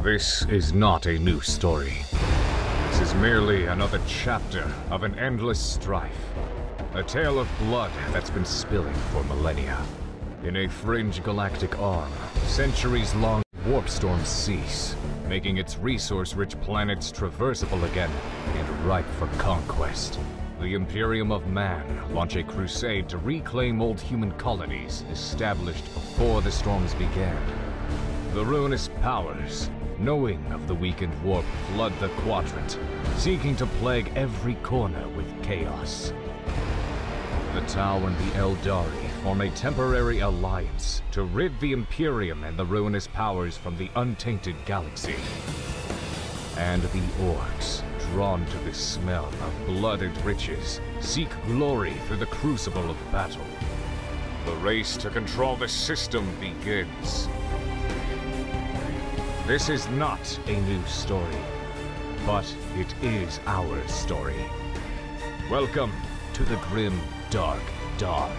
This is not a new story. This is merely another chapter of an endless strife. A tale of blood that's been spilling for millennia. In a fringe galactic arm, centuries-long warp storms cease, making its resource-rich planets traversable again and ripe for conquest. The Imperium of Man launch a crusade to reclaim old human colonies established before the storms began. The Ruinous Powers, knowing of the weakened warp, flood the quadrant, seeking to plague every corner with chaos. The T'au and the Aeldari form a temporary alliance to rid the Imperium and the Ruinous Powers from the untainted galaxy. And the Orks, drawn to the smell of blood and riches, seek glory through the crucible of battle. The race to control the system begins. This is not a new story, but it is our story. Welcome to the grim, dark dawn.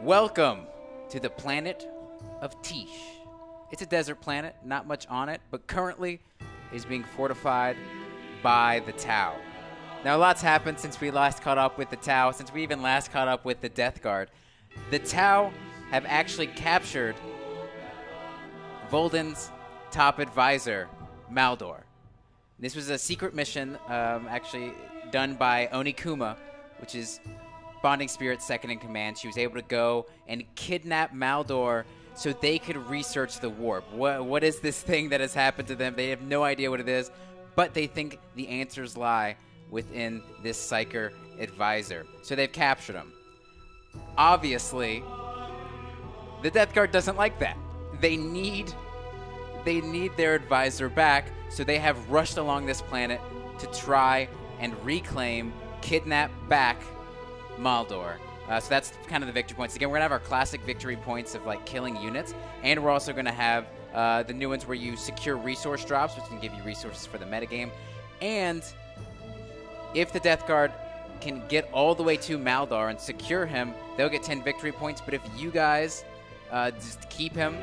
Welcome to the planet of Tish. It's a desert planet, not much on it, but currently is being fortified by the T'au. Now, a lot's happened since we last caught up with the T'au, since we even last caught up with the Death Guard. The T'au have actually captured Volden's top advisor, Maldor. This was a secret mission actually done by Onikuma, which is Bonding Spirit's second in command. She was able to go and kidnap Maldor so they could research the warp. What is this thing that has happened to them? They have no idea what it is, but they think the answers lie within this Psyker advisor. So they've captured him. Obviously, the Death Guard doesn't like that. They need their advisor back, so they have rushed along this planet to try and reclaim, kidnap back Maldor. So that's kind of the victory points. Again, we're going to have our classic victory points of like killing units, and we're also going to have the new ones where you secure resource drops, which can give you resources for the metagame. And if the Death Guard can get all the way to Maldor and secure him, they'll get 10 victory points. But if you guys just keep him,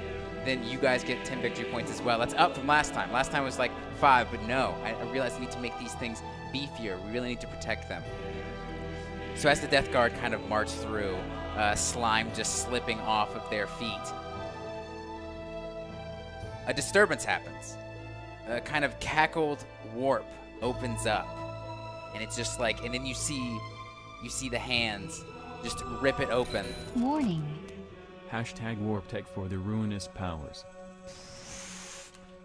then you guys get 10 victory points as well. That's up from last time. Last time was like 5, but no. I realized I need to make these things beefier. We really need to protect them. So as the Death Guard kind of march through, slime just slipping off of their feet, a disturbance happens. A kind of cackled warp opens up, and it's just like, and then you see the hands just rip it open. Warning. Hashtag warp tech for the Ruinous Powers.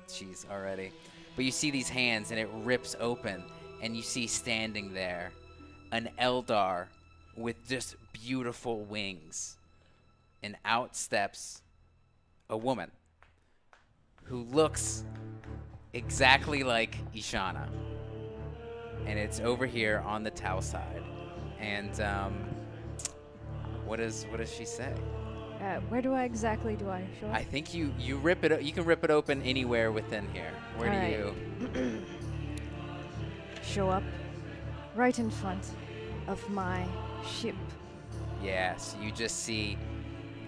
Jeez, already. But you see these hands, and it rips open, and you see standing there an Eldar with just beautiful wings. And out steps a woman who looks exactly like Ishana. And it's over here on the T'au side. And what does she say? Where do I show up? I think you rip it. You can rip it open anywhere within here. Where do you show up? Right in front of my ship. Yeah, so you just see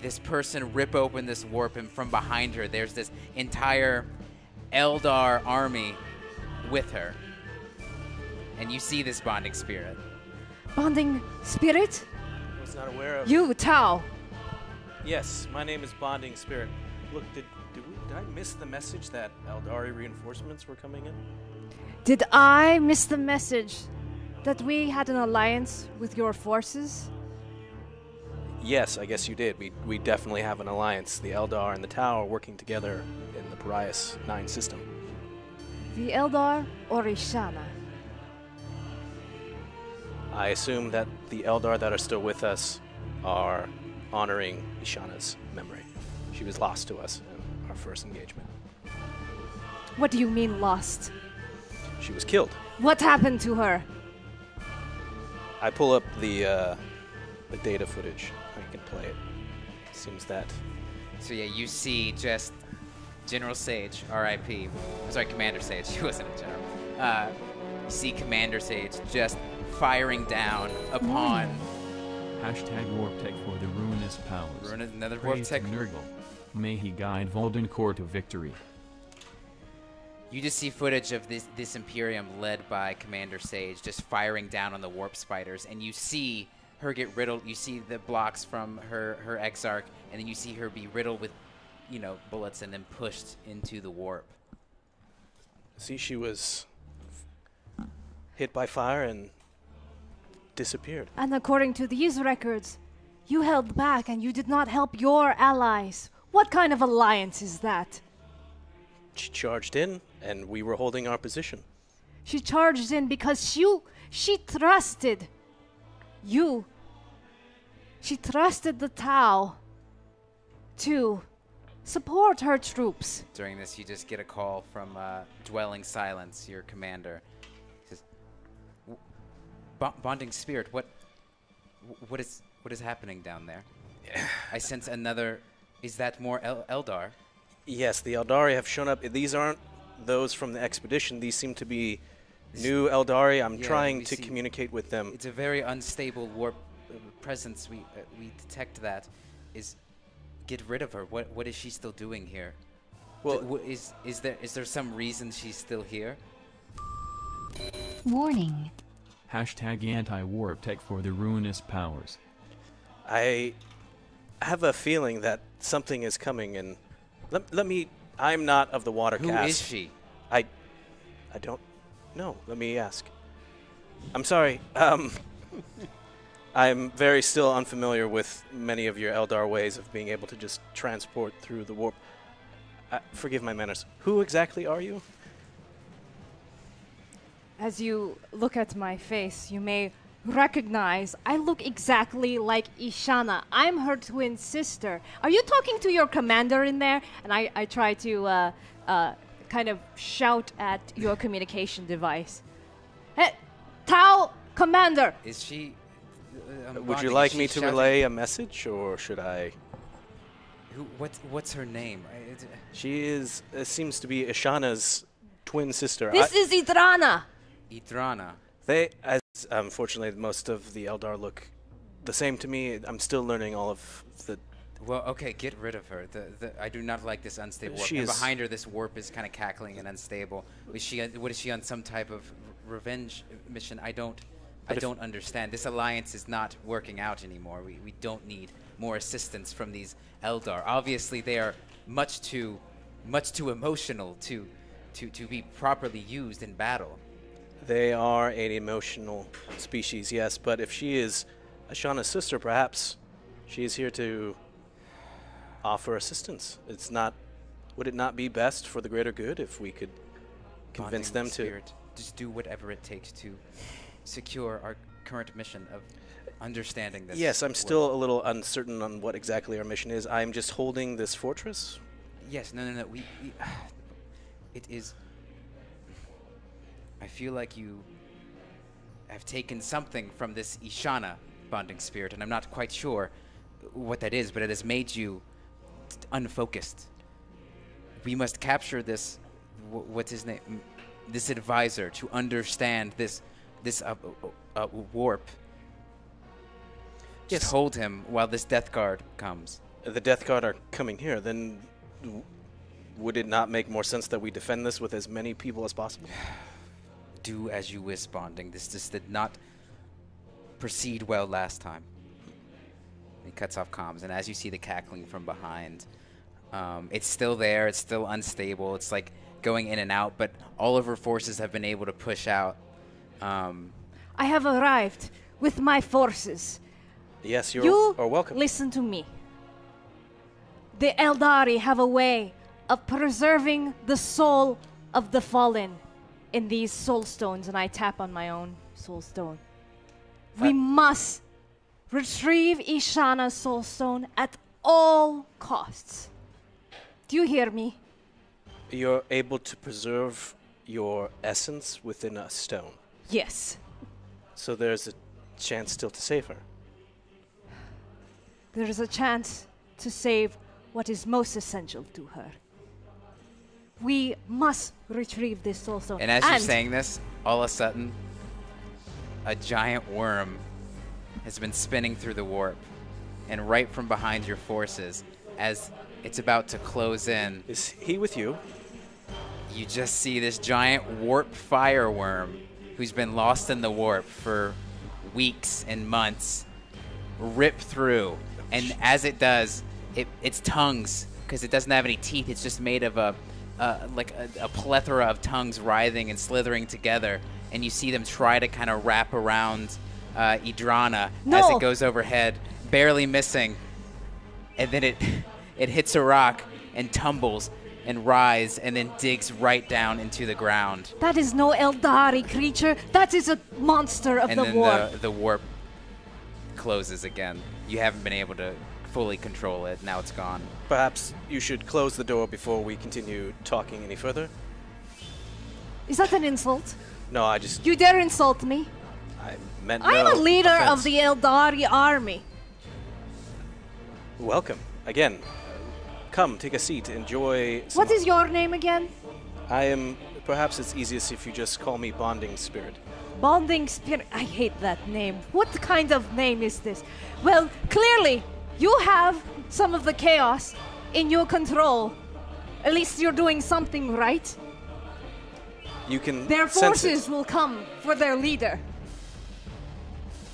this person rip open this warp, and from behind her, there's this entire Eldar army with her. And you see this bonding spirit. Bonding spirit? I was not aware of. You, T'au. Yes, my name is Bonding Spirit. Look, did I miss the message that Aeldari reinforcements were coming in? Did I miss the message that we had an alliance with your forces? Yes, I guess you did. We definitely have an alliance. The Eldar and the T'au are working together in the Parias 9 system. The Eldar or Ishana? I assume that the Eldar that are still with us are honoring Ishana's memory. She was lost to us in our first engagement. What do you mean lost? She was killed. What happened to her? I pull up the data footage. I can play it. Seems that. So yeah, you see just General Sage, R.I.P. Sorry, Commander Sage. She wasn't a general. You see Commander Sage just firing down upon Hashtag warp tech for the ruinous powers. another warp Praise tech. Nurgle. May he guide Voldencore to victory. You just see footage of this Imperium led by Commander Sage just firing down on the warp spiders, and you see her get riddled. You see the blocks from her Exarch, and then you see her be riddled with, bullets and then pushed into the warp. See, she was hit by fire and disappeared. And according to these records, you held back and you did not help your allies. What kind of alliance is that? She charged in, and we were holding our position. She charged in because she trusted you. She trusted the T'au to support her troops. During this, you just get a call from Dwelling Silence, your commander. He says, Bonding Spirit, what is happening down there? I sense another. Is that more Eldar? Yes, the Aeldari have shown up. These aren't those from the expedition. These seem to be new Aeldari. I'm trying to communicate with them. It's a very unstable warp presence. We detect that. Get rid of her. What is she still doing here? Well, is there some reason she's still here? Warning. Hashtag anti-warp tech for the ruinous powers. I have a feeling that something is coming, and let me. I'm not of the water Who caste. is she? I don't know. Let me ask. I'm sorry. I'm very still unfamiliar with many of your Eldar ways of being able to just transport through the warp. Forgive my manners. Who exactly are you? As you look at my face, you may recognize I look exactly like Ishana. I'm her twin sister. Are you talking to your commander in there? And I try to kind of shout at your communication device. Hey, T'au, commander! Is she? Would you like me to relay a message, or should I? What's her name? She is. Seems to be Ishana's twin sister. This is Idrana! Idrana. Unfortunately, most of the Eldar look the same to me. I'm still learning all of the. Well, okay, get rid of her. I do not like this unstable warp. She And is- behind her, this warp is kind of cackling and unstable. What is she on some type of revenge mission? I don't understand. This alliance is not working out anymore. We don't need more assistance from these Eldar. Obviously, they are much too emotional to be properly used in battle. They are an emotional species, yes, but if she is Ashana's sister, perhaps she is here to offer assistance. Would it not be best for the greater good if we could convince them to? Spirit, just do whatever it takes to secure our current mission of understanding this. Yes, I'm still a little uncertain on what exactly our mission is. I'm just holding this fortress. Yes, no. It is. I feel like you have taken something from this Ishana bonding spirit, and I'm not quite sure what that is, but it has made you unfocused. We must capture this. What's his name? This advisor to understand this warp. Just Yes. hold him while this Death Guard comes. The Death Guard are coming here. Then would it not make more sense that we defend this with as many people as possible? Do as you wish, bonding. This just did not proceed well last time. He cuts off comms, and as you see the cackling from behind, it's still there. It's still unstable. It's like going in and out, but all of her forces have been able to push out. I have arrived with my forces. Yes, You you're welcome. listen to me. The Aeldari have a way of preserving the soul of the fallen in these soul stones, and I tap on my own soul stone. We must retrieve Ishana's soul stone at all costs. Do you hear me? You're able to preserve your essence within a stone. Yes. So there's a chance still to save her. There is a chance to save what is most essential to her. We must retrieve this soul stone. And as you're saying this, all of a sudden, a giant worm has been spinning through the warp. And right from behind your forces, as it's about to close in, Is he with you? you just see this giant warp fire worm who's been lost in the warp for weeks and months rip through. And as it does, its tongues, because it doesn't have any teeth, it's just made of a plethora of tongues writhing and slithering together. And you see them try to kind of wrap around Idrana as it goes overhead, barely missing. And then it hits a rock and tumbles and rise and then digs right down into the ground. That is no Aeldari creature. That is a monster of the warp. And then the warp closes again. You haven't been able to fully control it. Now it's gone. Perhaps you should close the door before we continue talking any further. Is that an insult? No, I just... You dare insult me? I meant no I'm a leader offense. of the Aeldari army. Welcome. Again, come, take a seat, enjoy... What is your name again? I am... Perhaps it's easiest if you just call me Bonding Spirit. Bonding Spirit. I hate that name. What kind of name is this? Well, clearly, you have some of the chaos in your control. At least you're doing something right. You can Their sense it. forces will come for their leader.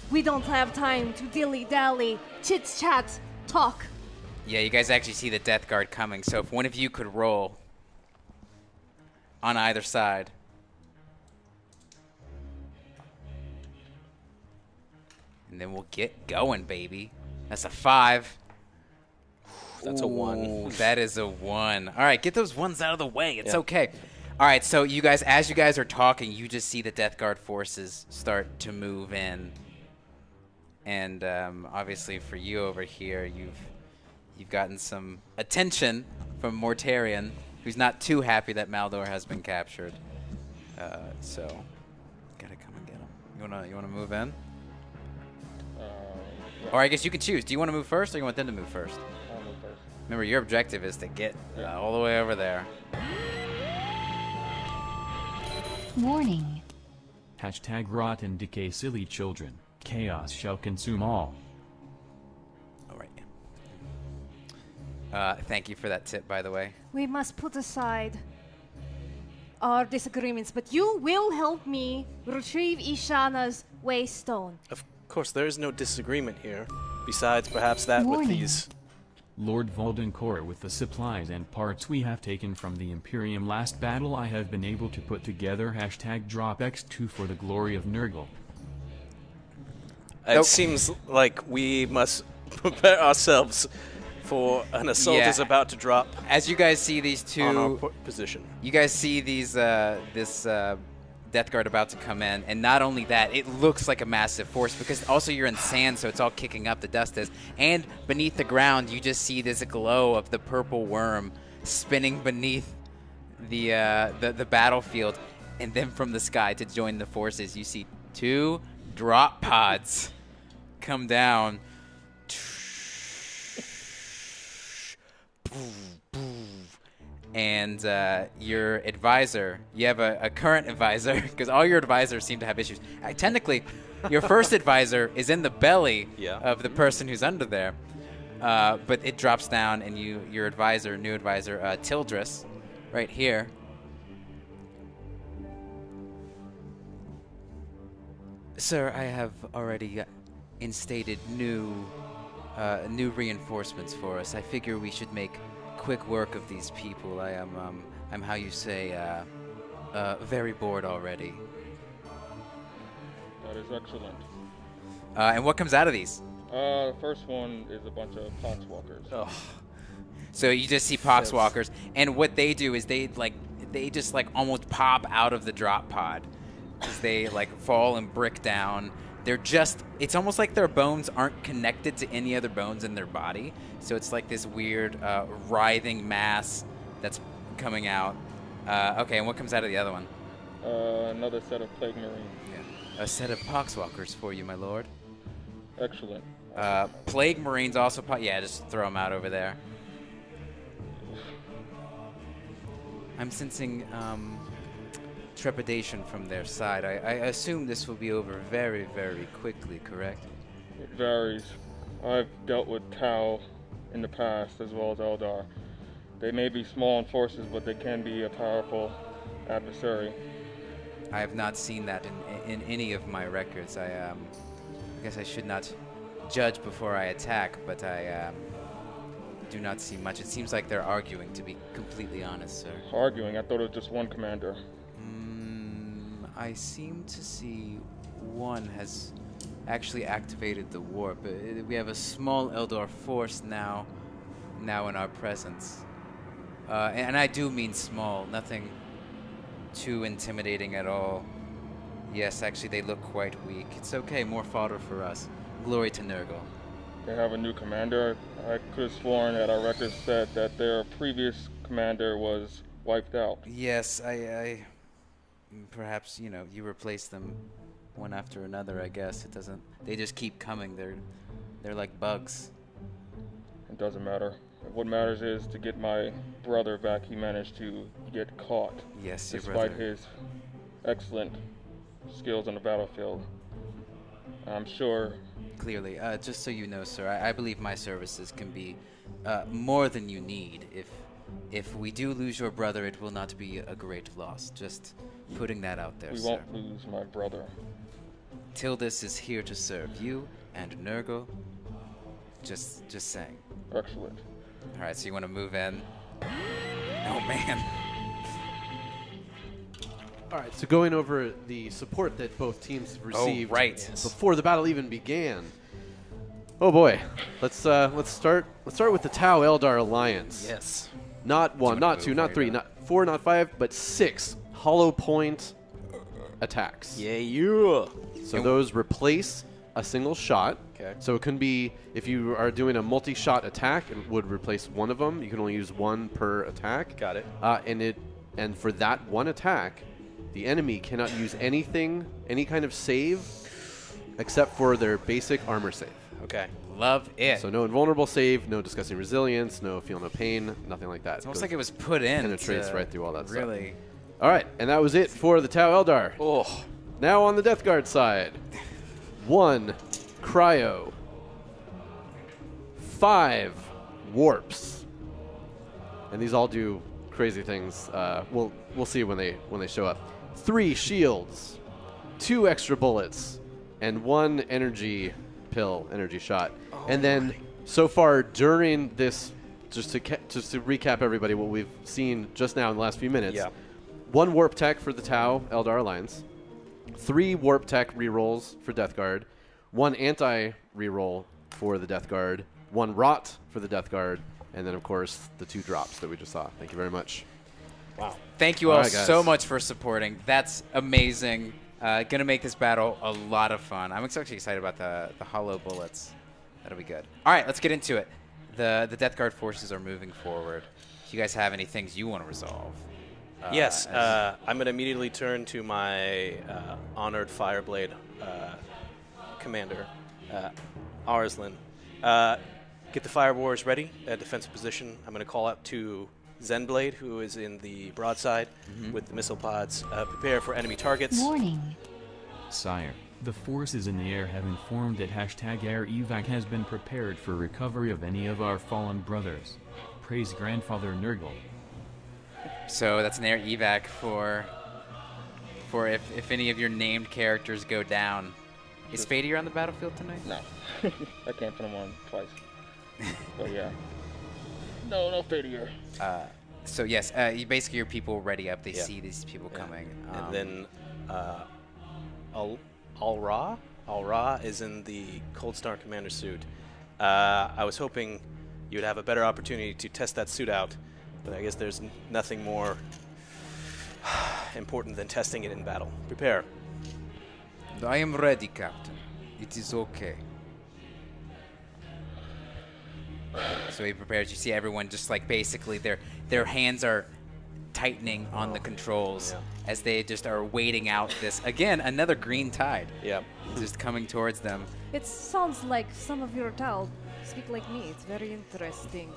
We don't have time to dilly-dally, chit-chat, talk. Yeah, you guys actually see the Death Guard coming. So if one of you could roll on either side. And then we'll get going, baby. That's a 5. That's a 1. Ooh, that is a 1. All right, get those ones out of the way. It's Yeah. okay. All right, so you guys, as you guys are talking, you just see the Death Guard forces start to move in. And obviously for you over here, you've gotten some attention from Mortarion, who's not too happy that Maldor has been captured. So gotta come and get him. You wanna move in? Or I guess you can choose. Do you want to move first, or you want them to move first? I'll move first. Remember, your objective is to get all the way over there. Warning. Hashtag rot and decay, silly children. Chaos shall consume all. All right. Thank you for that tip, by the way. We must put aside our disagreements, but you will help me retrieve Ishana's waystone. Of course, there is no disagreement here. Besides, perhaps that with Warning. these... Lord Voldenkor, with the supplies and parts we have taken from the Imperium last battle, I have been able to put together hashtag drop X2 for the glory of Nurgle. It seems like we must prepare ourselves for an assault Yeah. is about to drop As you guys see these on our two, position. you guys see these this Death Guard about to come in, and not only that, it looks like a massive force because also you're in sand, so it's all kicking up. The dust is, and beneath the ground, you just see this glow of the purple worm spinning beneath the battlefield, and then from the sky to join the forces, you see 2 drop pods come down. And your advisor, you have a current advisor, because all your advisors seem to have issues. Technically, your first advisor is in the belly of the person who's under there, but it drops down, and your advisor, new advisor, Tildris, right here. Sir, I have already instated new reinforcements for us. I figure we should make quick work of these people. I'm how you say, very bored already. That is excellent. And what comes out of these? The first one is a bunch of poxwalkers. Oh, So you just see poxwalkers, and what they do is they just almost pop out of the drop pod, because they fall and brick down. They're just, it's almost like their bones aren't connected to any other bones in their body. So it's like this weird writhing mass that's coming out. Okay, and what comes out of the other one? Another set of plague marines. Yeah. A set of poxwalkers for you, my lord. Excellent. Plague marines also yeah, just throw them out over there. I'm sensing trepidation from their side. I assume this will be over very, very quickly, correct? It varies. I've dealt with T'au in the past as well as Eldar. They may be small in forces, but they can be a powerful adversary. I have not seen that in any of my records. I guess I should not judge before I attack, but I do not see much. It seems like they're arguing, to be completely honest, sir. Arguing? I thought it was just one commander. I seem to see one has actually activated the warp. We have a small Eldar force now in our presence. And I do mean small, nothing too intimidating at all. Yes, actually they look quite weak. It's okay, more fodder for us. Glory to Nurgle. They have a new commander. I could have sworn that our records said that their previous commander was wiped out. Yes, I perhaps, you know, you replace them one after another, I guess. It doesn't, they just keep coming. They're like bugs. It doesn't matter. What matters is to get my brother back. He managed to get caught. Yes, your despite brother. his excellent skills on the battlefield. I'm sure. Clearly, just so you know, sir, I believe my services can be more than you need. If we do lose your brother, it will not be a great loss. Just putting that out there, We sir. won't lose my brother. Tildis is here to serve you and Nurgle. Just saying. Excellent. All right, so you want to move in? Oh man. All right, so going over the support that both teams received right. before the battle even began. Oh boy, let's start with the T'au Eldar Alliance. Yes. Not one, not two, not three, not four, not five, but 6 hollow point attacks. Yeah. So those replace a single shot. Okay. So it can be, if you are doing a multi-shot attack, it would replace one of them. You can only use one per attack. Got it. And for that one attack, the enemy cannot use anything, any kind of save, except for their basic armor save. Okay. Love it. So no invulnerable save, no discussing resilience, no feel no pain, nothing like that. It's almost like it was put in. Penetrates to right through all that stuff. really. All right, and that was it for the T'au Eldar. Oh. Now on the Death Guard side, 1 cryo, 5 warps, and these all do crazy things. We'll see when they show up. 3 shields, 2 extra bullets, and 1 energy shot. And then so far during this, just to recap everybody what we've seen just now in the last few minutes. Yeah. 1 warp tech for the T'au Eldar Alliance. 3 warp tech rerolls for Death Guard. 1 anti reroll for the Death Guard. 1 rot for the Death Guard. And then, of course, the 2 drops that we just saw. Thank you very much. Wow. Thank you all right, guys. so much for supporting. That's amazing. Gonna make this battle a lot of fun. I'm actually excited about the hollow bullets. That'll be good. All right, let's get into it. The Death Guard forces are moving forward. Do you guys have any things you want to resolve? Yes. I'm going to immediately turn to my honored Fireblade commander, Arslan. Get the Fire Warriors ready at defensive position. I'm going to call out to Zenblade, who is in the broadside with the missile pods. Prepare for enemy targets. Warning. Sire, the forces in the air have informed that #air evac has been prepared for recovery of any of our fallen brothers. Praise Grandfather Nurgle. So that's an air evac for if any of your named characters go down. Is Fadir on the battlefield tonight? No. I can't put him on twice. But yeah. No failure. So yes, basically your people ready up. They see these people coming. And then Al-Ra is in the Cold Star Commander suit. I was hoping you would have a better opportunity to test that suit out, but I guess there's nothing more important than testing it in battle. Prepare. I am ready, Captain. It is okay. So he prepares. You see everyone just like basically their hands are tightening on the controls as they just are waiting out this, again, another green tide. Yeah. Just coming towards them. It sounds like some of your T'au speak like me. It's very interesting.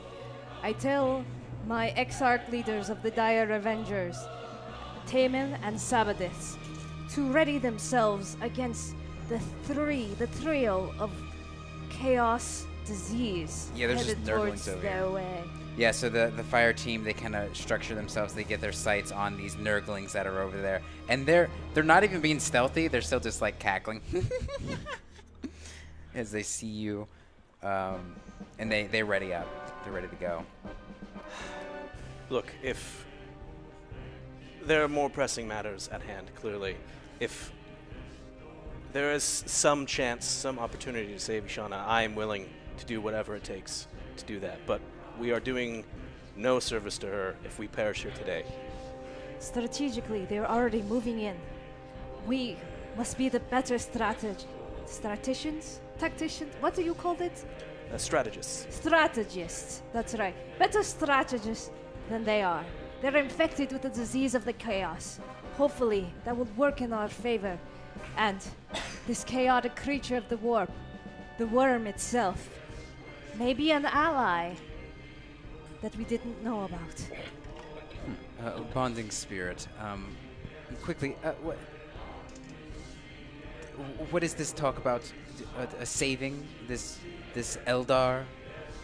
I tell my exarch leaders of the Dire Avengers, T'au and Sabadith, to ready themselves against the trio of chaos disease Yeah, there's just headed nurglings towards over their here. way. Yeah, so the fire team, they kind of structure themselves. They get their sights on these nurglings that are over there, and they're not even being stealthy. They're still just like cackling as they see you, and they ready up. They're ready to go. Look, if there are more pressing matters at hand, clearly, if there is some chance, some opportunity to save Ishana, I am willing to do whatever it takes to do that. But we are doing no service to her if we perish here today. Strategically, they're already moving in. We must be the better tacticians? What do you call it? Strategists. Strategists, that's right. Better strategists than they are. They're infected with the disease of the chaos. Hopefully, that will work in our favor. And this chaotic creature of the warp, the worm itself, may be an ally that we didn't know about. Bonding spirit. Quickly, what is this talk about? Saving this Eldar,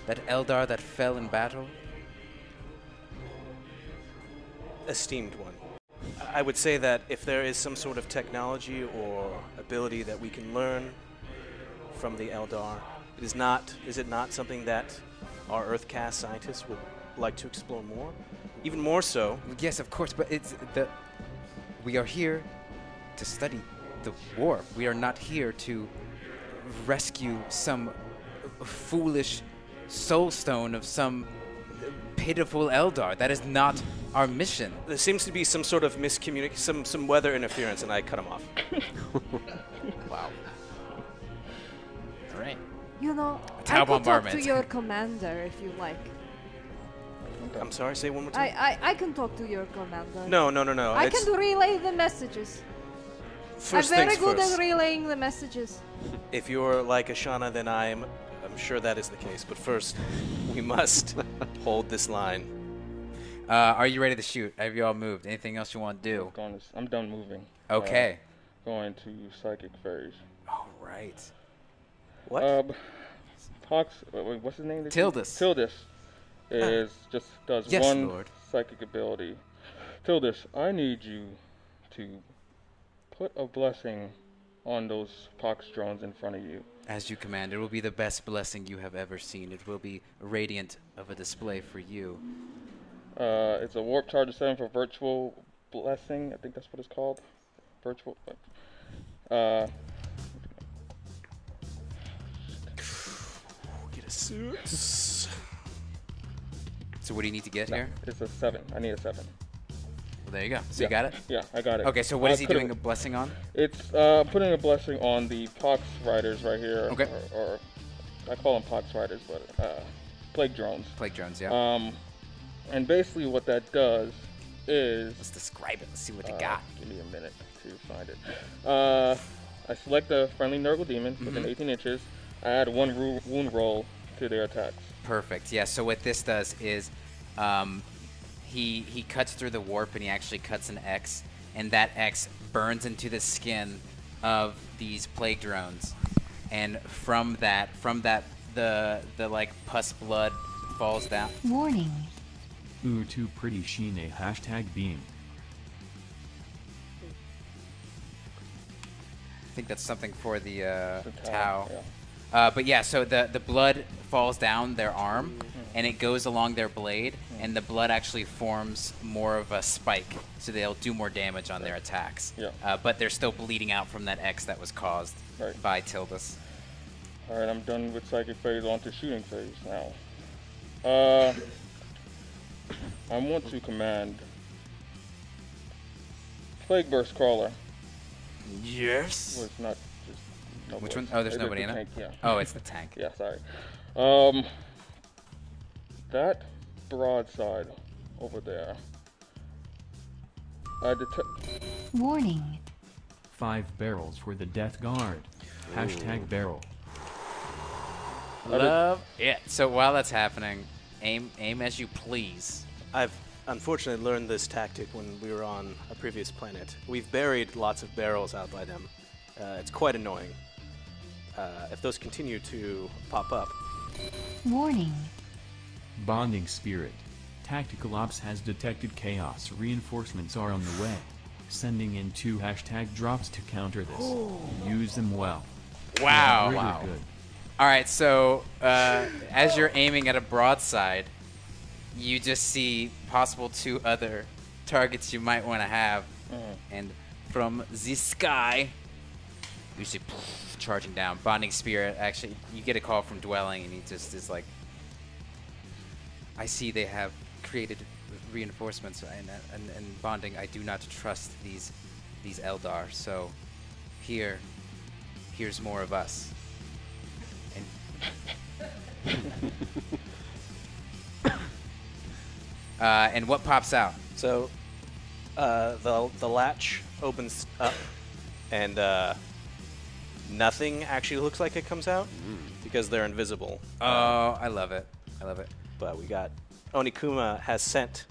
that Eldar that fell in battle? Esteemed one. I would say that if there is some sort of technology or ability that we can learn from the Eldar, is it not something that our Earth-cast scientists would like to explore more? Even more so. Yes, of course, but we are here to study the warp. We are not here to rescue some foolish soul stone of some pitiful Eldar. That is not our mission. There seems to be some sort of miscommunication, some weather interference, and I cut him off. Wow. All right. You know, T'au I could talk bombardment. to your commander if you like. I'm sorry, say it one more time. I can talk to your commander. No. I can relay the messages. I'm very good at relaying the messages. If you're like Ashana, then I'm sure that is the case. But first, we must hold this line. Are you ready to shoot? Have you all moved? Anything else you want to do? I'm done moving. Okay. Going to psychic phase. All right. What? What's his name? Tildus. Tildus does yes, one Lord. psychic ability. Tildus, I need you to put a blessing on those pox drones in front of you. As you command, it will be the best blessing you have ever seen. It will be radiant of a display for you. It's a warp charge 7 for virtual blessing. I think that's what it's called. Virtual. Get a suit. So what do you need to get here? It's a 7. I need a 7. Well, there you go. So you got it? Yeah, I got it. Okay, so what is he doing a blessing on? It's putting a blessing on the pox riders right here. Okay. Or I call them pox riders, but plague drones. Plague drones, yeah. And basically what that does is... Let's describe it. Let's see what they got. Give me a minute to find it. I select a friendly Nurgle demon within 18 inches. I add 1 wound roll to their attacks. Perfect. Yeah, so what this does is he cuts through the warp and he actually cuts an X, and that X burns into the skin of these plague drones. And from that the like pus blood falls down. Warning. Ooh, too pretty Shine #beam. I think that's something for the T'au, T'au. Yeah. But yeah, so the blood falls down their arm, and it goes along their blade, and the blood actually forms more of a spike, so they'll do more damage on their attacks. Yeah. But they're still bleeding out from that X that was caused by Tildus. Alright, I'm done with psychic phase, on to shooting phase now. I want to command Plague Burst Crawler. Yes. Well, it's not just no Which voice. one? Oh, there's It's nobody the in it? tank, yeah. Oh, it's the tank. Yeah, sorry. That broadside over there. I detect. Warning. 5 barrels for the Death Guard. #barrel. Love it. So while that's happening, aim as you please I've unfortunately learned this tactic when we were on a previous planet. We've buried lots of barrels out by them. It's quite annoying. If those continue to pop up. Warning. Bonding spirit. Tactical Ops has detected chaos. Reinforcements are on the way. Sending in 2 #drops to counter this. Use them well. Wow. Really Wow. good. All right, so as you're aiming at a broadside, you just see possible 2 other targets you might want to have. And from the sky, you see charging down. Bonding Spirit, actually, you get a call from Dwelling, and he just is like, I see they have created reinforcements, and Bonding, I do not trust these Eldar, so here's more of us. And what pops out? So the latch opens up, and nothing actually looks like it comes out because they're invisible. Oh, I love it. I love it. But we got Onikuma has sent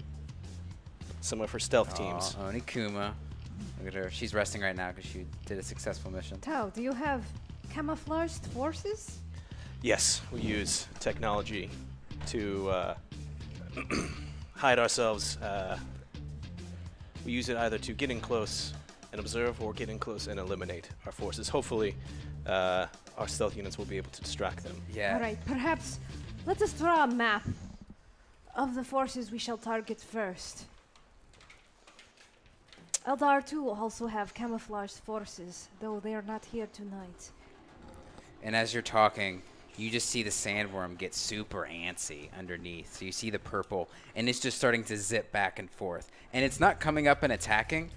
some of her stealth teams. Onikuma. Look at her. She's resting right now because she did a successful mission. T'au, do you have camouflaged forces? Yes, we use technology to hide ourselves. We use it either to get in close and observe, or get in close and eliminate our forces. Hopefully, our stealth units will be able to distract them. Yeah. All right, perhaps let us draw a map of the forces we shall target first. Eldar too also have camouflaged forces, though they are not here tonight. And as you're talking, you just see the sandworm get super antsy underneath. So you see the purple, and it's just starting to zip back and forth. And it's not coming up and attacking,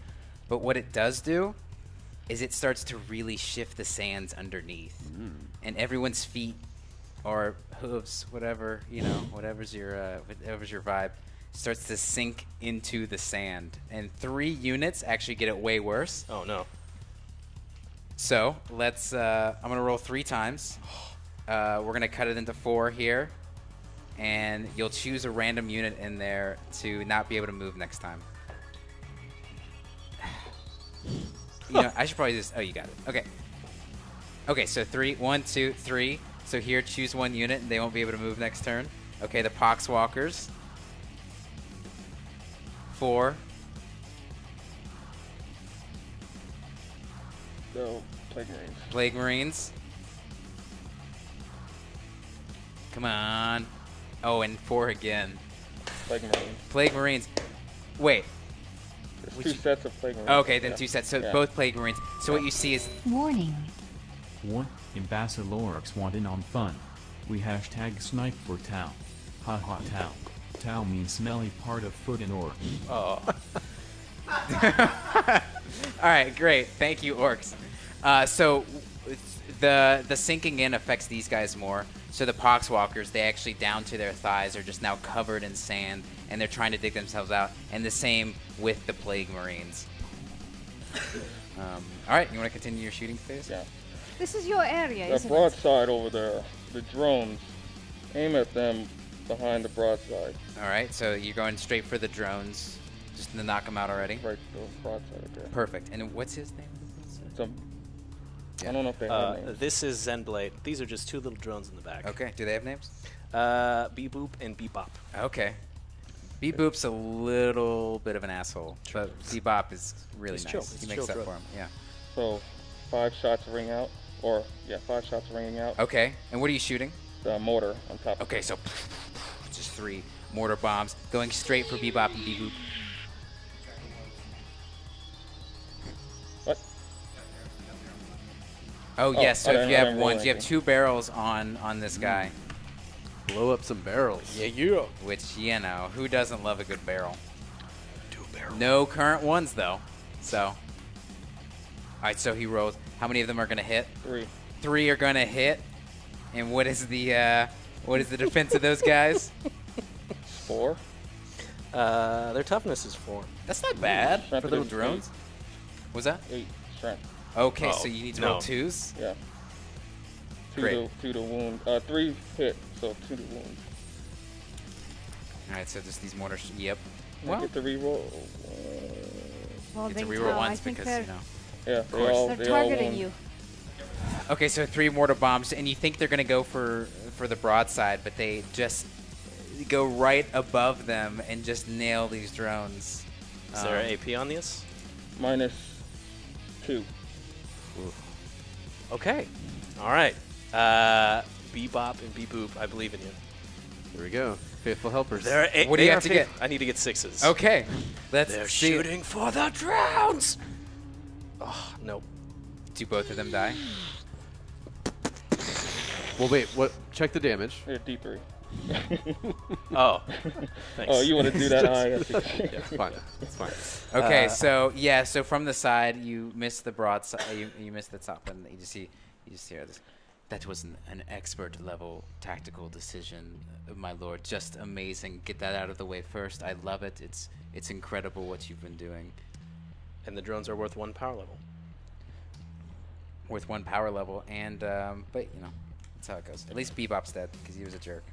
but what it does do is it starts to really shift the sands underneath. And everyone's feet or hooves, whatever, you know, whatever's your vibe, starts to sink into the sand. And 3 units actually get it way worse. Oh, no. So let's, I'm going to roll 3 times. We're going to cut it into 4 here. And you'll choose a random unit in there to not be able to move next time. You know, I should probably just, oh, you got it. Okay. Okay, so 3, 1, 2, 3. So here, choose 1 unit, and they won't be able to move next turn. Okay, the Poxwalkers. 4. So, Plague Marines. Plague Marines. Come on. Oh, and 4 again. Plague Marines. Plague Marines. Wait. There's 2 sets of Plague Marines. Okay, then 2 sets. So both Plague Marines. So what you see is... Warning. 1. Ambassador Orks want in on fun. We #snipe for T'au. Haha T'au. T'au means smelly part of foot in Orc. Oh. All right, great. Thank you, Orcs. So the sinking in affects these guys more. So the Poxwalkers, they actually down to their thighs are just now covered in sand, and they're trying to dig themselves out. And the same with the Plague Marines. All right, you want to continue your shooting phase? Yeah. This is your area, That isn't it? broadside over there, the drones, aim at them behind the broadside. All right, so you're going straight for the drones, just to knock them out already? Right, the broadside up there. Perfect. And what's his name? I don't know if they have names. This is Zenblade. These are just 2 little drones in the back. Okay, do they have names? Beep-boop and Beep-bop. Okay. Beep-boop's a little bit of an asshole, but Beep-bop is really He's nice. chill. He He's makes chill up drug. for him, yeah. So, 5 shots ring out, or, yeah, 5 shots ringing out. Okay, and what are you shooting? The mortar on top of Okay, it. so just 3 mortar bombs going straight for Bebop and Beep-boop. What? Oh, yes, so I if you didn't have roll ones, you have anything. 2 barrels on this guy, Blow up some barrels. Yeah. which, you know, who doesn't love a good barrel? 2 barrels. No current ones, though, so. All right, so he rolls. How many of them are going to hit? 3. 3 are going to hit. And what is the defense of those guys? 4. Their toughness is 4. That's not bad for Strength little is drones. Was that? 8 strength. Okay, Oh, so you need to no. roll 2s? Yeah. 2 Great. to wound. 3 hit, so 2 to wound. All right, so just these mortars. Yep. I Well, get to reroll. Well, it's a then, reroll I once think because they're, you know. Yeah, they're they all targeting won. you. Okay, so 3 mortar bombs, and you think they're gonna go for the broadside, but they just go right above them and just nail these drones. Is there an AP on this? -2. Okay. All right. Bebop and Beboop, I believe in you. Here we go. Faithful helpers. What do you have to get? I need to get 6s. Okay, let's They're see. shooting for the drones. Oh, nope. Do both of them die? Well, wait. What? Check the damage. Yeah, D3. Oh, thanks. Oh, you want to do that? Yeah, it's fine. It's fine. Okay, so yeah, so from the side you miss the broadside, you miss the top, and you just hear this. That was an expert level tactical decision, my lord. Just amazing. Get that out of the way first. I love it. It's incredible what you've been doing. And the drones are worth 1 power level. Worth 1 power level, and but you know, that's how it goes. At least Bebop's dead because he was a jerk.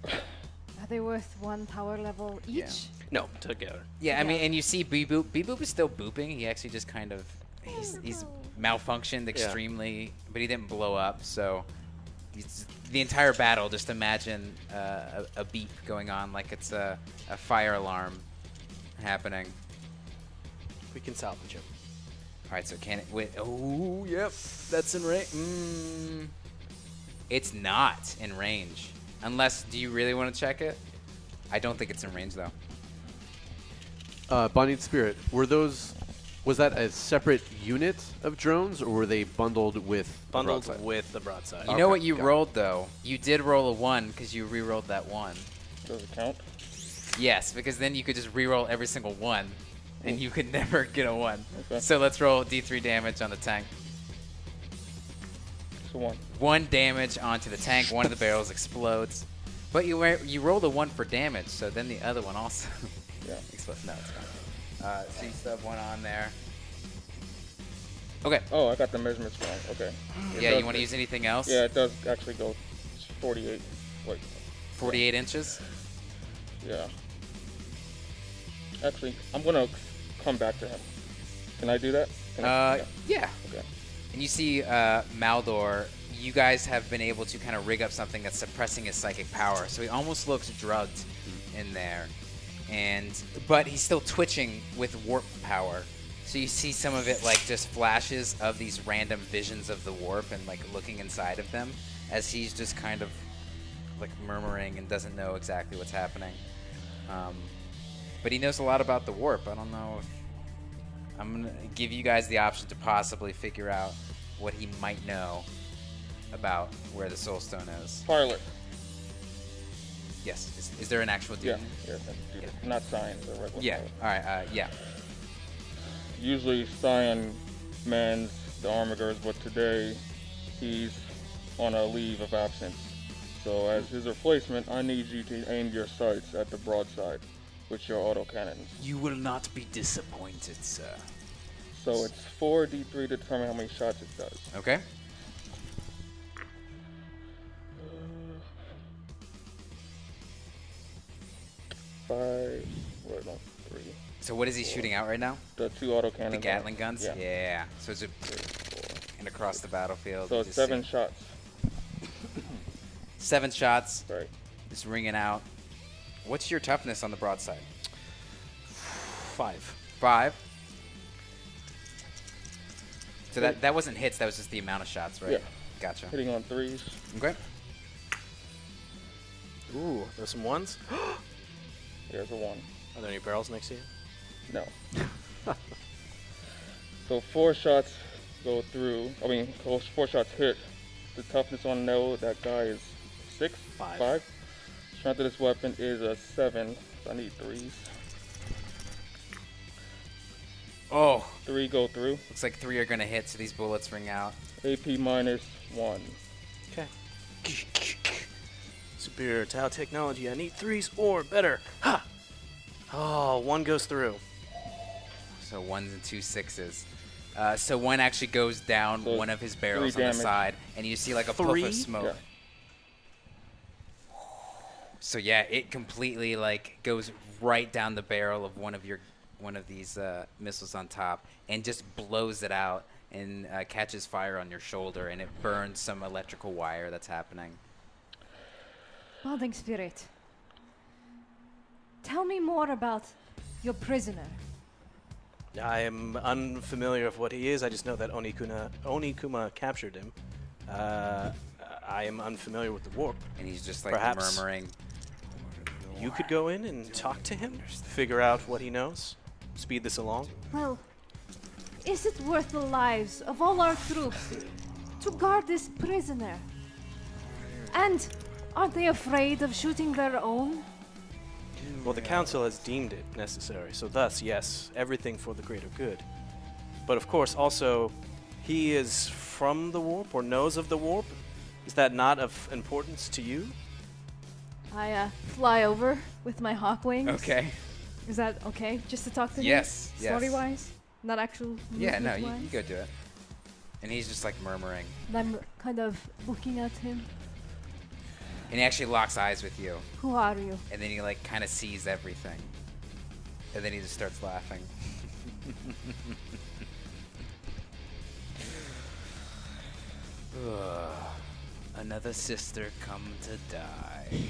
Are they worth 1 power level each? Yeah. No, together. Yeah, I mean, Yeah. and you see Beboop. Beboop is still booping. He actually just kind of he's malfunctioned extremely, but he didn't blow up. So the entire battle, just imagine a beep going on like it's a fire alarm happening. We can salvage him. All right, so can it? Wait, oh, yep, that's in range. It's not in range, unless. Do you really want to check it? I don't think it's in range though. Bonding Spirit. Was that a separate unit of drones, or were they bundled with Bundled the broadside? with the broadside. You know Okay, what you got it. rolled though? You did roll a 1 because you re-rolled that 1. Does it count? Yes, because then you could just re-roll every single 1, and you could never get a 1. Okay. So let's roll D3 damage on the tank. It's a 1. 1 damage onto the tank. One of the barrels explodes, but you rolled a 1 for damage, so then the other one also Yeah. explodes. No, it's fine. So you still have 1 on there. Okay. Oh, I got the measurements wrong. Okay. It Yeah, does you want to make- use anything else? Yeah, it does actually go 48. Wait. 48 inches. Yeah. Actually, I'm gonna come back to him. Can I do that? Can I? Yeah. Okay. And you see Maldor, you guys have been able to kind of rig up something that's suppressing his psychic power. So he almost looks drugged in there. But he's still twitching with warp power. So you see some of it like just flashes of these random visions of the warp and like looking inside of them as he's just kind of like murmuring and doesn't know exactly what's happening. But he knows a lot about the warp. I don't know if I'm gonna give you guys the option to possibly figure out what he might know about where the soul stone is. Pilot. Yes. Is there an actual dude? Yeah. Yeah. Do that. Not science or regular. Yeah. pilot. All right. Yeah. Usually Cyan mans the armigers, but today he's on a leave of absence. So as his replacement, I need you to aim your sights at the broadside with your autocannons. You will not be disappointed, sir. So it's 4d3 to determine how many shots it does. Okay. Five, wait, no, 3. So what is he shooting out right now? The 2 autocannons. The Gatling guns? Yeah. So it's a 3, 4. and across the battlefield. So you it's just 7 see shots. 7 shots. Right. Just ringing out. What's your toughness on the broadside? 5. 5. So that wasn't hits. That was just the amount of shots, right? Yeah. Gotcha. Hitting on 3s. Okay. Ooh, there's some 1s. There's a 1. Are there any barrels next to you? No. So 4 shots go through. I mean, 4 shots hit. The toughness on that guy is 6? 5. Strength of this weapon is a 7. So I need 3s. Oh. 3 go through. Looks like 3 are going to hit, so these bullets ring out. AP minus 1. Okay. Superior T'au technology. I need 3s or better. Ha! Oh, 1 goes through. So 1s and 2 6s. So 1 actually goes down So one of his barrels 3 on the damage. side, and you see like a puff 3? of smoke. Yeah. So yeah, it completely like goes right down the barrel of one of these missiles on top, and just blows it out and catches fire on your shoulder, and it burns some electrical wire that's happening. Balding Spirit, tell me more about your prisoner. I am unfamiliar of what he is. I just know that Onikuma captured him. I am unfamiliar with the warp. And he's just like Perhaps murmuring. You could go in and talk to him, figure out what he knows, speed this along. Well, is it worth the lives of all our troops to guard this prisoner? And aren't they afraid of shooting their own? Well, the council has deemed it necessary, so thus, yes, everything for the greater good. But of course, also, he is from the warp or knows of the warp. Is that not of importance to you? I fly over with my hawk wings. Okay. Is that okay? Just to talk to Yes, him? yes. Story-wise? Not actual Yeah, no, you movement-wise? go do it. And he's just like murmuring. And I'm kind of looking at him. And he actually locks eyes with you. Who are you? And then he like kind of sees everything. And then he just starts laughing. Ugh. Another sister come to die.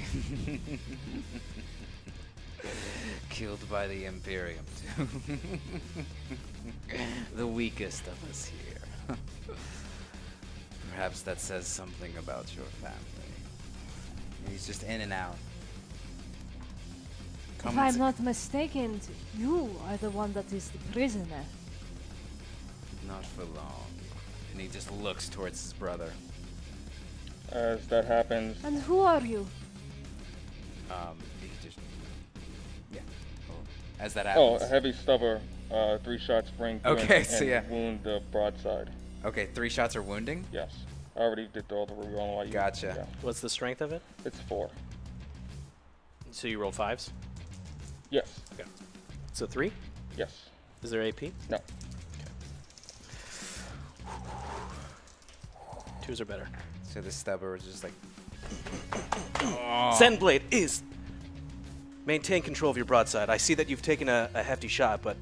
Killed by the Imperium, too. The weakest of us here. Perhaps that says something about your family. He's just in and out. If I'm not mistaken, you are the one that is the prisoner. Not for long. And he just looks towards his brother. As that happens, And who are you? He just... Yeah. As that oh, happens. a heavy stubber, 3 shots spring Okay, and so yeah. wound the broadside. Okay, 3 shots are wounding? Yes. I already did all the reroll while you. Gotcha. Yeah. What's the strength of it? It's 4. So you roll 5s? Yes. Okay. So 3? Yes. Is there AP? No. 2s are better. So the stubber was just like... Sendblade is... Maintain control of your broadside. I see that you've taken a hefty shot, but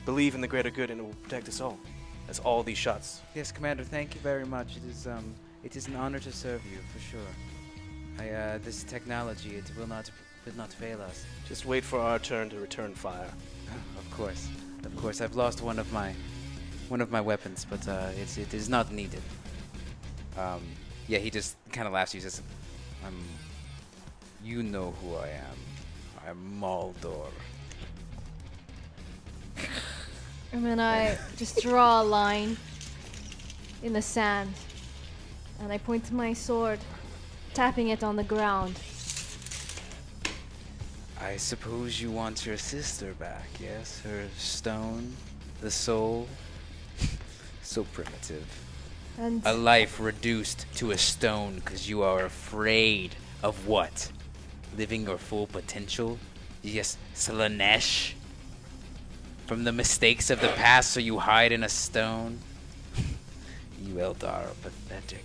believe in the greater good and it will protect us all. As all these shots. Yes, Commander, thank you very much. It is an honor to serve you, for sure. This technology, it will not fail us. Just wait for our turn to return fire. Of course. I've lost one of my weapons, but it is not needed. Yeah, he just kind of laughs. He says, you know who I am. I'm Maldor. And then I just draw a line in the sand. And I point to my sword, tapping it on the ground. I suppose you want your sister back, yes? Her stone, the soul. So primitive. And A life reduced to a stone because you are afraid of what? Living your full potential? Yes, Slanesh? From the mistakes of the past, so you hide in a stone? You Eldar are pathetic.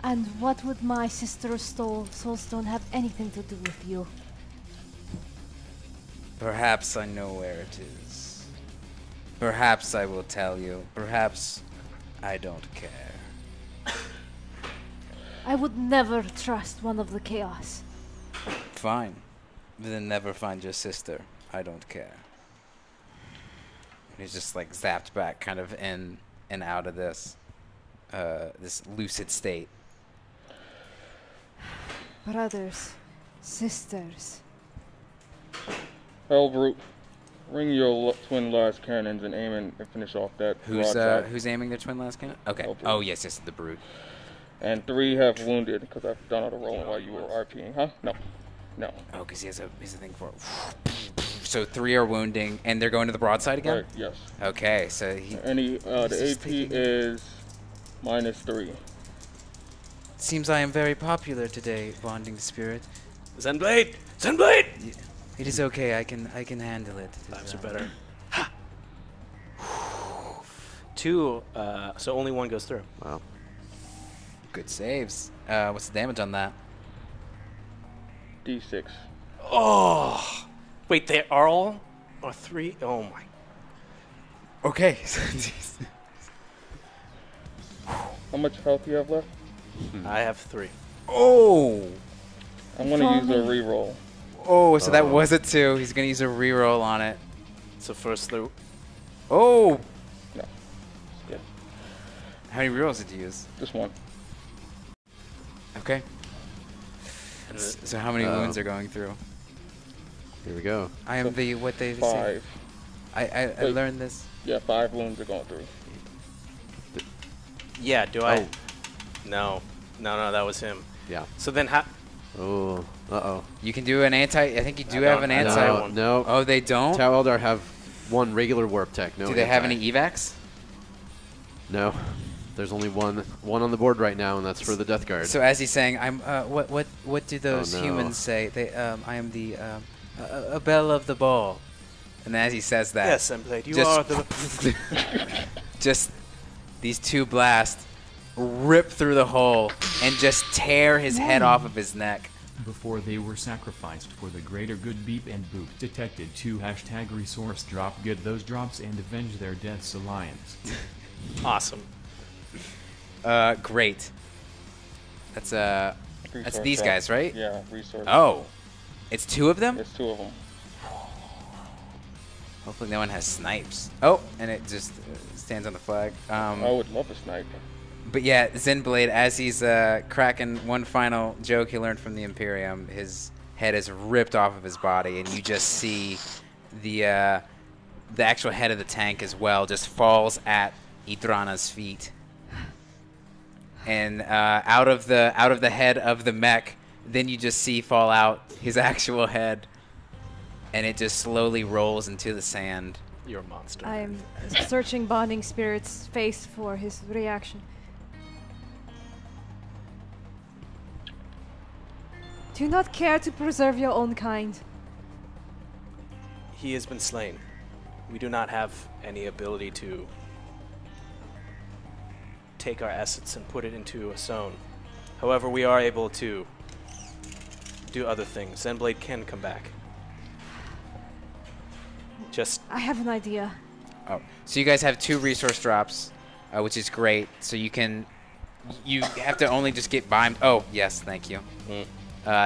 And what would my sister's soulstone have anything to do with you? Perhaps I know where it is. Perhaps I will tell you. Perhaps I don't care. I would never trust one of the Chaos. Fine. Then never find your sister. I don't care. He's just like zapped back kind of in and out of this this lucid state. Brothers, sisters. Hellbrute, ring your twin last cannons and aim and finish off that broadside. Who's aiming their twin last cannon? Okay. Hellbrute. Oh yes, the brute. And 3 have wounded because I've done all the rolling while you were RPing, huh? No. Oh, because he has a thing for. So 3 are wounding, and they're going to the broadside again. Right. Yes. Okay, so he. And the AP is -3. Seems I am very popular today, bonding spirit. Zenblade! Zenblade! It is okay. I can handle it. 5s are better. Ha! 2, so only 1 goes through. Wow. Good saves. What's the damage on that? D6. Oh! Wait, they are all? Or 3? Oh my. Okay. How much health do you have left? I have 3. Oh! I'm going to use a reroll. Oh, so that was a 2. He's going to use a reroll on it. So first the... Oh! No. Yeah, How many rerolls did you use? just one. Okay. And So how many wounds are going through? Here we go. I am the, what they say. 5. I Wait. learned this. Yeah, 5 wounds are going through. yeah, do I... No. No, that was him. Yeah. So then how... Oh. Uh-oh. You can do an anti, I think you do I have an don't- I anti. don't- No. No. Oh, they don't? T'au Eldar have one regular warp tech. No. Do they have anti. any evacs? No. There's only one on the board right now, and that's for the Death Guard. So as he's saying, I'm. What do those no. humans say? They. I am the. A belle of the ball. And as he says that. Yes, Emblade, you just- are the... Just these 2 blasts rip through the hole and just tear his head off of his neck. Before they were sacrificed for the greater good, Beep and Boop detected 2 #resource drop. Get those drops and avenge their deaths, Alliance. Awesome. Great. That's Resource these drop. guys, right? Yeah, resource. Oh, it's 2 of them. It's 2 of them. Hopefully no one has snipes. Oh, and it just stands on the flag. I would love a sniper. But yeah, Zenblade, as he's cracking one final joke he learned from the Imperium, his head is ripped off of his body, and you just see the actual head of the tank as well just falls at Idrana's feet. And out of the head of the mech, then you just see fall out his actual head, and it just slowly rolls into the sand. You're a monster. I'm searching Bonding Spirit's face for his reaction. Do you not care to preserve your own kind? He has been slain. We do not have any ability to take our assets and put it into a zone. However, we are able to do other things. Zenblade can come back. Just I have an idea. Oh, so you guys have 2 resource drops, which is great. So you have to only just get by. Oh, yes, thank you.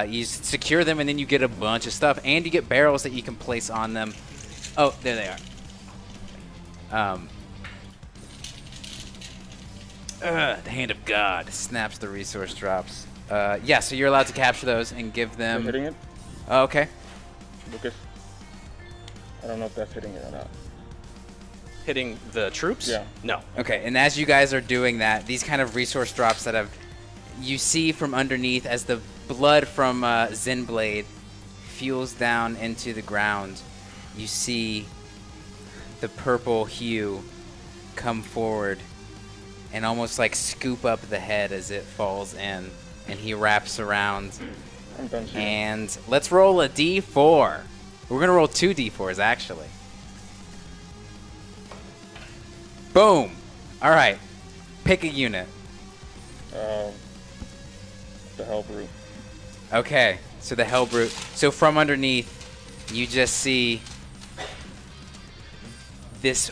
You secure them, and then you get a bunch of stuff, and you get barrels that you can place on them. Oh, there they are. The Hand of God snaps the resource drops. Yeah, so you're allowed to capture those and give them. You're hitting it? Oh, okay. Lucas. I don't know if that's hitting it or not. hitting the troops? Yeah. No. Okay, and as you guys are doing that, these kind of resource drops that you see from underneath as the blood from Zenblade fuels down into the ground, you see the purple hue come forward and almost like scoop up the head as it falls in, and he wraps around. I'm done shooting. And let's roll a d4. We're going to roll 2 d4s, actually. Boom. All right. Pick a unit. The Hellbrute. Okay. So the Hellbrute. So from underneath, you just see this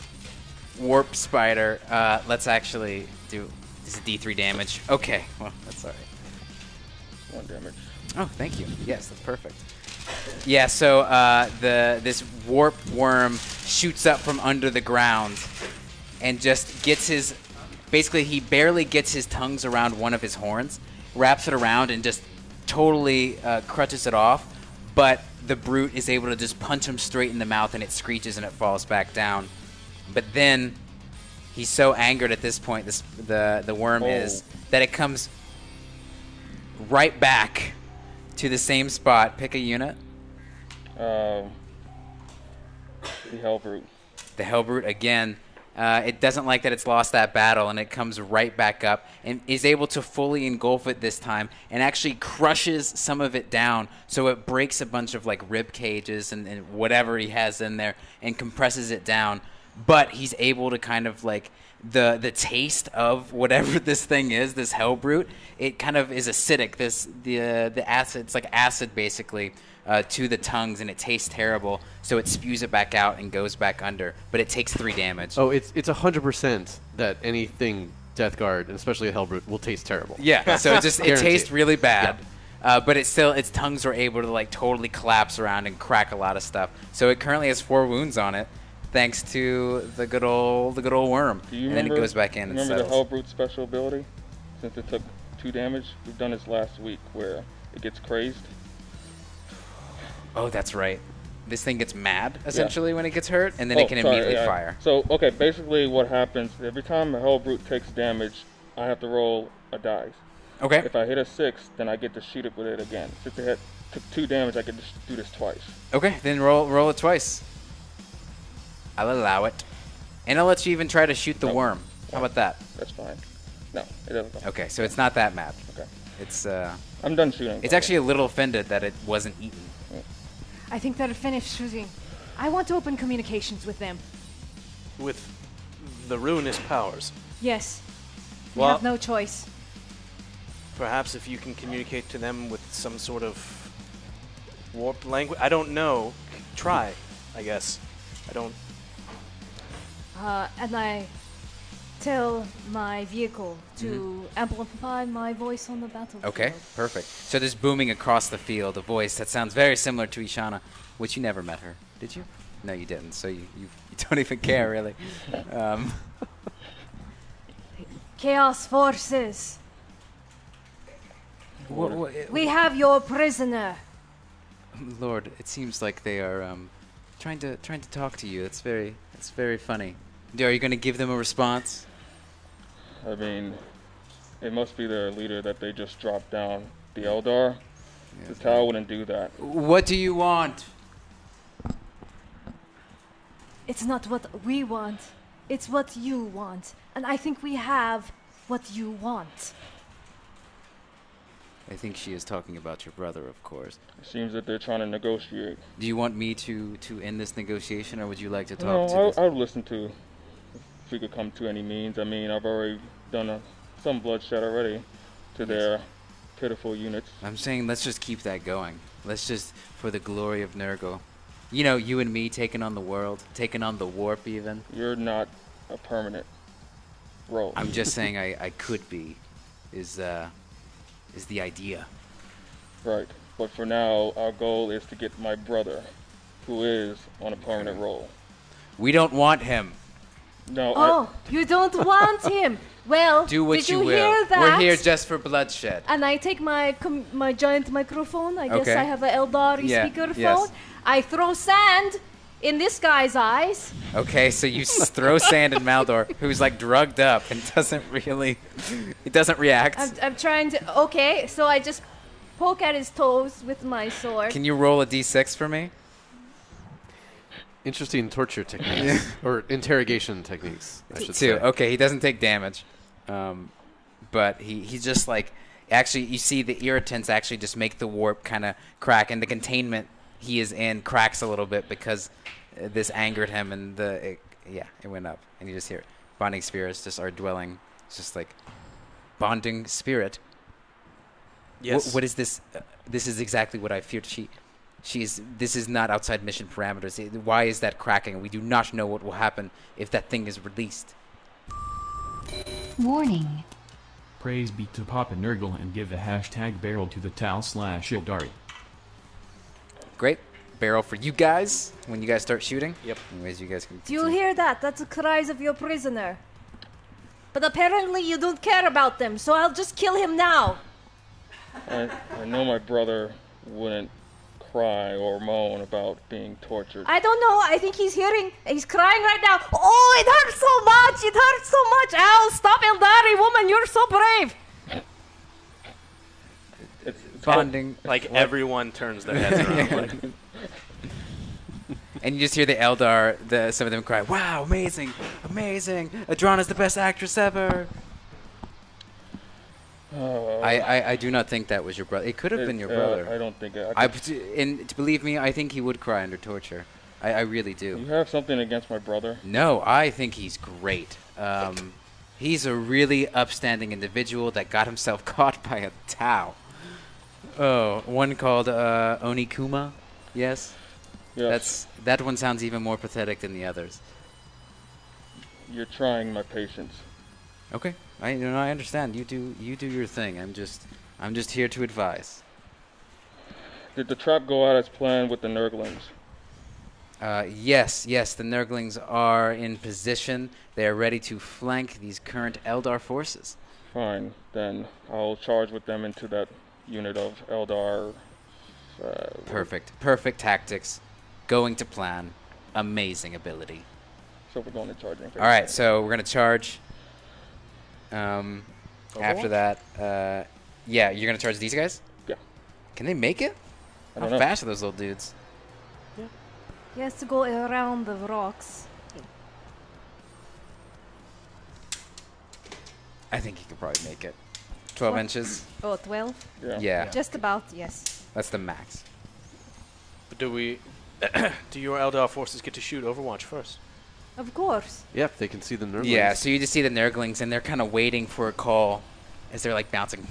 warp spider. Let's actually do this is D3 damage. Okay. Well, that's all right. 1 damage. Oh, thank you. Yes, that's perfect. Yeah, so this warp worm shoots up from under the ground and just gets his... Basically, he barely gets his tongues around one of his horns, wraps it around, and just totally crutches it off. But the brute is able to just punch him straight in the mouth, and it screeches and it falls back down. But then he's so angered at this point, the worm is, that it comes right back to the same spot. Pick a unit. The Hellbrute. The Hellbrute again. It doesn't like that it's lost that battle, and it comes right back up and is able to fully engulf it this time and actually crushes some of it down, so it breaks a bunch of like rib cages and whatever he has in there and compresses it down. But he's able to kind of like the taste of whatever this thing is, this hell brute, it kind of is acidic. The acid, it's like acid basically to the tongues, and it tastes terrible. So it spews it back out and goes back under, but it takes 3 damage. Oh, it's 100% that anything Death Guard, and especially a Hellbrute, will taste terrible. Yeah, so it Guaranteed. tastes really bad. But its tongues are able to like totally collapse around and crack a lot of stuff. So it currently has 4 wounds on it, thanks to the good old worm. And then it goes back in. Remember the Hellbrute special ability? Since it took 2 damage, we've done this last week where it gets crazed. Oh, that's right. This thing gets mad essentially when it gets hurt, and then it can immediately fire. So okay, basically what happens every time a Hellbrute takes damage, I have to roll a dice. Okay. If I hit a 6, then I get to shoot it with it again. Since it took 2 damage, I get to do this twice. Okay, then roll it twice. I'll allow it. And I'll let you even try to shoot the worm. How about that? That's fine. No, it doesn't go. Okay, so it's not that mad. Okay. It's I'm done shooting. It's actually a little offended that it wasn't eaten. I think they're finished shooting. I want to open communications with them. With the ruinous powers. Yes. We Well- have no choice. Perhaps if you can communicate to them with some sort of warp language. I don't know. Try, I guess. I don't. And I tell my vehicle to amplify my voice on the battlefield. Okay, perfect. So there's booming across the field a voice that sounds very similar to Ishana, which you never met her, did you? No, you didn't. So you don't even care, really. Chaos forces. We have your prisoner. Lord, it seems like they are trying to talk to you. It's very funny. Are you going to give them a response? I mean, it must be their leader that they just dropped down. The Eldar? The T'au wouldn't do that. What do you want? It's not what we want. It's what you want. And I think we have what you want. I think she is talking about your brother, of course. It seems that they're trying to negotiate. Do you want me to end this negotiation, or would you like to talk No, to this? I would listen to if we could come to any means. I mean, I've already done some bloodshed already to their pitiful units. I'm saying let's just keep that going. Let's just, for the glory of Nurgle. You know, you and me taking on the world, taking on the warp even. You're not a permanent role. I'm just saying I could be, is the idea. Right. But for now, our goal is to get my brother, who is on a permanent role. We don't want him. No, Oh, you don't want him. Well, Do what did you you will. hear that? We're here just for bloodshed. And I take my my giant microphone. I guess Okay. I have an Eldari Yeah, speakerphone. yes. I throw sand in this guy's eyes. Okay, so you throw sand in Maldor, who's like drugged up and doesn't react. I'm trying to. Okay, so I just poke at his toes with my sword. Can you roll a d6 for me? Interesting torture techniques. Or interrogation techniques, I should Two. say. Okay, he doesn't take damage. But he's just like, actually, you see the irritants actually just make the warp kind of crack, and the containment he is in cracks a little bit because this angered him, and it went up. And you just hear it. Bonding spirits just are dwelling. It's just like, bonding spirit. Yes. What is this? This is exactly what I feared. This is not outside mission parameters. Why is that cracking? We do not know what will happen if that thing is released. Warning. Praise be to Papa Nurgle and give a hashtag barrel to the T'au/Aeldari. Great. Barrel for you guys when you guys start shooting. Yep. Anyways, you guys can. Do you hear that? That's the cries of your prisoner. But apparently you don't care about them, so I'll just kill him now. I know my brother wouldn't cry or moan about being tortured. I don't know. I think he's crying right now. Oh, it hurts so much. It hurts so much. Ow, stop, Eldari woman. You're so brave. It's Bonding. Like everyone turns their heads around. Like, And you just hear the Eldar, some of them cry, "Wow, amazing, amazing! Adrana's the best actress ever." I do not think that was your brother. It could have been your brother. I don't think And believe me, I think he would cry under torture. I really do. You have something against my brother? No, I think he's great. He's a really upstanding individual that got himself caught by a T'au. Oh, one called Onikuma. Yes? Yes. That one sounds even more pathetic than the others. You're trying my patience. Okay, I understand. You do your thing. I'm just here to advise. Did the trap go out as planned with the Nurglings? Yes, the Nurglings are in position. They are ready to flank these current Eldar forces. Fine, then I'll charge with them into that unit of Eldar. Perfect tactics. Going to plan. Amazing ability. So we're going to charging. All right, so we're going to charge. After that, yeah, you're going to charge these guys? Yeah. Can they make it? I How don't know. fast are those little dudes? He has to go around the rocks. I think he could probably make it. 12 inches? Oh, 12? Yeah. Just about, yes. That's the max. But do your Eldar forces get to shoot Overwatch first? Of course. Yep, they can see the Nurglings. Yeah, so you just see the Nurglings, and they're kind of waiting for a call as they're, like, bouncing.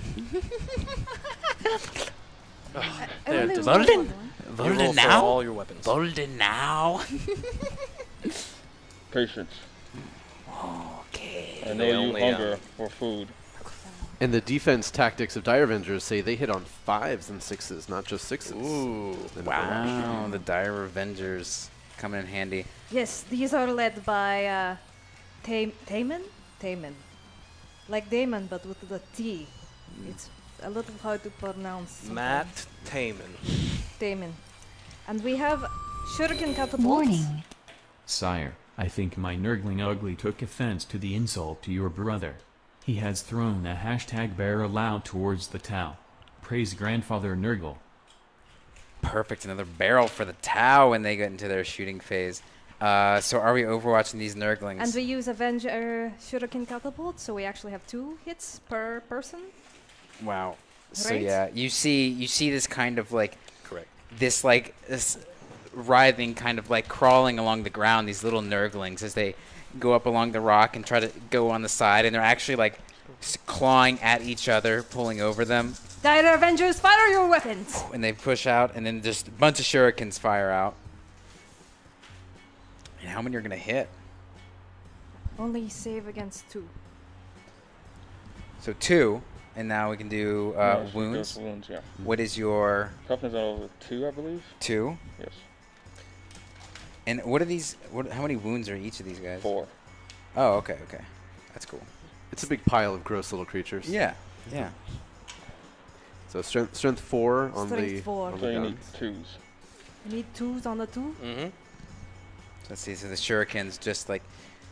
There, only just rolled Volden? one. you Volden roll for now? all your weapons. Volden now? Patience. Okay. I know They you only, hunger for food. And the defense tactics of Dire Avengers say they hit on 5s and 6s, not just 6s. Ooh, In wow. The Dire Avengers coming in handy. Yes, these are led by Taman? Taman. Like Damon, but with the T. It's a little hard to pronounce. Matt Taman. Taman. And we have shuriken catapults. Warning. Sire, I think my Nurgling Ugly took offense to the insult to your brother. He has thrown a #barrel out towards the T'au. Praise Grandfather Nurgle. Perfect. Another barrel for the T'au when they get into their shooting phase. So are we overwatching these Nurglings? And we use Avenger shuriken catapult, so we actually have 2 hits per person. Wow. So Right? yeah, you see this kind of like Correct. this writhing kind of like crawling along the ground, these little Nurglings as they go up along the rock and try to go on the side, and they're actually like clawing at each other, pulling over them, Dire Avengers, fire your weapons! and they push out, and then just a bunch of shurikens fire out. And how many are gonna hit? Only save against 2. So 2, and now we can do Yeah, she wounds. does wounds, yeah. What is your Toughness over 2, I believe. 2? Yes. And what are these? How many wounds are each of these guys? 4. Oh, okay, that's cool. It's a big pile of gross little creatures. Yeah. So strength 4 on Strength the 4. on So the you need guns. 2s. You need 2s on the 2? Mm-hmm. Let's see. So the shurikens just like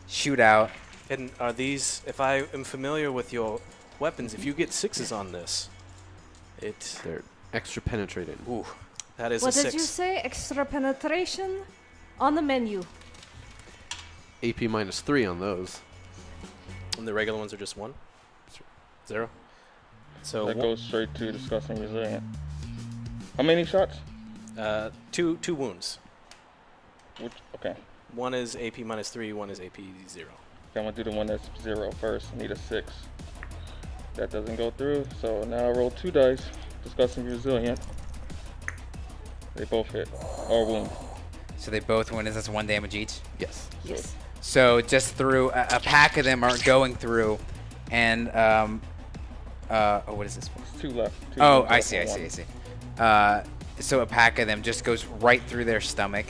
shoot out. And are these, if I am familiar with your weapons, if you get 6s on this, They're extra penetrating. ooh, that is What a did 6. you say? Extra penetration on the menu. AP -3 on those. And the regular ones are just 1? 0? So That goes straight to discussing resilient. How many shots? two wounds. Which, okay. One is AP -3, one is AP 0. Okay, I'm gonna do the one that's 0 first. I need a 6. That doesn't go through, so now I roll 2 dice. Discussing resilient. They both hit. Or wound. So they both win. Is that's 1 damage each? Yes. Yes. So just through a pack of them are going through, and oh, what is this? It's 2 left. 2 Oh, wounds I left see. and 1. So a pack of them just goes right through their stomach,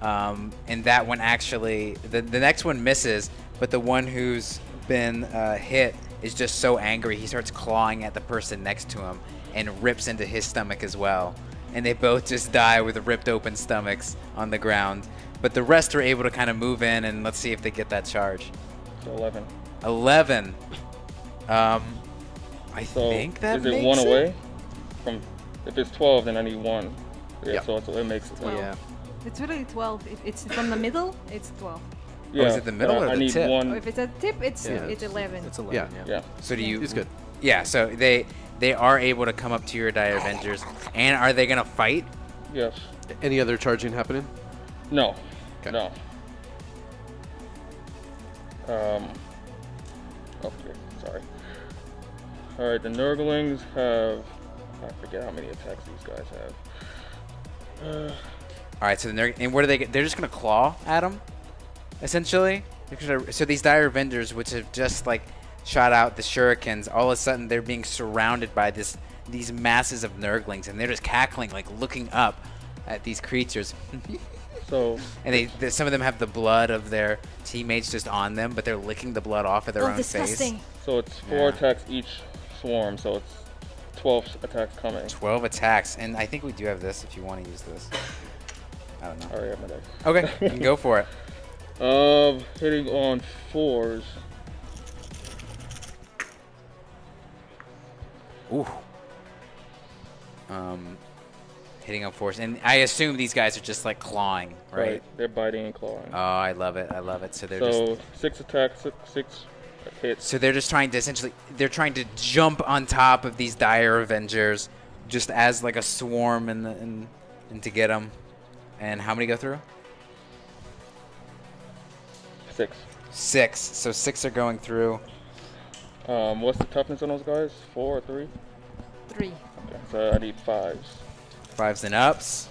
and that one actually, the next one misses, but the one who's been hit is just so angry he starts clawing at the person next to him and rips into his stomach as well, and they both just die with ripped open stomachs on the ground. But the rest are able to kind of move in, and let's see if they get that charge. So 11. 11. I So think that is it makes 1 it? away? From if it's 12, then I need 1. Yeah, Yeah. so it makes it. 12. Yeah. It's really 12. If it's from the middle, it's 12. Yeah, is it the middle but or I the need tip? Or 1. if it's a tip, it's Yeah, it's 11. It's 11, Yeah. yeah. Yeah. So do you? He's good. Yeah. So they are able to come up to your Dire Avengers, and are they gonna fight? Yes. Any other charging happening? No. Okay. No. Okay, sorry. Alright, the Nurglings have... I forget how many attacks these guys have. All right, so and what are they? They're just gonna claw at them, essentially. So these dire Avengers, which have just like shot out the shurikens, all of a sudden they're being surrounded by these masses of Nurglings, and they're just cackling, like looking up at these creatures. So and some of them have the blood of their teammates just on them, but they're licking the blood off of their own disgusting. face. So it's 4 attacks each swarm, so it's 12 attacks coming. 12 attacks, and I think we do have this if you want to use this. I don't know. I already have my deck. Okay, you can go for it. Hitting on 4s. Ooh. Hitting on 4s, and I assume these guys are just like clawing, right? They're biting and clawing. Oh, I love it. I love it. So they're So just 6 attacks, 6 hits. So they're just trying to they're trying to jump on top of these dire Avengers, just as like a swarm, and to get them. And how many go through? 6. 6. So 6 are going through. What's the toughness on those guys? 4 or 3? 3. Okay, so I need 5s. 5s and ups.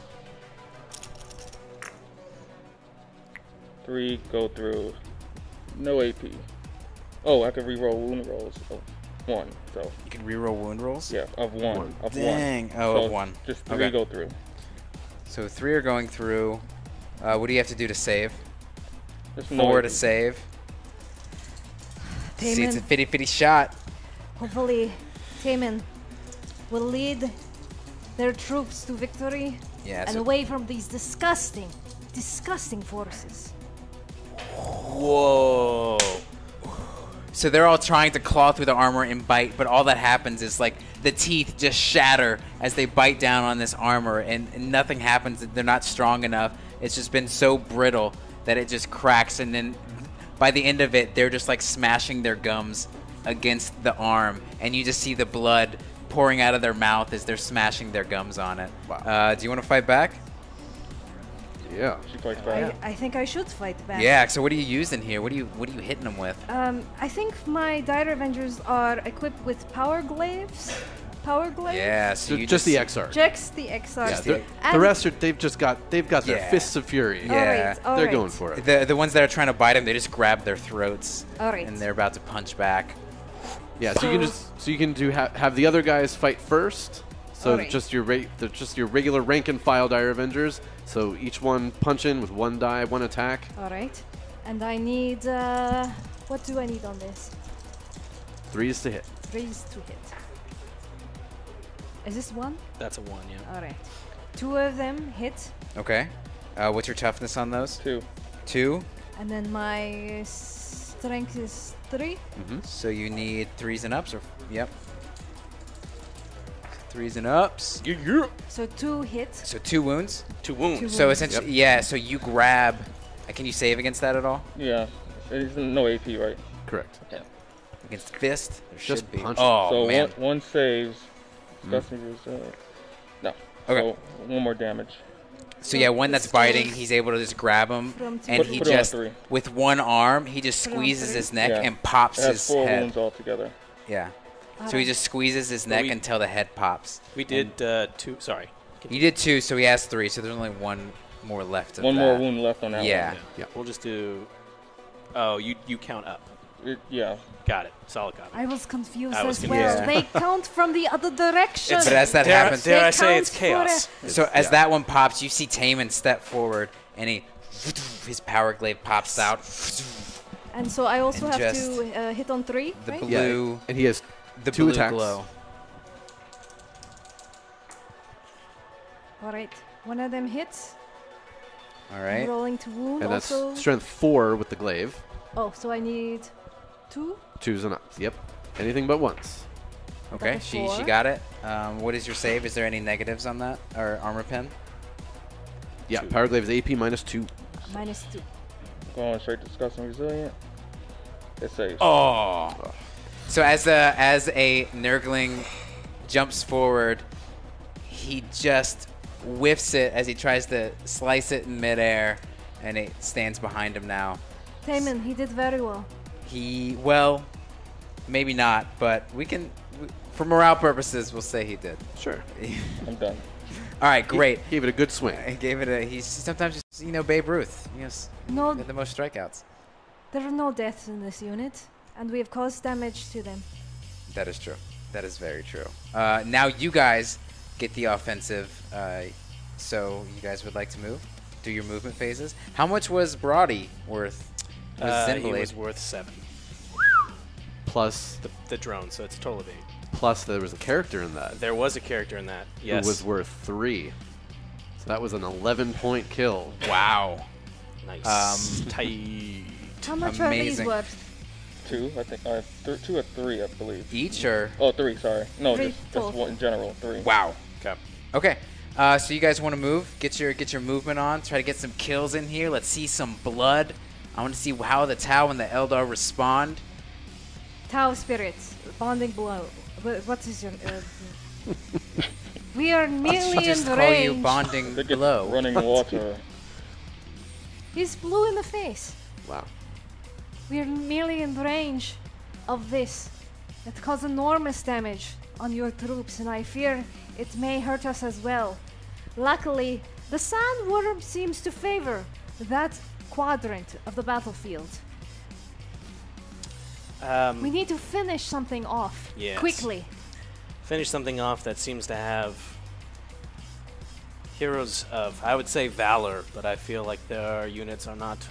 3 go through. No AP. Oh, I can reroll wound rolls of 1. So You can reroll wound rolls. yeah, of 1. Of Dang. 1. Oh, So of 1. Just 3 Okay. go through. So 3 are going through. What do you have to do to save? There's no 4 AP. to save. See, it's a Taman, fitty shot. hopefully, Taman will lead their troops to victory Yeah. and So, away from these disgusting, disgusting forces. whoa. So they're all trying to claw through the armor and bite, but all that happens is like the teeth just shatter as they bite down on this armor, and nothing happens. They're not strong enough. It's just been so brittle that it just cracks, and then by the end of it, they're just like smashing their gums against the arm, and you just see the blood pouring out of their mouth as they're smashing their gums on it. Wow. Do you want to fight back? Yeah. She fights back. I think I should fight back. Yeah. So what are you using here? What are you hitting them with? I think my Dire Avengers are equipped with power glaives. Power glaives. Yeah. So you Just the XR. Just the XR. Yeah, the- the rest are they've got their Yeah. fists of fury. Yeah. Alright, They're alright. going for it. The ones that are trying to bite them, they just grab their throats, Alright. and they're about to punch back. Yeah, so you can have the other guys fight first. So Alright. just your regular rank and file Dire Avengers. So each one punch in with 1 die, 1 attack. All right. And I need, what do I need on this? 3s to hit. 3s to hit. Is this 1? That's a 1, yeah. All right. 2 of them hit, Okay. What's your toughness on those? 2. 2. and then my strength is 3. So you need 3s and ups, or yep. 3s and ups. So 2 hits. So 2 wounds. 2 wounds. 2 So wounds. essentially, yeah. So you grab. Can you save against that at all? Yeah. There's no AP, right? Correct. Against fist? There Just should be. punch. Oh So man. one saves. Disgusting no. Okay. So 1 more damage. So yeah, one that's biting, he's able to just grab him, From two. and Put he it on just 3. with one arm, he just Put it on squeezes 3. his neck Yeah. and pops It has his 4 head. wounds altogether. Yeah. So he Alright. just squeezes his neck we- until the head pops. We did 2. Sorry. You did 2, so he has 3. So there's only 1 more left of 1 that. more wound left on that Yeah. Yeah. We'll just do. Oh, you count up. one. Yeah. Got it. Solid copy. I was confused I was as confused. well. Yeah. They count from the other direction. But as that Dare, happens, dare I They say it's count for chaos? so as that one pops, you see Taman step forward, and his power glaive pops out. And so I also And have just to hit on 3, The right? blue, And he has the 2 blue attacks. glow. All right. One of them hits. All I'm right. rolling to wound. And that's also. strength 4 with the glaive. Oh, so I need 2. 2s and ups. Yep. Anything but once. Okay, Got the she 4. got it. What is your save? Is there any negatives on that, or armor pen? Yeah, power glaive is AP -2. Minus 2. Going straight to disgusting resilient. It saves. Oh. So as a Nurgling jumps forward, he just whiffs it as he tries to slice it in midair, and it stands behind him now. Taemin, he did very well. Well, maybe not, but for morale purposes, we'll say he did. Sure. I'm done. All right, great. He gave it a good swing. He's sometimes just, Babe Ruth. Yes. No. Get the most strikeouts. There are no deaths in this unit, and we have caused damage to them. That is true. That is very true. Now you guys get the offensive. So you guys would like to move? Do your movement phases. How much was Brody worth? He was worth 7. Plus the drone, so it's a total of 8. Plus there was a character in that. There was a character in that, yes. Who was worth 3. So that was an 11-point kill. Wow. Nice. Tight. How much are these worth? 2, I think. I have 2 or 3, I believe. Each or? Oh, 3, sorry. No, 3 just one in general, 3. Wow. Okay. Okay. So you guys want to move? Get your movement on. Try to get some kills in here. Let's see some blood. I want to see how the T'au and the Aeldari respond. T'au spirits, bonding blow. What is your? We are merely in just the call you range. bonding blow. Running water. He's blue in the face. Wow. We are merely in range of this. It causes enormous damage on your troops, and I fear it may hurt us as well. Luckily, the sandworm seems to favor that quadrant of the battlefield. We need to finish something off quickly. Finish something off that seems to have heroes of, I would say, valor, but I feel like their units are not.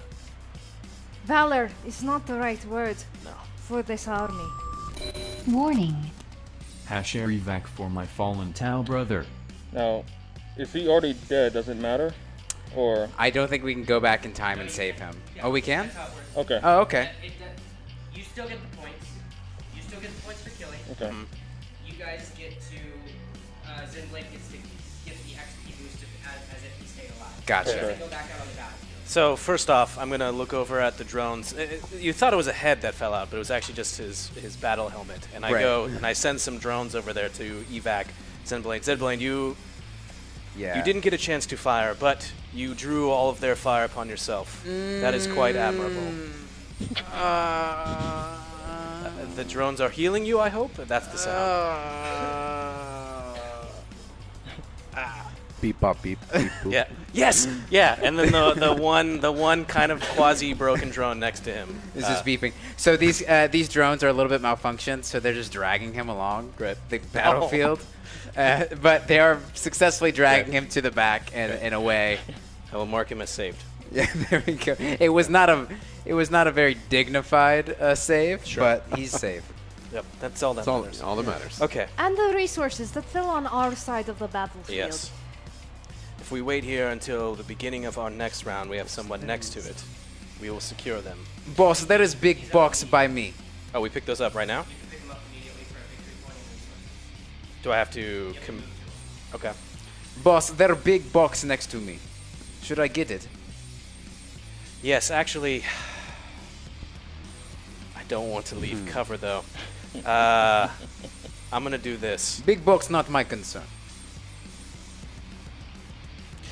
Valor is not the right word No. for this army. Warning. Air evac for my fallen T'au brother. Now, is he already dead? Does it matter? Or I don't think we can go back in time and save him. Oh, we can? okay. Oh, okay. You still get the points. You still get the points for killing. Okay. You guys get to Zenblade gets to get the XP boost as if he stayed alive. Gotcha. He doesn't go back out on the battlefield. So first off, I'm gonna look over at the drones. You thought it was a head that fell out, but it was actually just his battle helmet. And I Right. go and I send some drones over there to evac Zenblade. Zenblade, you didn't get a chance to fire, but you drew all of their fire upon yourself. That is quite admirable. The drones are healing you, I hope. That's the sound. Beep bop beep beep boop. Yeah. Yes. Yeah. And then the one kind of quasi broken drone next to him Is just beeping. So these drones are a little bit malfunctioned, so they're just dragging him along the battlefield. But they are successfully dragging him to the back in a way. I will mark him as saved. Yeah, there we go. It was not a very dignified save, but he's safe. Yep. That's all that matters. All that matters. Okay. And the resources that fell on our side of the battlefield. Yes. If we wait here until the beginning of our next round, we have someone next to it. We will secure them. Boss, there is big box by me. Oh, we pick those up right now? You can pick them up immediately for a victory point and resources. Do I have to Okay. Boss, there big box next to me. Should I get it? Yes, actually, I don't want to leave cover, though. I'm going to do this. Big box not my concern.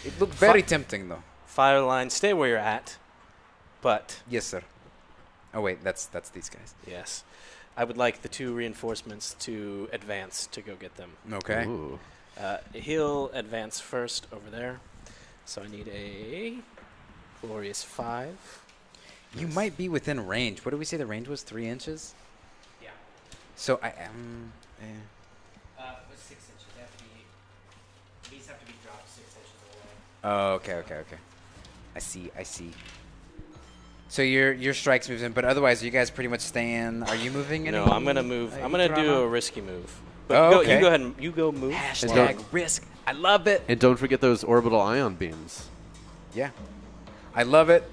It looked very tempting, though. Fireline, stay where you're at, but... Yes, sir. Oh, wait, that's these guys. Yes. I would like the 2 reinforcements to advance to go get them. Okay. Ooh. He'll advance first over there. So I need a glorious 5. You might be within range. What did we say the range was? 3 inches? Yeah. So I am... It was 6 inches. They have to be, these have to be dropped 6 inches away. Oh, okay. I see. So your strikes moves in, but otherwise, are you guys pretty much staying? Are you moving? No, any, I'm gonna move. I'm gonna do a risky move. But Oh, you okay. go ahead and you go move. Hashtag risk. I love it. And don't forget those orbital ion beams. Yeah, I love it.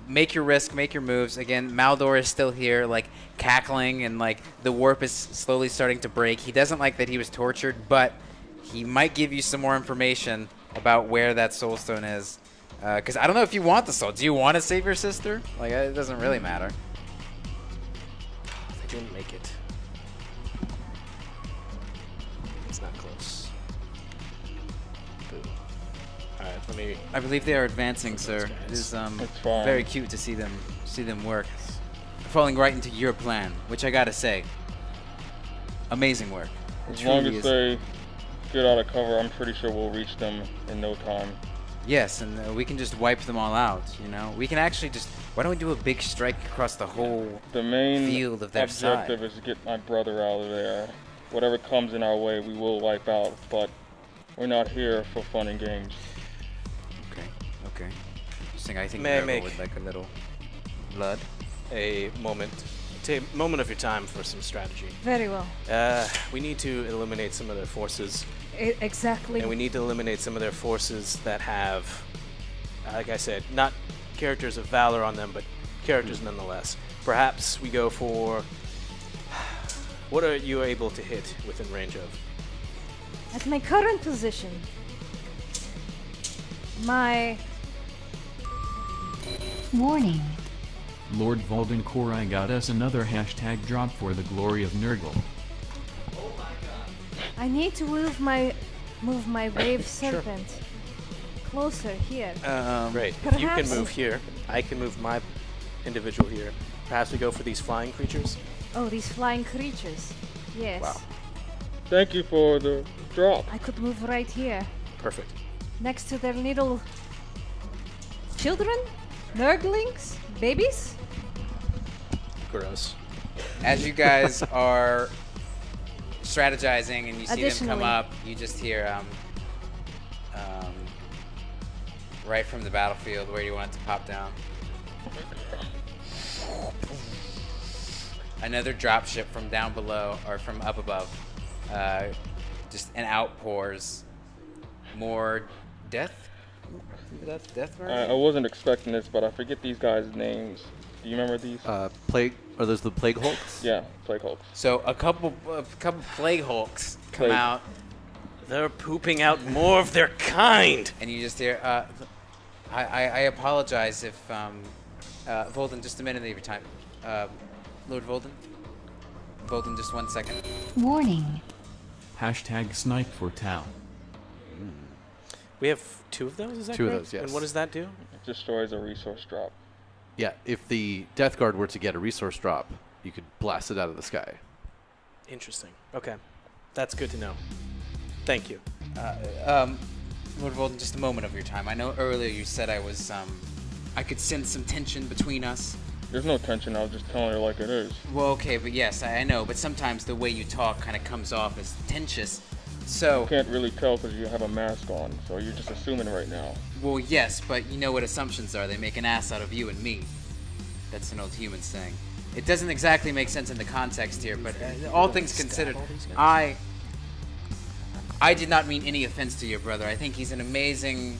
Make your risk, make your moves. Again, Maldor is still here, like cackling, and like the warp is slowly starting to break. He doesn't like that he was tortured, but he might give you some more information about where that soul stone is. Because I don't know if you want the soul. Do you want to save your sister? Like, it doesn't really matter. They didn't make it. It's not close. Boo. All right, Let me. I believe they are advancing, sir. It is It's fine. very cute to see them work, falling right into your plan, which I gotta say, amazing work. It As long truly as is. they get out of cover, I'm pretty sure we'll reach them in no time. Yes, and we can just wipe them all out. You know, we can actually just. Why don't we do a big strike across the whole The main field of their objective side? is to get my brother out of there. Whatever comes in our way, we will wipe out, but we're not here for fun and games. Okay. Interesting. I think May I Nergal make- would like a little blood. A moment. Take a moment of your time for some strategy. Very well. We need to eliminate some of their forces, Exactly. and we need to eliminate some of their forces that have, like I said, not characters of valor on them, but characters nonetheless. Perhaps we go for. What are you able to hit within range of? At my current position, my Warning. Lord Volden Korai got us another hashtag drop for the glory of Nurgle. I need to move my wave serpent closer here. Great. If you can Perhaps- move here, I can move my individual here. Perhaps we go for these flying creatures. Oh, these flying creatures. Yes. Wow. Thank you for the drop. I could move right here, Perfect. next to their little children, nurglings, babies. Gross. As you guys are strategizing and you see them come Additionally- up, you just hear right from the battlefield. Where do you want it to pop down? Another drop ship from down below or from up above, just an outpours more death. That's death. I wasn't expecting this, but I forget these guys' names. Do you remember these? Plague. Are those the plague hulks? Yeah, Plague Hulks. So a couple plague hulks come Plague. out, They're pooping out more of their kind. and you just hear. I apologize if Volden, just a minute of your time. Lord Volden? Volden, just 1 second. Warning. Hashtag snipe for T'au. We have two of those, is that Two of correct? those, yes. And what does that do? It destroys a resource drop. Yeah. If the Death Guard were to get a resource drop, you could blast it out of the sky. Interesting. Okay. That's good to know. Thank you. Lord Volden, just a moment of your time. I know earlier you said I could sense some tension between us. There's no tension, I was just telling her like it is. Well, okay, but yes, I know, but sometimes the way you talk kind of comes off as tensious. So, You can't really tell because you have a mask on, so you're just assuming right now. well, yes, but you know what assumptions are. They make an ass out of you and me. That's an old human saying. It doesn't exactly make sense in the context here, but all things considered, I did not mean any offense to your brother. I think he's an amazing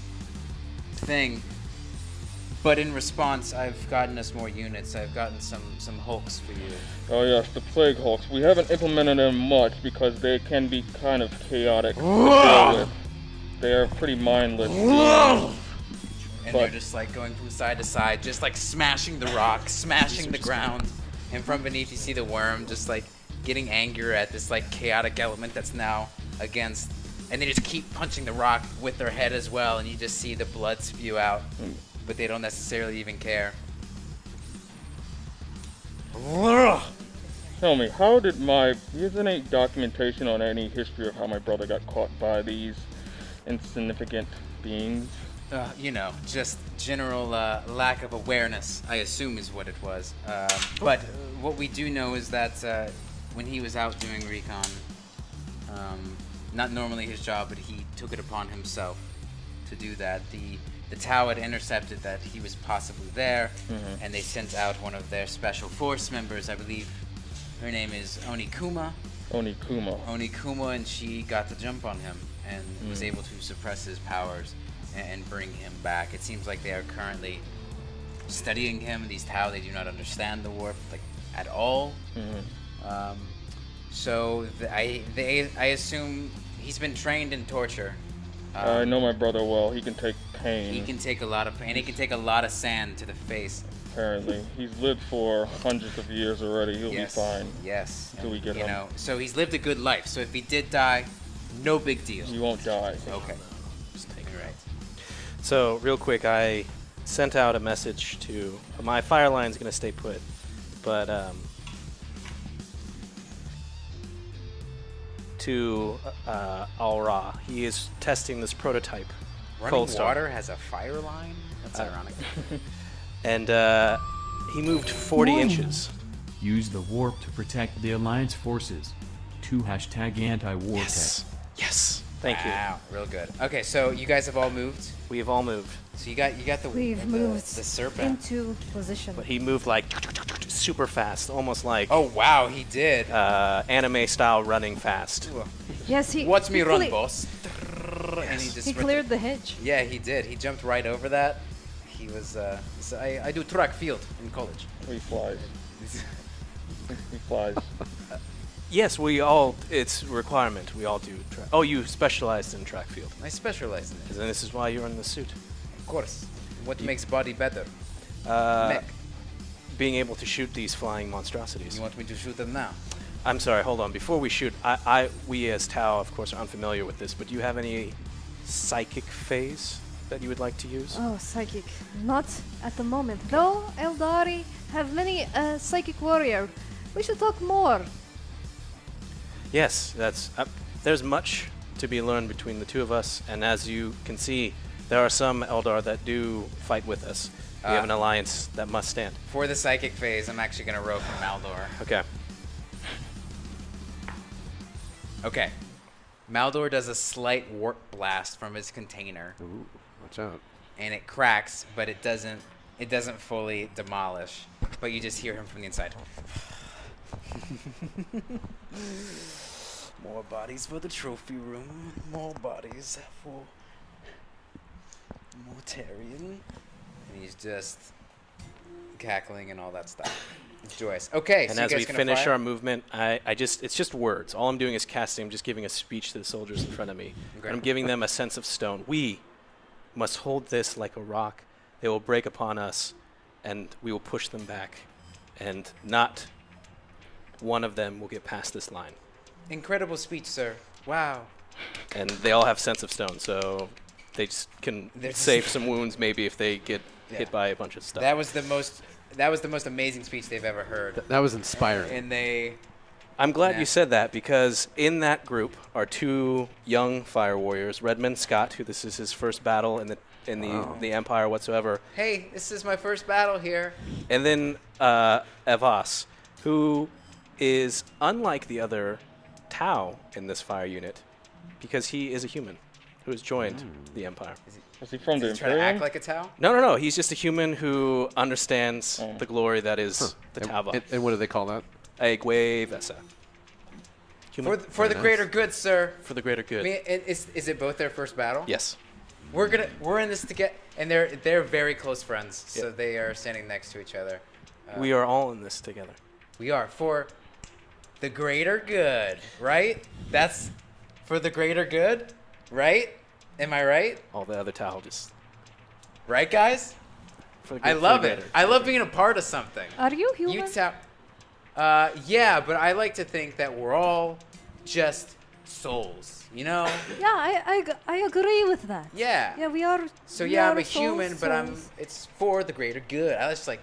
thing. But in response, I've gotten us more units. I've gotten some hulks for you. Oh yes, the Plague Hulks. We haven't implemented them much because they can be kind of chaotic to deal with. They are pretty mindless. And But- they're just like going from side to side, just like smashing the rock, smashing the ground. And from beneath you see the worm just like getting angrier at this like chaotic element that's now against. And they just keep punching the rock with their head as well, and you just see the blood spew out. But they don't necessarily even care. Tell me, how did isn't any documentation on any history of how my brother got caught by these insignificant beings? You know, just general lack of awareness, I assume is what it was. But what we do know is that when he was out doing recon, not normally his job, but he took it upon himself to do that. The T'au had intercepted that he was possibly there, and they sent out one of their special force members. I believe her name is Onikuma. Onikuma. And she got the jump on him and was able to suppress his powers and bring him back. It seems like they are currently studying him. These T'au, they do not understand the warp like at all. So I assume he's been trained in torture. I know my brother well. He can take pain. He can take a lot of pain. He can take a lot of sand to the face. Apparently, he's lived for hundreds of years already. He'll be fine. Yes. Until we get you him. know, so he's lived a good life. So if he did die, no big deal. He won't die. Okay. Just take it right. So, real quick, I sent out a message to... My fire line's going to stay put, but... to Al-Ra. He is testing this prototype. Running Cold Star. water has a fire line? That's ironic. And he moved 40 inches. Use the warp to protect the Alliance forces. 2 #anti-war Yes. tech. Yes. Thank you. Wow, real good. Okay, so you guys have all moved. We have all moved. So you got the We've the, moved the serpent. into position. But he moved like super fast, almost like Oh wow, he did. anime style running fast. Yes, he. Watch me he run, cle- boss. And he just He cleared the hedge. Yeah, he did. He jumped right over that. He was. I do track field in college. He flies. He flies. Yes, we all. It's a requirement. We all do track. Oh, you specialized in track field. I specialize in it, And this is why you're in the suit. of course. What makes body better? Mech. Being able to shoot these flying monstrosities. You want me to shoot them now? I'm sorry, hold on. Before we shoot, we as T'au, of course, are unfamiliar with this, but do you have any psychic phase that you would like to use? Oh, psychic. Not at the moment. Though Aeldari have many psychic warrior. We should talk more. Yes, there's much to be learned between the two of us, and as you can see, there are some Eldar that do fight with us. We have an alliance that must stand. For the psychic phase, I'm actually gonna row from Maldor. Okay. Okay. Maldor does a slight warp blast from his container, Ooh, watch out. and it cracks, but it doesn't fully demolish. But you just hear him from the inside. More bodies for the trophy room. More bodies for Mortarion. And he's just cackling and all that stuff. It's joyous. Okay, And so as you we guys gonna finish fire? our movement, it's just words. All I'm doing is casting. I'm just giving a speech to the soldiers in front of me. Okay. I'm giving them a sense of stone. We must hold this like a rock. They will break upon us, and we will push them back. And not one of them will get past this line. Incredible speech, sir. Wow. And they all have sense of stone, so they just can They're just- save some wounds maybe if they get Yeah. hit by a bunch of stuff. That was the most amazing speech they've ever heard. That was inspiring. And they I'm glad Yeah. you said that, because in that group are 2 young fire warriors, Redmond Scott, who this is his first battle in the Empire whatsoever, hey, this is my first battle here. and then Evas, who is unlike the other T'au in this fire unit, because he is a human who has joined the Empire. Is he from the Does he try to Imperium? act like a T'au? No, he's just a human who understands Oh. the glory that is the And, T'au. and what do they call that? Egwe Vesa. For the nice. greater good, sir. For the greater I good. mean, is it both their first battle? Yes. We're in this together, and they're very close friends. So Yep. they are standing next to each other. We are all in this together. We are for the greater good, right? That's for the greater good, right? Am I right? All the other T'au just... Right, guys? For the I good- love for the it. greater. I love being a part of something. Are you human? You T'au. Yeah, but I like to think that we're all just souls, you know? Yeah, I agree with that. Yeah. Yeah, we are. So we yeah, are I'm a souls, human, but souls. it's for the greater good. I just like,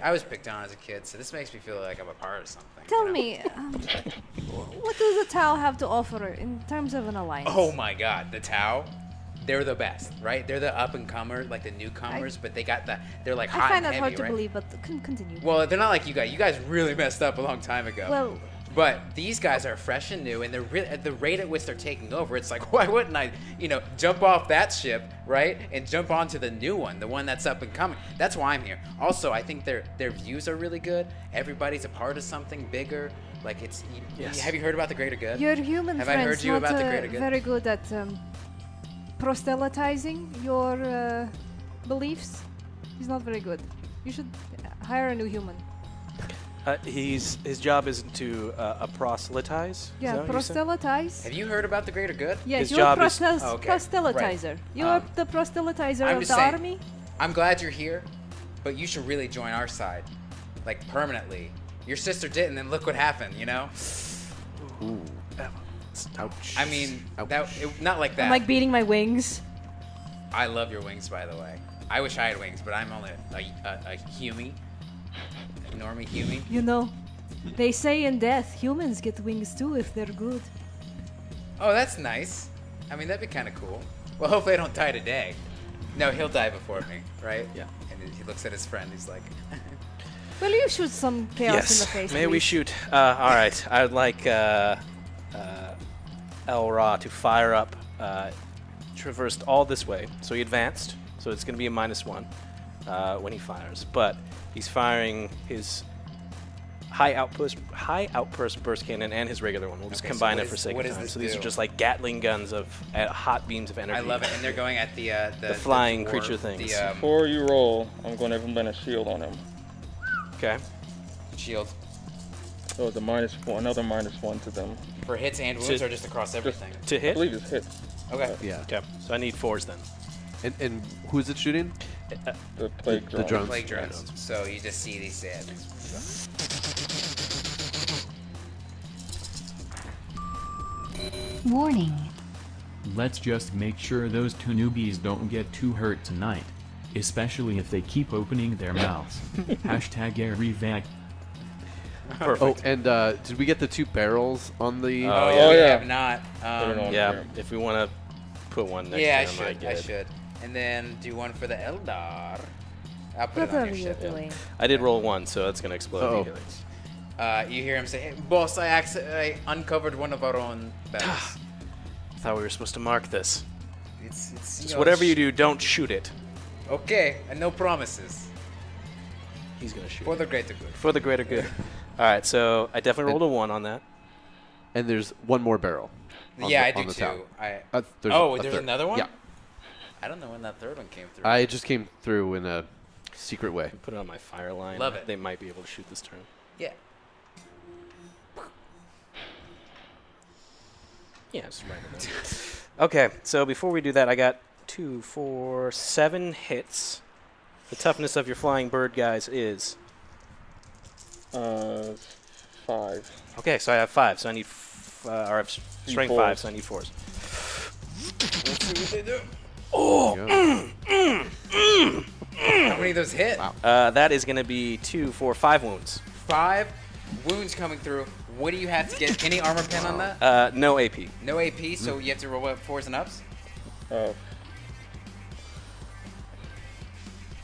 I was picked on as a kid, so this makes me feel like I'm a part of something. Tell you know? me, what does the T'au have to offer in terms of an alliance? Oh my God, the T'au, they're the best, right? They're the up and comer, like the newcomers, but they're like I hot find and that heavy, hard to right? believe, but continue. Well, they're not like you guys. You guys really messed up a long time ago. Well, But these guys are fresh and new, and they're at the rate at which they're taking over. It's like, why wouldn't I, jump off that ship, right, and jump onto the new one, the one that's up and coming? That's why I'm here. Also, I think their views are really good. Everybody's a part of something bigger. Like it's. Yes. Have you heard about the greater good? your human Have I friends heard you not about the greater good? very good at proselytizing your beliefs. He's not very good. You should hire a new human. His job isn't to proselytize. Is Yeah, that what you said? proselytize. Have you heard about the greater good? Yes, His you're job is- Oh, okay. proselytizer. Right. You're the proselytizer I'm of just the saying- army. I'm glad you're here, but you should really join our side, like permanently. Your sister didn't, and look what happened. Ooh. Ouch. I mean, Ouch. not like that. I'm like beating my wings. I love your wings, by the way. I wish I had wings, but I'm only a humie. A normie humie. You know, they say in death, humans get wings too if they're good. Oh, that's nice. I mean, that'd be kind of cool. Well, hopefully I don't die today. No, he'll die before me, right? Yeah. And he looks at his friend. He's like, Will you shoot some chaos Yes. in the face, May we please? shoot? All right. I would like El Ra to fire up. Traversed all this way, so he advanced. So it's going to be a -1 when he fires. But he's firing his high outburst burst cannon and his regular one. We'll just Okay, so combine what it for is- sake what of does time. this So these do? are just like Gatling guns of hot beams of energy. I love it. And they're going at the flying dwarf, creature things. Before you roll, I'm going to implement a shield on him. Okay. shield So it's a -4, another -1 to them. for hits and wounds, or just across everything. To I hit. believe it's hits. Okay. Yeah. Okay. So I need 4s then. And who's it shooting? The plague The drone. drone. Plague drones. So you just see these. Warning. Let's just make sure those two newbies don't get too hurt tonight. Especially if they keep opening their mouths. Hashtag air revac. Perfect. Oh, and did we get the 2 barrels on the? Oh, yeah. we yeah. have not. Put it on Yeah. here. If we want to put one next Yeah, I to him, should. get I it. should. And then do one for the Eldar. I'll put What it on are your you ship. doing? I did roll 1, so that's going to explode Uh-oh. immediately. You hear him say, hey, "Boss, I uncovered one of our own barrels." I thought we were supposed to mark this. it's Just whatever you do, don't shoot it. Okay, and no promises. He's going to shoot For it. the greater good. For the greater good. All right, so I definitely rolled a 1 on that. And there's one more barrel. on Yeah, the- I do on the too. tower. There's third. another one? Yeah. I don't know when that third one came through. I just came through in a secret way. Put it on my fire line. Love it. They might be able to shoot this turn. Yeah. Yeah, just right in there. Okay, so before we do that, I got 2, 4, 7 hits. The toughness of your flying bird guys is 5. okay. So I have 5. So I need or I have strength 5. fours. So I need 4s. Let's see what they do. Oh. How many of those hit? Wow. That is going to be 2, 4, 5 wounds. 5 wounds coming through. What do you have to get? Any armor pen on that? No AP. No AP, so you have to roll what, 4s and ups?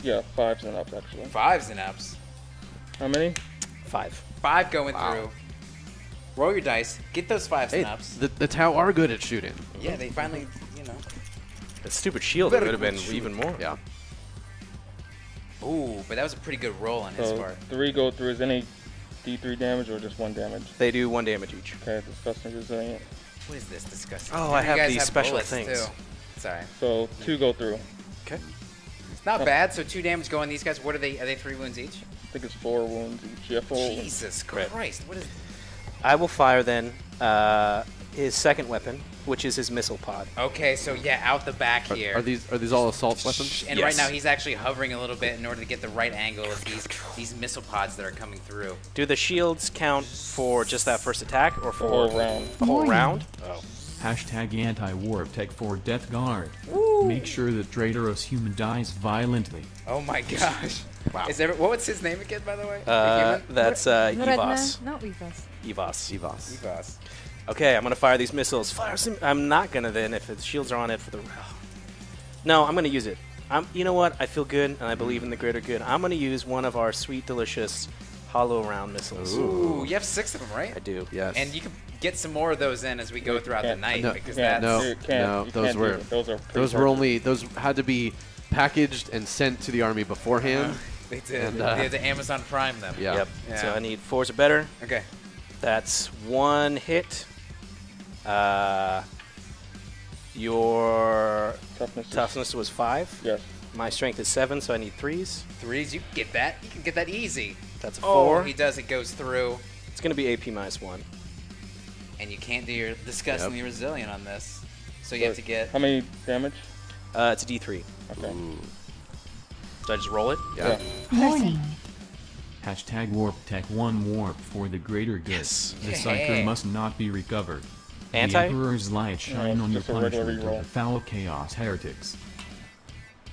Yeah, 5s and ups actually. 5s and ups. How many? 5. 5 going through. Roll your dice. Get those 5s Hey, and ups. the Tau are good at shooting. Yeah, they finally, you know. That stupid shield Very would have been good shoot. even more. Yeah. Ooh, but that was a pretty good roll on his So part. 3 go through. Is any D3 damage or just 1 damage? They do 1 damage each. Okay, disgusting resilient. What is this? Disgusting. Oh, Maybe I you have guys these special bullets, things. Too. Sorry. So 2 go through. Okay. It's not bad. So 2 damage going. These guys, what are they? Are they 3 wounds each? I think it's 4 wounds each. Yeah, 4 wounds. Jesus Right. Christ. What is I will fire then his second weapon, which is his missile pod. Okay, so yeah, out the back here. Are these all assault weapons? And Yes. right now he's actually hovering a little bit in order to get the right angle of these missile pods that are coming through. Do the shields count for just that first attack or for whole round. The whole Warning. round? Oh. Hashtag anti-warp tech for Death Guard. Make sure that traitorous human dies violently. Oh my gosh. Wow. What was his name again, by the way? The human? That's Red man? Evos. Not Evos. Evos. Evos. Evos. Okay, I'm gonna fire these missiles. Fire some. I'm not gonna then if the shields are on it for the. No, I'm gonna use it. You know what? I feel good and I believe in the greater good. I'm gonna use one of our sweet, delicious, hollow round missiles. Ooh, you have 6 of them, right? I do. Yes. And you can get some more of those in as we go throughout the night No, because Yeah, that's no. you can't- no, you those can't do were- it. Those are those had to be packaged and sent to the army beforehand. they did. And, They had to Amazon Prime them. Yeah. Yep. Yeah. So I need 4s or better. Okay. That's 1 hit. Your toughness was 5. Yes. My strength is 7, so I need 3s. 3s, you can get that. You can get that easy. That's a Oh, 4. he does. It goes through. It's going to be AP minus 1. And you can't do your disgustingly resilient on this. So you have to get. How many damage? It's a D3. Okay. So I just roll it? Yeah. Warning. Hashtag warp tech 1 warp for the greater good. Yes. The Yeah. Psyker must not be recovered. Anti? The Emperor's light shine it's on your just a regular punishment of reroll. the foul chaos heretics.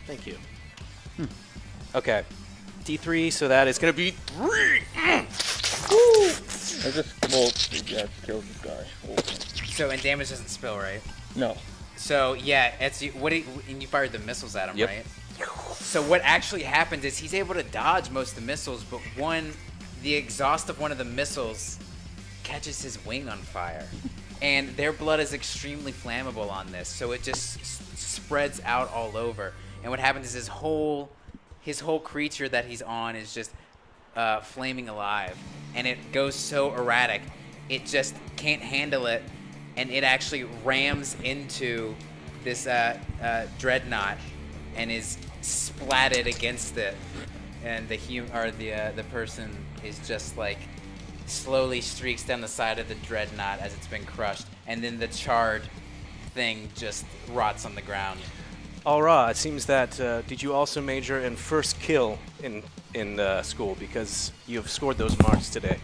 Thank you. Okay. D3, so that is going to be 3. I just, well, yeah, it kills this guy. Oh. So, and damage doesn't spill, right? No. So, yeah, and you fired the missiles at him, Yep. right? So what actually happens is he's able to dodge most of the missiles, but the exhaust of one of the missiles catches his wing on fire. And their blood is extremely flammable on this, so it just spreads out all over. And what happens is his whole creature that he's on is just flaming alive. And it goes so erratic, it just can't handle it, and it actually rams into this dreadnought and is splatted against it. And the person is just like slowly streaks down the side of the dreadnought as it's been crushed, and then the charred thing just rots on the ground. All right, it seems that, did you also major in first kill in school, because you have scored those marks today?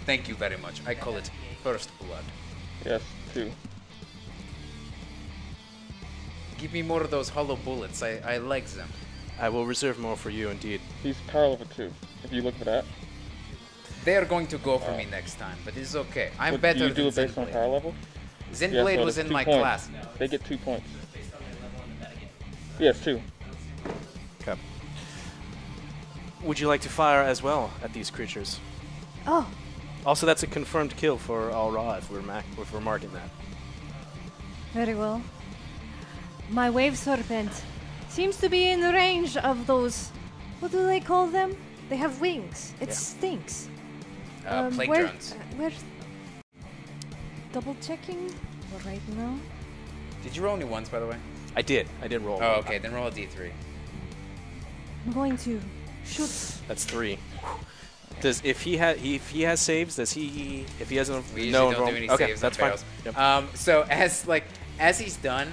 Thank you very much. I call it first blood. Yes, 2. Give me more of those hollow bullets. I like them. I will reserve more for you, indeed. He's power level 2. If you look for that. They are going to go for me next time, but it's okay. I'm What, better do you do than it based on Zenblade. power level? Zenblade so was it's in 2 my points. class. They get 2 points. Yes, 2. Okay. Would you like to fire as well at these creatures? Oh, Also, that's a confirmed kill for Al Ra if we're marking that. very well. My wave serpent seems to be in the range of those. What do they call them? They have wings. It stinks. Plague where- drones. Where's double checking right now? Did you roll any ones, by the way? I did roll. Oh, okay. Then roll a d3. I'm going to shoot. That's 3. If he has saves, does he? If he hasn't, We usually no don't roll- do any okay, saves that's on fine. fails. Yep. So as he's done,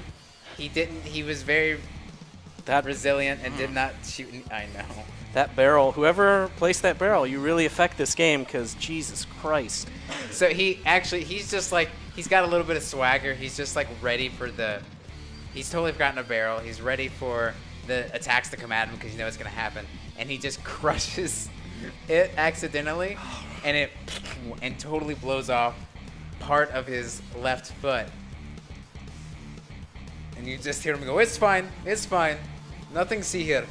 he was very That resilient and did not shoot. I know. that barrel, whoever placed that barrel, you really affect this game, because Jesus Christ. So he's just like, he's got a little bit of swagger. He's just like ready for he's totally forgotten a barrel. He's ready for the attacks to come at him because you know it's going to happen. And he just crushes it accidentally and totally blows off part of his left foot. And you just hear him go, it's fine, nothing see here.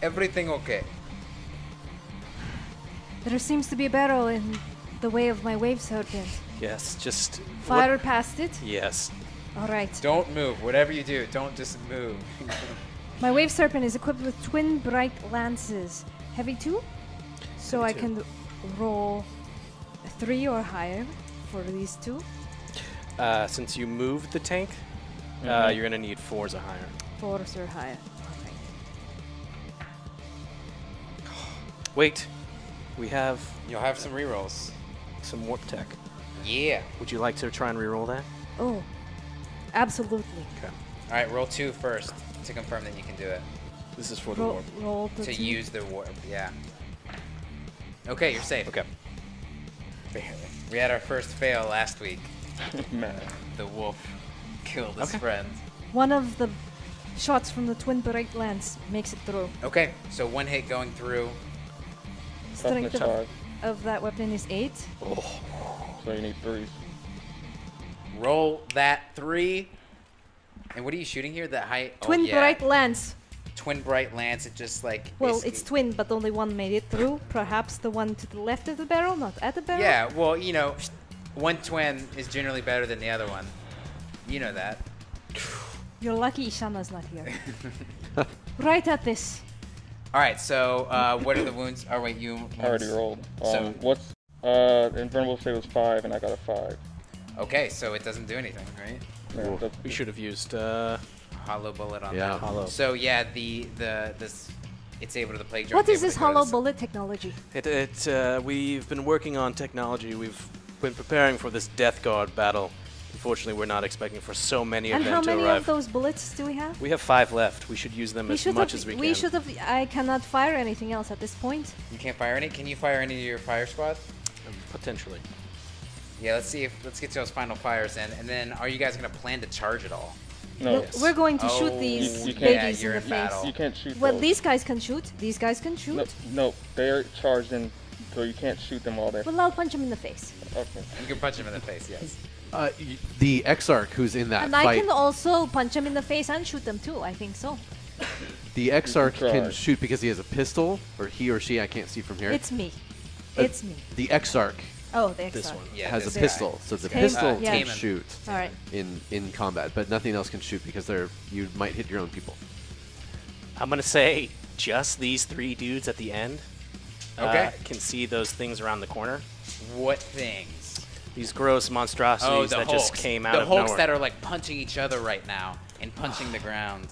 Everything okay. There seems to be a barrel in the way of my wave serpent. Yes, just Fire past it. Yes. All right. Don't move. Whatever you do, don't just move. My wave serpent is equipped with twin bright lances, heavy 2, so Heavy I 2. can roll 3 or higher for these 2. Since you moved the tank, you're gonna need 4s or higher. 4s or higher. Wait, we have You'll have some rerolls. some warp tech. Yeah. Would you like to try and reroll that? Oh, absolutely. Okay. All right, roll 2 first to confirm that you can do it. This is for the Roll, warp. roll the To 2. use the warp, yeah. Okay, you're safe. Okay. Barely. We had our first fail last week. Man. The wolf killed his Okay. friend. One of the shots from the twin bright lance makes it through. Okay, so 1 hit going through. Toughness Strength 5. of that weapon is 8. So you need 3s. Roll that 3. And what are you shooting here? The height? Twin oh, yeah. bright lance. Twin bright lance. It just like. Well, basically- it's twin, but only one made it through. Perhaps the one to the left of the barrel, not at the barrel. Yeah, well, you know, one twin is generally better than the other one. You know that. You're lucky Ishana's not here. Right at this. All right, so what are the wounds? Oh, wait, you. I already rolled. So- What's invulnerable save was 5, and I got a 5. Okay, so it doesn't do anything, right? Yeah, that's- We should have used Hollow bullet on Yeah. that. hollow. So yeah, it's able to the plague. What is this hollow bullet technology? We've been working on technology. We've been preparing for this Death Guard battle. Unfortunately, we're not expecting for so many And of them how to many arrive. of those bullets do we have? We have 5 left. We should use them as much as we can. We should have. I cannot fire anything else at this point. You can't fire any. Can you fire any of your fire squad? Potentially. Yeah, let's get those final fires in, and then are you guys gonna plan to charge at all? No. Look, we're going to shoot Oh, these you can't- babies you're in the in face. battle. You can't shoot Well, those. these guys can shoot. These guys can shoot. No, they're charged in, so you can't shoot them while they're. Well, I'll punch them in the face. Okay. You can punch him in the face, yes. The Exarch who's in that And I fight, can also punch them in the face and shoot them too. I think so. the Exarch can try. shoot because he has a pistol, or he or she, I can't see from here. It's me. Uh, It's me. The Exarch Oh, the This XR. one. Yeah, has a this guy. pistol, so the Tame- pistol yeah. can Taman. shoot All right. in combat, but nothing else can shoot because you might hit your own people. I'm gonna say just these 3 dudes at the end. Okay. Can see those things around the corner. What things? These gross monstrosities the that Hulks. just came out the of Hulks nowhere. that are like punching each other right now and punching the ground.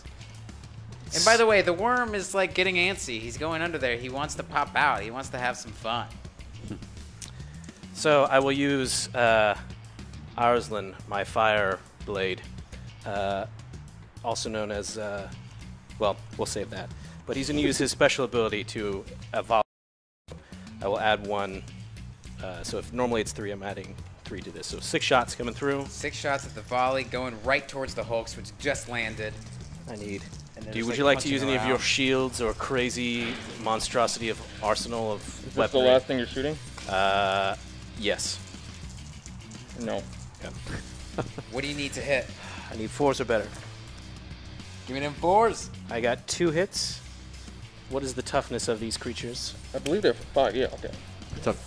And by the way, the worm is like getting antsy. He's going under there. He wants to pop out. He wants to have some fun. So I will use Arslan, my fire blade, also known as, well, we'll save that. But he's going to use his special ability to evolve. I will add 1. So if normally it's 3, I'm adding 3 to this. So 6 shots coming through. 6 shots at the volley, going right towards the Hulks, which just landed. I need. And they're Would just, you like to punching use any of your around. shields or crazy monstrosity of arsenal of Is this weaponry? the last thing you're shooting? Yes. No. Okay. What do you need to hit? I need 4s or better. Give me them 4s. I got 2 hits. What is the toughness of these creatures? I believe they're 5. Yeah. Okay.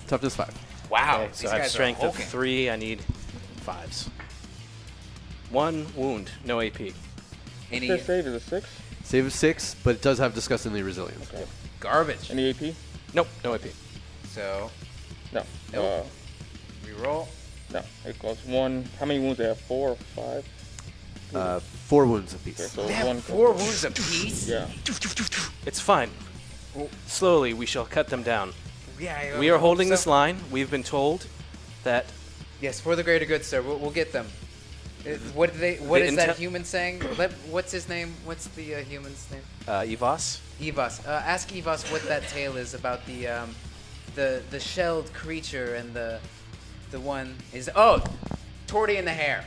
Toughness 5. Wow. Okay, these so I have guys are strength of hulking. 3. I need 5s. 1 wound, no AP. Any Their save is a 6. Save of 6, but it does have disgustingly resilience. Okay. garbage. Any AP? Nope, no AP. So, No. Nope. reroll. No. It goes 1. How many wounds they have? 4 or 5? 4 wounds apiece. Okay, so They have 1. 4 wounds apiece? Yeah. It's fine. Slowly, we shall cut them down. Yeah, We are holding this line. We've been told that Yes, for the greater good, sir. We'll get them. What do they? What The is that intel- human saying? What's his name? What's the human's name? Evos. Evos. Ask Evos what that tale is about the shelled creature and the one is Torty and the hare.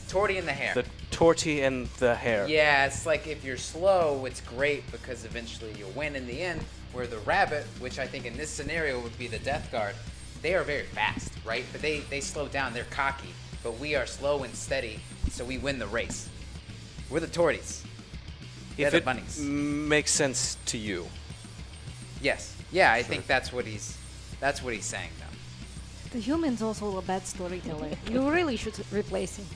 Torty and the hare. The torty and the hare. Yeah, it's like if you're slow, it's great because eventually you'll win in the end. Where the rabbit, which I think in this scenario would be the Death Guard, they are very fast, right? But they slow down. They're cocky. But we are slow and steady, so we win the race. We're the Torties. They're If the it bunnies. makes sense to you. Yes. Yeah, I think that's what he's saying though. The human's also a bad storyteller. You really should replace him.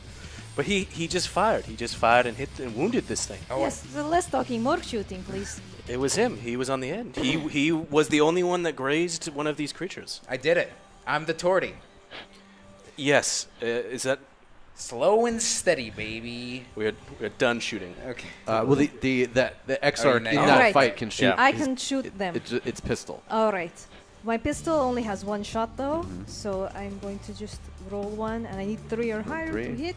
But he just fired. He just fired and hit and wounded this thing. Oh, Yes, so less talking, more shooting, please. It was him. He was on the end. He was the only one that grazed one of these creatures. I did it. I'm the Torty. Yes. Is that Slow and steady, baby. we're done shooting? Okay. Well, the Exarch nice. in Oh. that Right. fight can shoot. Yeah. I his- can shoot them. It's pistol. All right. My pistol only has 1 shot though, so I'm going to just roll 1, and I need 3 or higher to 3. hit.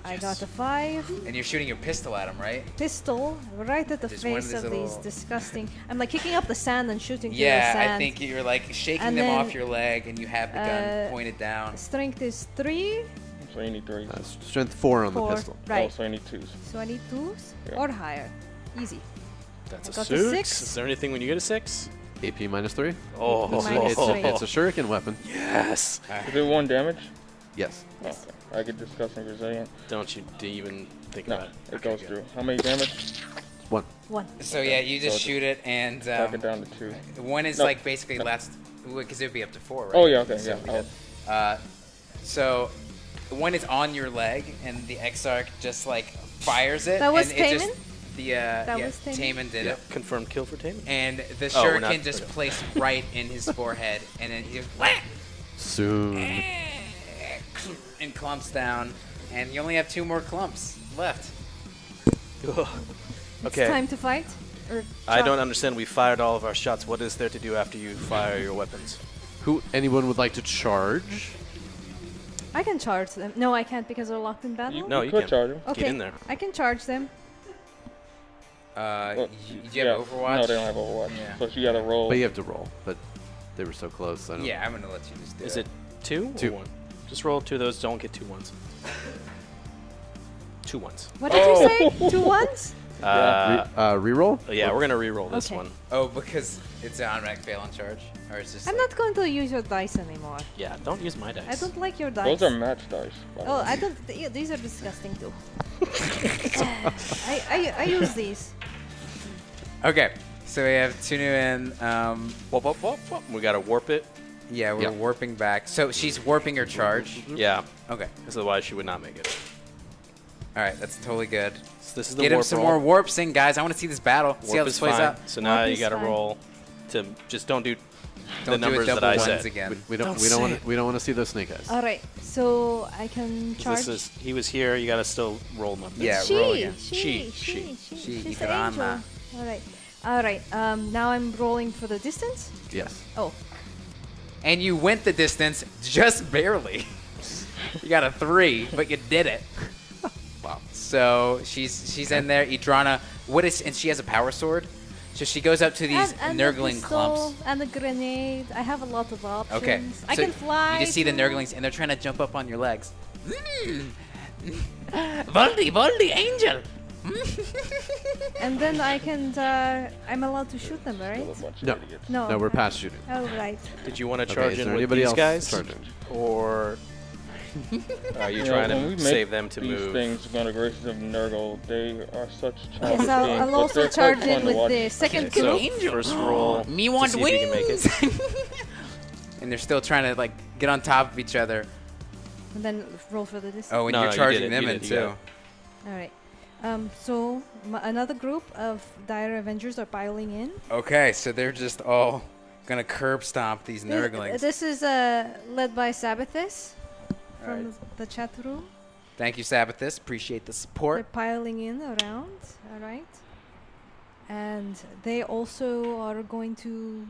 I got a 5. And you're shooting your pistol at him, right? Pistol right at the Just one of face these of these little- disgusting. I'm like kicking up the sand and shooting through the Yeah, sand. I think you're like shaking And them then, off your leg, and you have the gun pointed down. Strength is 3. So you need 3. Strength 4 on 4. the pistol. Right. Oh, so you need 2s. So I need 2s Yeah. or higher. Easy. That's I a got a 6. 6. Is there anything when you get a 6? AP minus 3. Oh, Minus 3. It's a shuriken weapon. yes. Is it 1 damage? Yes. Okay. I get disgusting resilient. Don't you even think No, about it. it Okay, goes good. through. How many damage? 1. 1. So yeah, you just So shoot it, and Knock it down to 2. one is No, like basically no. last, because it would be up to 4, right? Oh, yeah, okay, So yeah, we did. So one is on your leg, and the Exarch just like fires it. That was and it just- Taman? Yeah, was Taman? Taman did Yeah. it. Confirmed kill for Taman. And the Oh, we're shuriken not- just okay. placed right in his forehead, and then he whack, Soon. and clumps down, and you only have 2 more clumps left. Okay. It's time to fight? Or I chop? don't understand. We fired all of our shots. What is there to do after you fire your weapons? Anyone would like to charge? I can charge them. No, I can't because they're locked in battle. No, you could can't. charge him. Okay. Get in there. I can charge them. Do you Yeah. have Overwatch? No, they don't have Overwatch. Yeah. So you gotta roll. But you have to roll. But they were so close. I don't Yeah, I'm gonna let you just do Is it. it 2 2. or 1? Just roll 2 of those. Don't get 2 ones. 2 ones. What did you say? 2 ones? Reroll? Yeah, we're gonna re-roll this Okay. one. Oh, because it's an automatic fail on charge? Or it's just I'm like- not going to use your dice anymore. Yeah, don't use my dice. I don't like your dice. Those are match dice. by the Oh, way. I don't. These are disgusting too. I use these. Okay, so we have Tunu and Whoop, whoop, whoop, whoop. We gotta warp it. yeah, we're Yeah. warping back. So she's warping her charge. Yeah, Okay, because otherwise she would not make it. all right, that's totally good. So this is the Get him warp some roll. more warps in, guys. I want to see this battle. See how Warp this is plays fine. out. So now Warp you is gotta fine. roll to just don't do the Don't do numbers it double that I ones said. again. We don't Don't want say. we don't want to see those snake eyes. All right, so I can 'Cause charge. This is he was here. You gotta still roll them up. Yeah, she, roll again. She. She. She, She's Idrana. angel. All right. All right. Now I'm rolling for the distance. Yes. Oh, And you went the distance just barely. You got a 3, but you did it. Wow. So she's in there. Idrana, and she has a power sword. So she goes up to these and a nurgling pistol clumps. and a grenade. I have a lot of options. Okay. I so can fly. You just see the too. nurglings, and they're trying to jump up on your legs. Voldy, Voldy, angel. And then I can. I'm allowed to shoot them, right? A bunch of No. idiots. No. No, we're past shooting. Oh right. Did you want to Okay, charge is in there with anybody these else guys, charging? or are you You know, trying when we to make save them to these move? things going to graces of Nurgle, they are such childish Yes, beings, I'll but also they're quite charge fun in to with watch. the second Okay, so group. first roll. Me to want see if you can make wings. it. And they're still trying to like get on top of each other. And then roll for the distance. Oh, and No, you're you charging did it, them you in did, you got too. it. All right. So another group of dire Avengers are piling in. Okay, so they're just all gonna curb stomp these nurglings. This is led by Sabbathus from Alright. the chat room. Thank you, Sabbathus. Appreciate the They're support. piling in around. All right. And they also are going to.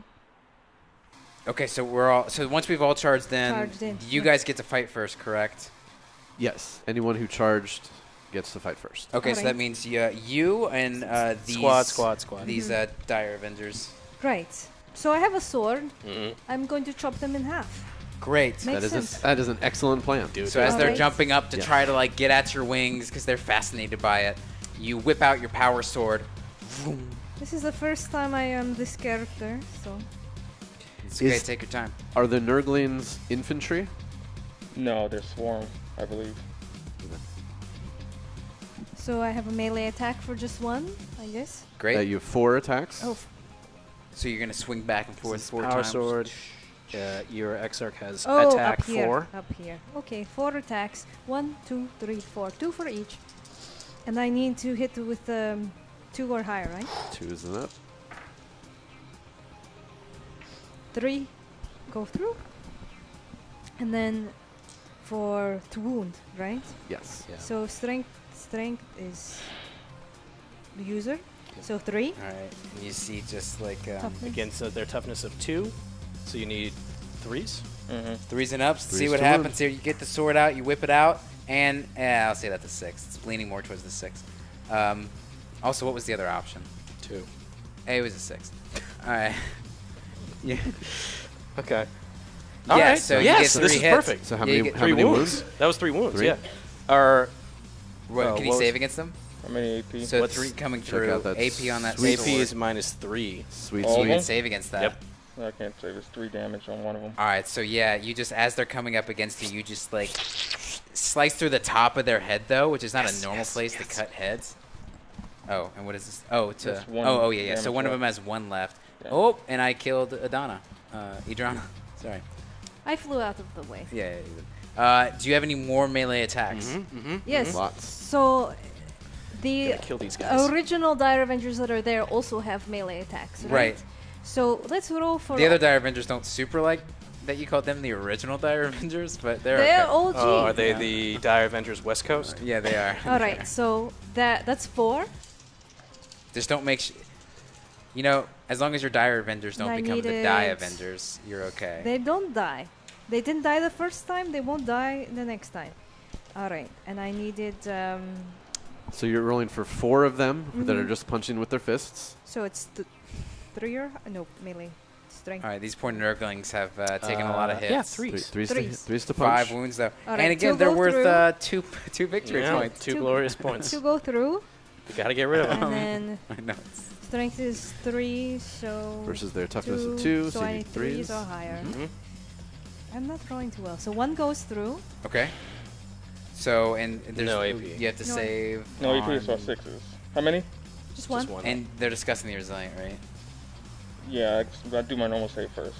Okay, so so once we've all charged in, you yeah. guys get to fight first, correct? Yes. Anyone who charged gets to fight first. Okay, so Alright. that means you and these Squad. these dire Avengers. Right. So I have a sword. Mhm. I'm going to chop them in half. Great. Makes That is sense. that is an excellent plan. Dude. So as they're Alright. jumping up to Yeah. try to like get at your wings because they're fascinated by it, you whip out your power sword. Vroom. This is the first time I am this character, so. It's okay. Is- Take your time. Are the Nurglings infantry? No, they're swarm, I believe. So I have a melee attack for just one, I guess. Great. You have 4 attacks. Oh, So you're gonna swing back and forth This is 4 power times. sword. Your Exarch has oh, attack up here. 4. Up here. Okay, 4 attacks. 1, 2, 3, 4. 2 for each. And I need to hit with 2 or higher, right? 2 is and up. 3 go through. And then to wound, right? Yes. Yeah. So strength is the user. So 3. All right. You see, just like Toughness. Against their toughness of 2, so you need 3s. Mm-hmm. 3s and ups. See Threes what to happens wound. here. You get the sword out, you whip it out, and I'll say that's a 6. It's leaning more towards the 6. Also, what was the other option? 2. It was a 6. All right. Yeah. Okay. Yeah, All right. so you yes, get this 3 is hits. perfect. So how Yeah, you many get how 3 many wounds. wounds? That was 3 wounds. 3? Yeah. Or What, can you what save was- against them? How many AP? So What's- 3 coming check through. out that AP on that sweet sword. AP is -3. Sweet, All You of can them? save against that. Yep. I can't save. It's 3 damage on one of them. All right, so yeah, you just as they're coming up against you, you just like slice through the top of their head though, which is not a normal place to cut heads. Oh, and what is this? Oh, That's one yeah. So damage one of them left. has 1 left. Yeah. Oh, and I killed Idrana. Sorry. I flew out of the way. Yeah. Do you have any more melee attacks? Mm-hmm. Yes. Lots. So the Gotta kill these guys. original Dire Avengers that are there also have melee attacks, right? Right. So let's roll for The other Dire Avengers don't super like that you called them the original Dire Avengers, but they're They're okay. OG. Oh, are they Yeah. the Dire Avengers West Coast? Yeah, they are. All right. So that's 4. Just don't make you know, as long as your Dire Avengers don't I become the needed- Die Avengers, you're okay. They don't die. They didn't die the first time. They won't die the next time. All right. And I needed. So you're rolling for 4 of them that are Mhm. just punching with their fists. So it's 3 or no melee. It's strength. All right, these poor nurglings have taken a lot of hits. Yeah, threes. Threes to punch. 5 wounds, though. All And right, again, two they're go worth through. two victory Yeah, points. two glorious points. 2 go through, You gotta get rid of them. and then I know. strength is 3, so Versus their toughness of 2, so so I you need need 3s threes. or higher. Mhm. I'm not rolling too well. So 1 goes through. Okay. So, and there's No AP. you have to No. save. No, you on- could saw 6s. How many? Just 1. Just one. And they're discussing the resilient, right? Yeah, I do my normal save first.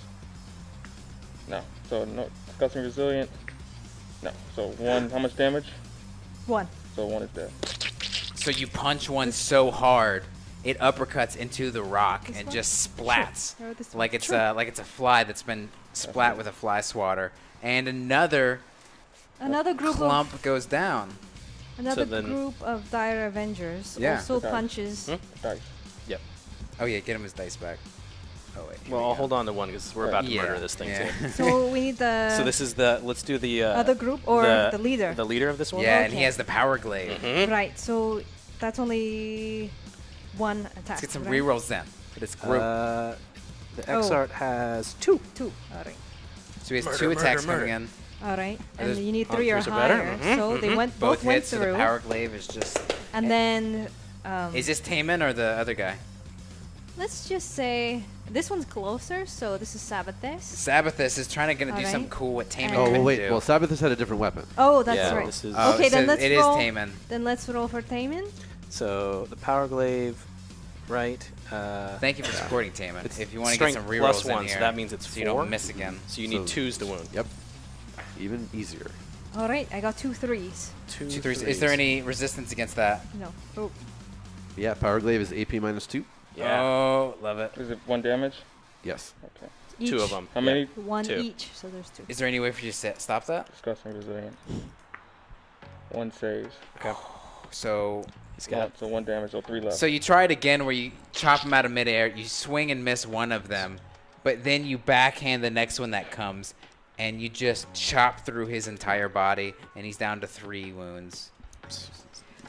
No. So, no, discussing resilient. No. So, 1, how much damage? 1. So, 1 is dead. So you punch one so hard, it uppercuts into the rock This and one? just splats Sure. Or this like one? it's Sure. like it's a fly that's been splat with a fly swatter. And another Another group clump goes down. Another then- group of dire avengers Yeah. also Okay. punches. Dice. Oh yeah, get him his dice back. Oh wait. here Well, we I'll go. hold on to one because we're about to Yeah, murder this thing yeah. too. So we need the So this is the. Let's do the other group or the leader. The leader of this one. Yeah, and he Okay. has the power glaive. Mhm. Right. So that's only 1 attack. Let's get some right? rerolls then for this group. The Exart has 2. 2. All right. So he has murder, 2 attacks murder, coming in. All right. Are those And you need 3 or hunters are better? higher. Mhm, So they mhm. both went hits, so the through. power glaive is just. And then Is this Taman or the other guy? let's just say this one's closer. So this is Sabathis. Sabathis is trying to do Alright. something cool what Taman And- Oh, couldn't well, wait. do. Well, Sabbath has had a different weapon. Oh, that's Yeah, right. this is- Oh, Okay, then so let's it roll. is Taman. Then let's roll for Taman. So the power glaive, right? Thank you for supporting Taman. It's If you want to get strength some plus rerolls in 1, here, so that means it's so you 4. don't miss again. So you need So- 2s to wound. Yep. Even easier. All right, I got 2 3s. 2 2 3s. Is there any resistance against that? No. Oh, Yeah, Power Glaive is AP -2. Yeah. Oh, love it. Is it 1 damage? Yes. Okay. each. 2 of them. How many? 1 2. each. So there's 2. Is there any way for you to stop that? Discussing resilient. 1 saves. Okay. So, He's got. So 1 damage, so 3 left. so you try it again where you chop them out of midair, you swing and miss one of them, but then you backhand the next one that comes, and you just chop through his entire body, and he's down to 3 wounds.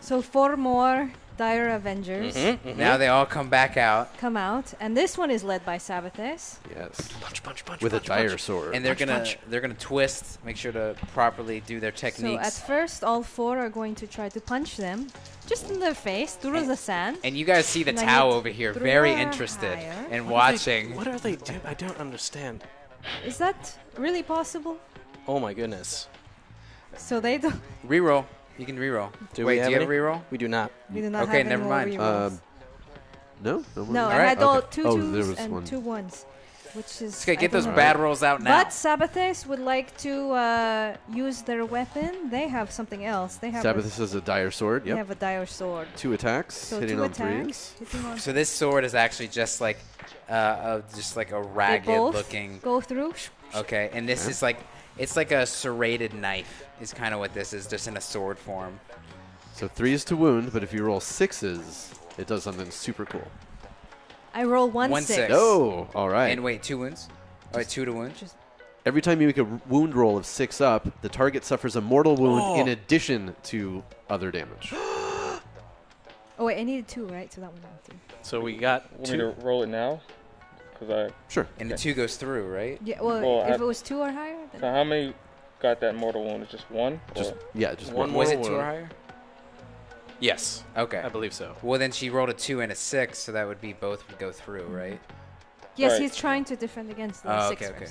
So 4 more dire avengers Now they all come back out, come out, and this one is led by Sabathis. Yes. Punch, punch, punch. With punch, a dire punch. sword. and they're gonna twist, make sure to properly do their So at techniques. first, all 4 are going to try to punch them, just in their face, through the sand. And you guys see the And I T'au need over here, 3 very or interested higher. and What are they- watching. What are they doing? I don't understand. Is that really possible? Oh my goodness. So they don't. Reroll. You can reroll. Do Wait, we have do you have any? a reroll? We do not. We do not Okay, have any never more mind. rerolls. No? No, more No, than I that? had all Okay. 2 Oh, 2s there was and one. 2 1s, which is. Okay, I get those don't know. bad rolls out now. But Sabathis would like to use their weapon. They have something else. They have. Sabbath has a dire sword. They Yep. have a dire sword. 2 attacks, So hitting 2 on attacks. 3s. Hitting on. So this sword is actually just like a They ragged both looking. go through. Okay, and this Okay. is like it's like a serrated knife. Is kind of what this is, just in a sword form. So 3s to wound, but if you roll 6s, it does something super cool. I roll 1 1 6. six. Oh, all right. And wait, 2 wounds. All right, 2 to wound. Just Every time you make a wound roll of 6 up, the target suffers a mortal wound in addition to other damage. Oh wait, I needed 2, right? So that one went through. So we got Want me to 2. roll it now? Because Sure. And the 2 goes through, right? Yeah. Well, Well, if I- it was 2 or higher, So then how many got that mortal wound? It's just 1? Just just One one. more Was it 2 wound. or higher? Yes. Okay. I believe so. Well, then she rolled a 2 and a 6, so that would be both would go through, right? yes, Right. he's trying to defend against the Oh, 6ers. okay, okay.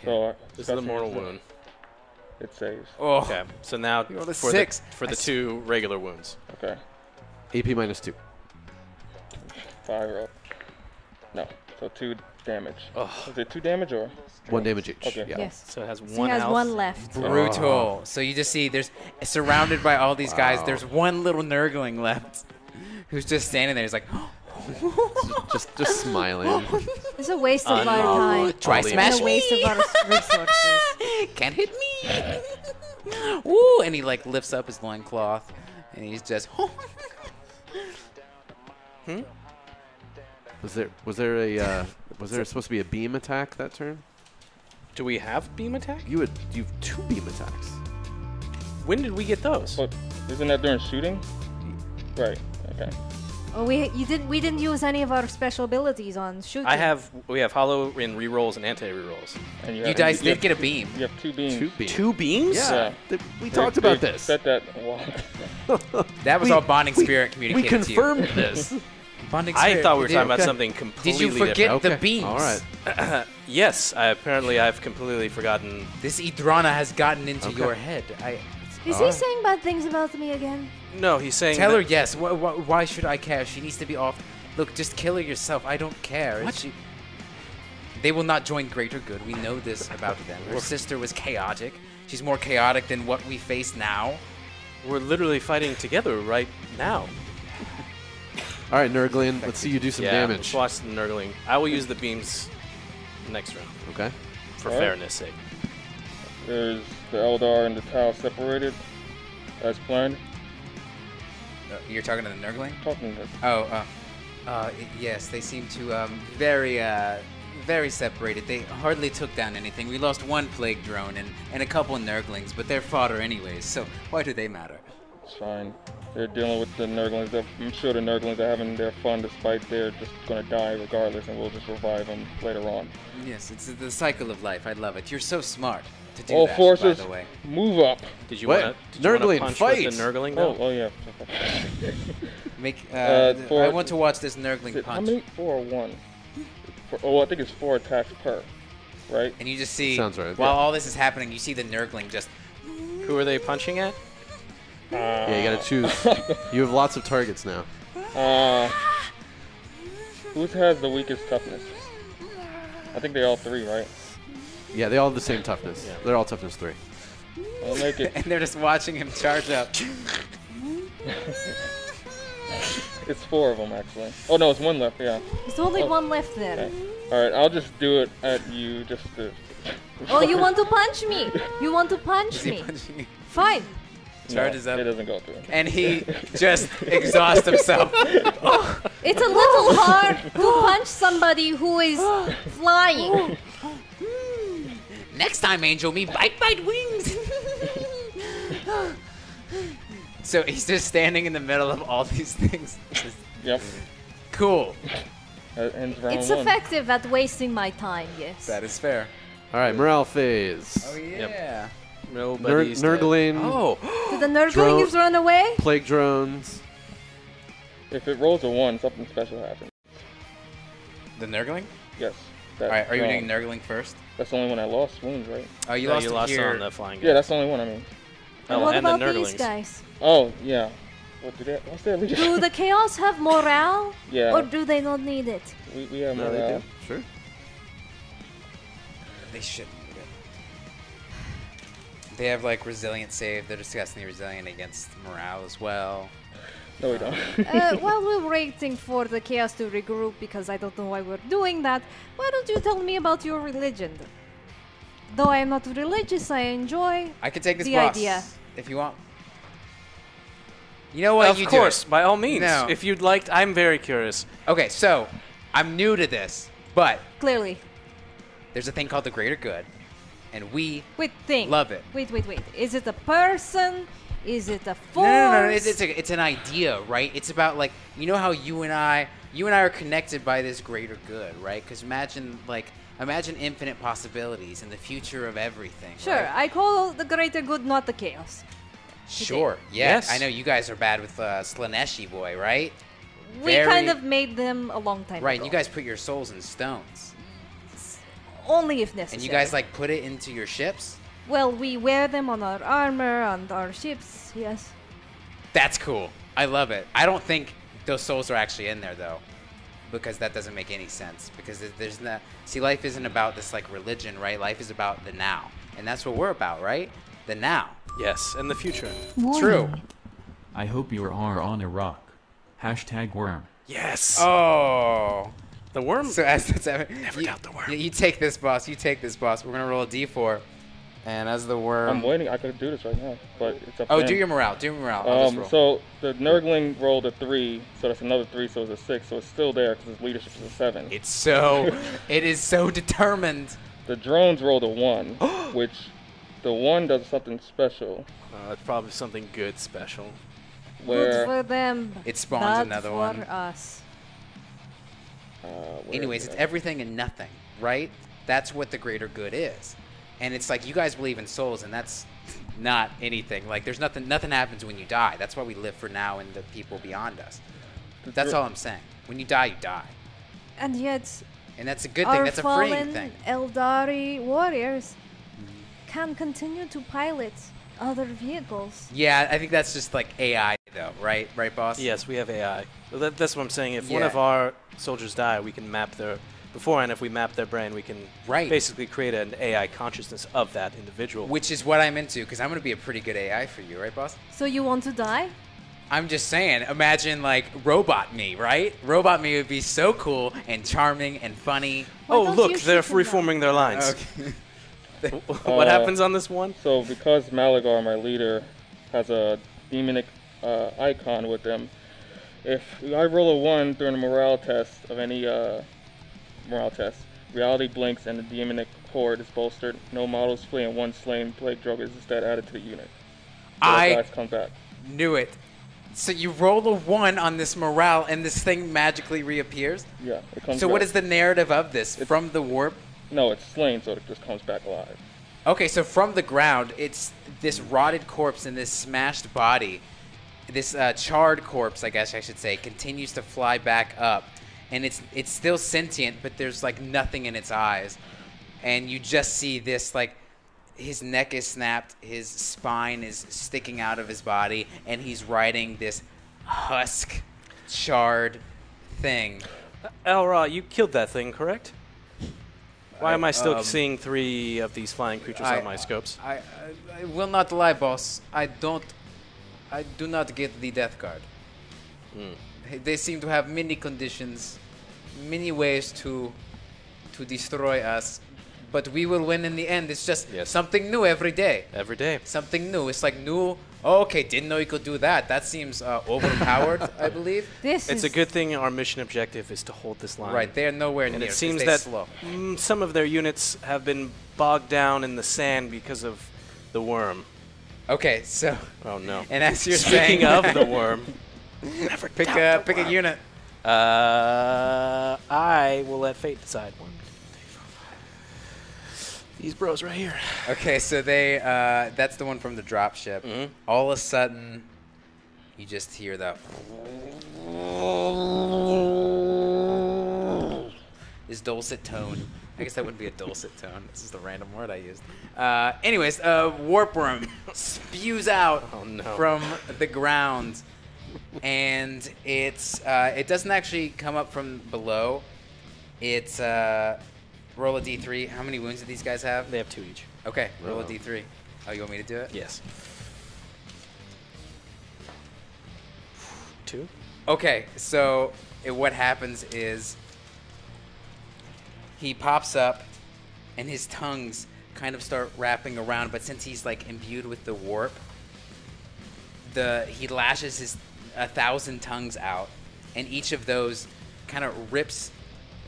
So This is the discussing mortal resilient, wound. It saves. Oh, Okay. So now You rolled a for 6. the, for the I s- 2 regular wounds. Okay. AP -2. 5 up. No. So 2 damage. Oh. Is it 2 damage or? 1 damage each. Okay. Yeah. Yes. So it has So 1 he has health. 1 left. brutal. So you just see there's surrounded by all these guys. Wow. There's one little nurgling left who's just standing there. He's like, just smiling. It's a waste of our time. try I'll leave smash And a waste me. of our resources. Can't hit me. Ooh, and he like lifts up his loincloth and he's just. Was there supposed to be a beam attack that turn? Do we have beam attack? You have 2 beam attacks. When did we get those? But isn't that during shooting? Right. Okay. Oh, we didn't use any of our special abilities on shooting. We have hollow and rerolls and anti-rerolls. And You guys did get a beam. You have 2 beams. Two beams? Yeah. Yeah. We talked about this. Said that a while. That was all bonding spirit We communicated to you. confirmed this. Bonding I spirit. thought we were Did- talking about okay. something completely Did you forget different. the beams? All right. Yes, apparently I've completely forgotten. This Idrana has gotten into Okay. your head. Is he saying bad things about me again? No, he's saying Tell her that- yes. Why should I care? She needs to be off. Look, just kill her yourself. I don't care. What? They will not join greater good. We know this about them. Her sister was chaotic. She's more chaotic than what we face now. we're literally fighting together right now. All right, Nurglian, let's see you do some Yeah, damage. let's watch the Nurgling. I will use the beams next round, Okay. for Alright. fairness sake. There's the Eldar and the T'au separated as planned. You're talking to the Nurgling? Talking to Yes, they seem to very separated. They hardly took down anything. We lost 1 plague drone and a couple of Nurglings, but they're fodder anyways. So why do they matter? it's fine. They're dealing with the Nurglings. I'm sure the Nurglings are having their fun despite they're just going to die regardless, and we'll just revive them later on. Yes, it's the cycle of life. I love it. You're so smart to do All that. forces, by the way. move up. Did you Wait, want to Nurgling, punch fight! with the Nurgling Oh, now? oh yeah. Make. For- I want to watch this Nurgling How punch. many? 4 or 1? I think it's 4 attacks per, right? And you just see, Sounds right, while yeah. all this is happening, you see the Nurgling just. Who are they punching at? Yeah, you gotta choose. You have lots of targets now. Who has the weakest toughness? I think they all 3, right? Yeah, they all have the same toughness. Yeah. They're all toughness 3. I'll make it. And they're just watching him charge up. It's 4 of them actually. Oh no, it's 1 left. Yeah. There's only Oh. 1 left there. Okay. All right, I'll just do it at you. Just to. Oh, you want to punch me? You want to punch Is he me? punching you? Fine. Charges No, up. It doesn't go through. And he just exhausts himself. It's a little hard to punch somebody who is flying. Next time, Angel, me bite wings. So he's just standing in the middle of all these things. Just Yep. cool. That ends round It's 1. effective at wasting my time, yes. That is fair. All right, morale phase. Oh yeah. Nobody's dead. Nurgling, Oh. Did the Nurglings run away? plague drones. If it rolls a 1, something special happens. The Nurgling? Yes. All right. Are you doing Nurgling first? That's the only one I lost wounds, right? Oh, you No, lost you it lost here. on the flying guy. Yeah, that's the only one. I mean. And Oh, what and the about these Nurglings. guys? Oh yeah. What do they? What's their leader? Do the Chaos have morale? Yeah. Or do they not need it? We have No, more. they do. Sure. They shouldn't need it. They have like resilient save. They're disgustingly resilient against morale as well. No, we don't. While we're waiting for the Chaos to regroup, because I don't know why we're doing that, why don't you tell me about your religion? Though I am not religious, I enjoy I could take this the boss idea. if you want. You know what? Of you course, do it. by all means. No. If you'd like, I'm very curious. Okay, so I'm new to this, but Clearly. there's a thing called the greater good, and we Wait, think. love it. Wait. Is it a person? Is it a force? No. It's an idea, right? It's about like you know how you and I are connected by this greater good, right? Because imagine infinite possibilities and the future of everything. Sure, right? I call the greater good, not the chaos. Sure. Yeah. Yes. I know you guys are bad with Slaneshi boy, right? We Very- kind of made them a long time Right. ago. You guys put your souls in stones, Only if necessary. and you guys like put it into your ships. Well, we wear them on our armor, on our ships, yes. That's cool. I love it. I don't think those souls are actually in there though, because that doesn't make any sense. Because there's no life isn't about this like religion, right? Life is about the now, and that's what we're about, right? The now. Yes, and the future. Warning. True. I hope you are on a rock. #worm. Yes. Oh. The worm. So as that's Never doubt the worm. You take this, boss. You take this, boss. We're gonna roll a d4, and as the worm. I'm waiting. I could do this right now, but it's up to Oh, him. do your morale. Do your morale. I'll just roll. So the Nurgling rolled a 3, so that's another 3, so it's a 6. So it's still there because his leadership is a 7. It is so determined. The drones rolled a 1, which the 1 does something special. It's probably something good special. Good where for them. It spawns Bad another for one. us. where Anyways, is it's it? everything and nothing, right? That's what the greater good is. And it's like you guys believe in souls, and that's not anything. Like there's nothing happens when you die. That's why we live for now and the people beyond us. That's all I'm saying. When you die, you die. And yet, And that's a good thing. our That's a freeing fallen thing. Eldari warriors can continue to pilot other vehicles. Yeah, I think that's just like AI though, right? Right, boss? Yes, we have AI. Well, that's what I'm saying. If one Yeah. of our soldiers die, we can map their beforehand. If we map their brain, we can basically create an AI consciousness of that individual. Which is what I'm into, because I'm going to be a pretty good AI for you, right, boss? So you want to die? I'm just saying, imagine like robot me, right? Robot me would be so cool and charming and funny. Why Oh, don't look, you they're shoot them down? reforming their lines. Okay. What happens on this one? So because Malagar, my leader, has a demonic icon with them, if I roll a 1 during a morale test of any morale test, reality blinks and the demonic horde is bolstered. No models flee and 1 slain plague drug is instead added to the unit. So I guys come back. knew it. So you roll a 1 on this morale and this thing magically reappears? Yeah, it comes So back. what is the narrative of this? From the warp? No, it's slain, so it just comes back alive. Okay, so from the ground, it's this rotted corpse and this smashed body. This charred corpse, I guess I should say, continues to fly back up. And it's still sentient, but there's like nothing in its eyes. And you just see this, like, his neck is snapped, his spine is sticking out of his body, and he's riding this husk, charred thing. Elra, you killed that thing, correct? Why am I still seeing 3 of these flying creatures on my scopes? I will not lie, boss. I do not get the death card. They seem to have many conditions, many ways to destroy us, but we will win in the end. It's just something new every day. Every day. Something new. It's like new. Oh, okay, didn't know you could do that. That seems overpowered, I believe. It's a good thing our mission objective is to hold this line. Right, they're nowhere near. And it 'cause seems they that slow. some of their units have been bogged down in the sand because of the worm. Okay, so. Oh no. And as you're Speaking saying, of the worm, pick a unit. I will let fate decide. 1, 2, 3, 4, 5. These bros right here. Okay, so they that's the one from the dropship. All of a sudden, you just hear the this dulcet tone. I guess that wouldn't be a dulcet tone. This is the random word I used. Anyways, warp worm spews out from the ground, and it doesn't actually come up from below. It's roll a d3. How many wounds do these guys have? They have 2 each. Okay, roll a d3. Oh, you want me to do it? Yes. 2. Okay, so what happens is he pops up and his tongues kind of start wrapping around, but since he's like imbued with the warp, he lashes his 1,000 tongues out, and each of those kind of rips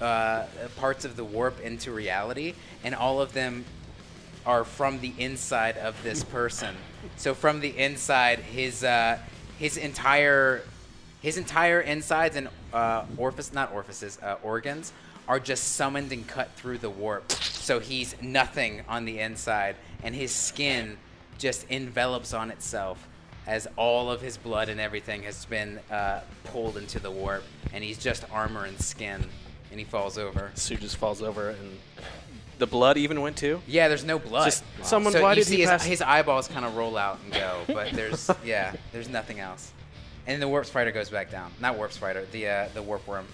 parts of the warp into reality, and all of them are from the inside of this person. So from the inside, his entire insides and organs are just summoned and cut through the warp. So he's nothing on the inside, and his skin just envelops on itself as all of his blood and everything has been pulled into the warp, and he's just armor and skin, and he falls over. Sue just falls over, and the blood even went too? Yeah, there's no blood. Just someone, so why you did he see pass? his eyeballs kind of roll out and go, but there's nothing else. And the warp spider goes back down. Not warp spider, the warp worm.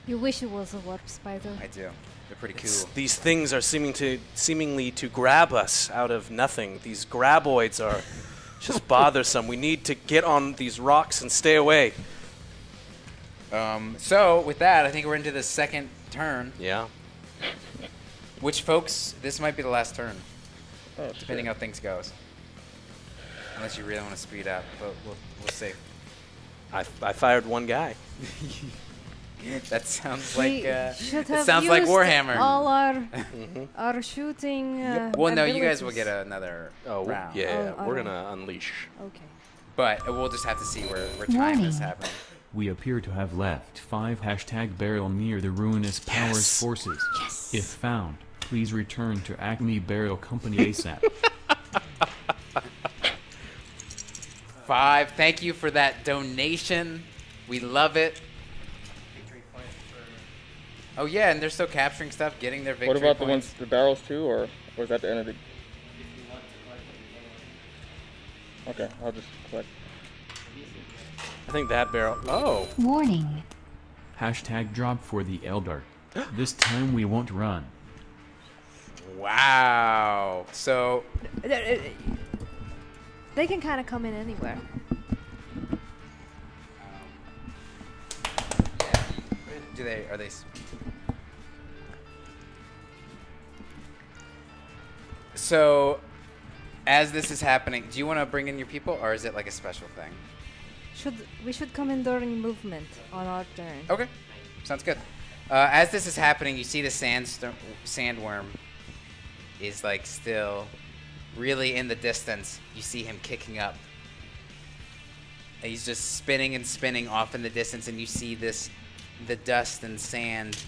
You wish it was a warp spider. I do. They're pretty cool. These things are seemingly to grab us out of nothing. These graboids are just bothersome. We need to get on these rocks and stay away. So with that, I think we're into the second turn. Yeah. Which, folks, this might be the last turn, Oh, depending how things goes. Unless you really want to speed up, but we'll see. I fired one guy. That sounds We like should it have sounds like used Warhammer. all our shooting. Well, no, you guys will abilities. get another round. Yeah, Oh, we're oh. gonna unleash. Okay. But we'll just have to see where time is Warning. happening. We appear to have left 5 barrel near the Ruinous Powers forces. Yes. If found, please return to Acme Barrel Company ASAP. 5. Thank you for that donation. We love it. Victory point for Oh yeah, and they're still capturing stuff, getting their victory What about points. the barrels too, or was that the end of the? if you want to collect it. Okay, I'll just collect. I think that barrel. Oh, Warning. Drop for the Eldar. This time we won't run. Wow. So They can kind of come in anywhere. do they? Are they? So, as this is happening, do you want to bring in your people, or is it like a special thing? We should come in during movement on our turn. Okay, sounds good. As this is happening, you see the sandworm is like still really in the distance. You see him kicking up. And he's just spinning and spinning off in the distance, and you see the dust and sand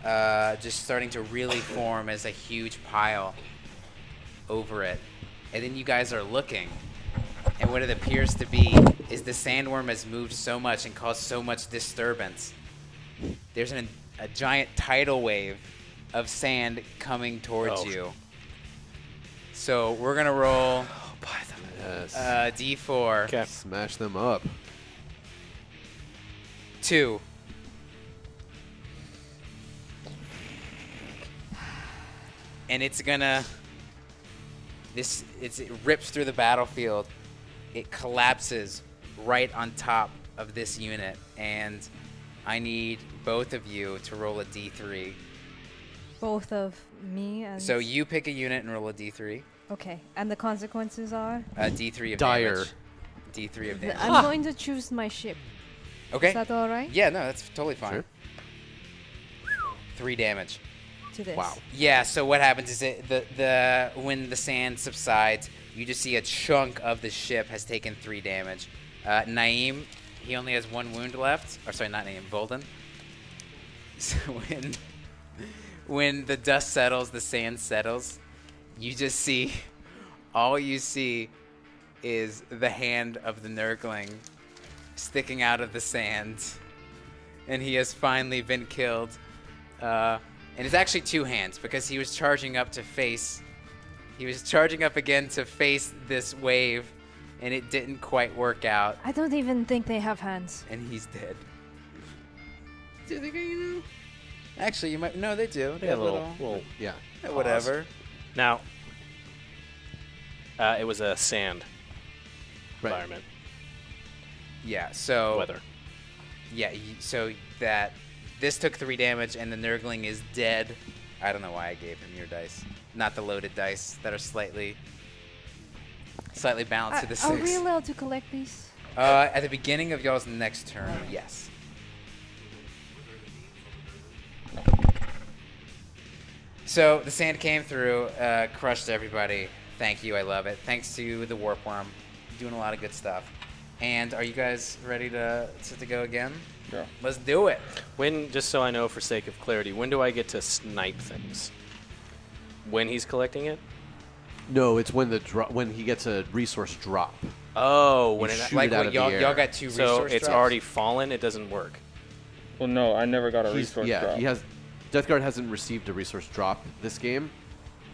just starting to really form as a huge pile over it. And then you guys are looking, and what it appears to be is the sandworm has moved so much and caused so much disturbance. There's a giant tidal wave of sand coming towards you. So we're gonna roll Yes. D4. okay. Smash them up. 2. And it's gonna it rips through the battlefield. It collapses right on top of this unit, and I need both of you to roll a D3. Both of me and... So you pick a unit and roll a D3. Okay, and the consequences are? A D3 of Dire. damage. D3 of damage. I'm going to choose my ship. Okay. Is that alright? Yeah, no, that's totally fine. Sure. 3 damage. To this. Wow. Yeah, so what happens is when the sand subsides, you just see a chunk of the ship has taken 3 damage. Naeem, he only has 1 wound left. Or sorry, not Naeem, Volden. So when the dust settles, the sand settles, you just see, all you see is the hand of the Nurgling sticking out of the sand. And he has finally been killed. And it's actually 2 hands, because he was charging up to face... He was charging up again to face this wave, and it didn't quite work out, I don't even think they have hands. and he's dead. Do they, you know? Actually, you might... No, they do. They Yeah, have little, Yeah. whatever. Now, it was a sand Right. environment. Yeah, so... Weather. Yeah, so that... This took 3 damage, and the Nurgling is dead. I don't know why I gave him your dice. Not the loaded dice that are slightly balanced to the 6. Are we allowed to collect these? At the beginning of y'all's next turn, yes. So the sand came through, crushed everybody. Thank you, I love it. Thanks to the warp worm, doing a lot of good stuff. And are you guys ready to go again? Yeah. Let's do it. When, just so I know for sake of clarity, when do I get to snipe things? When he's collecting it? No, it's when when he gets a resource drop. Oh, when You it shoot Like it out what of the y'all air. got 2 so resource it's drops? already fallen. It doesn't work. Well, no, I never got a resource Yeah, drop. he has. Death Guard hasn't received a resource drop this game.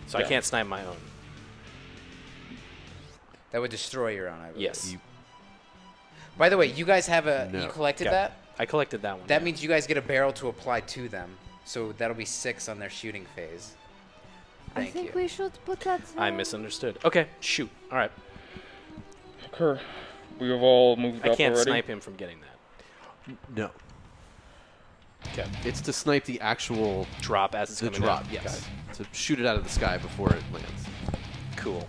So Yeah. I can't snipe my own. That would destroy your own, I believe. Yes. You- By the way, you guys have a... No. You collected Okay. that? I collected that one. That yeah. means you guys get a barrel to apply to them. So that'll be 6 on their shooting phase. I Thank think you. we should put that... I misunderstood. Okay, shoot. All right. Occur. We have all moved I up can't already. snipe him from getting that. No, Okay. it's to snipe the actual Drop as it's the coming drop. down. Yes, to shoot it out of the sky before it lands. Cool.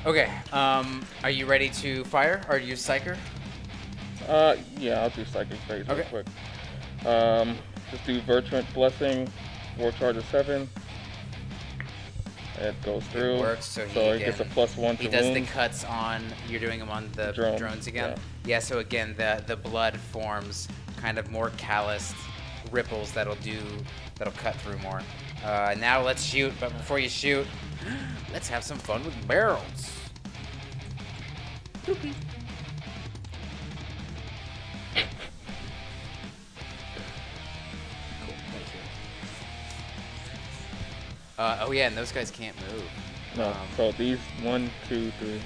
Okay, are you ready to fire or use Psyker? Yeah, I'll do psychic phase real Okay. quick. Just do Virtuant Blessing, 4 charges 7. It goes through. It works, so he gets a +1 to He does the wounds. cuts on. You're doing them on the drones again. Yeah. So again, the blood forms kind of more calloused ripples that'll cut through more. Now let's shoot. But before you shoot, let's have some fun with barrels. Doopy. Cool. Thank you. Oh yeah, and those guys can't move. No. So these 1, 2, 3.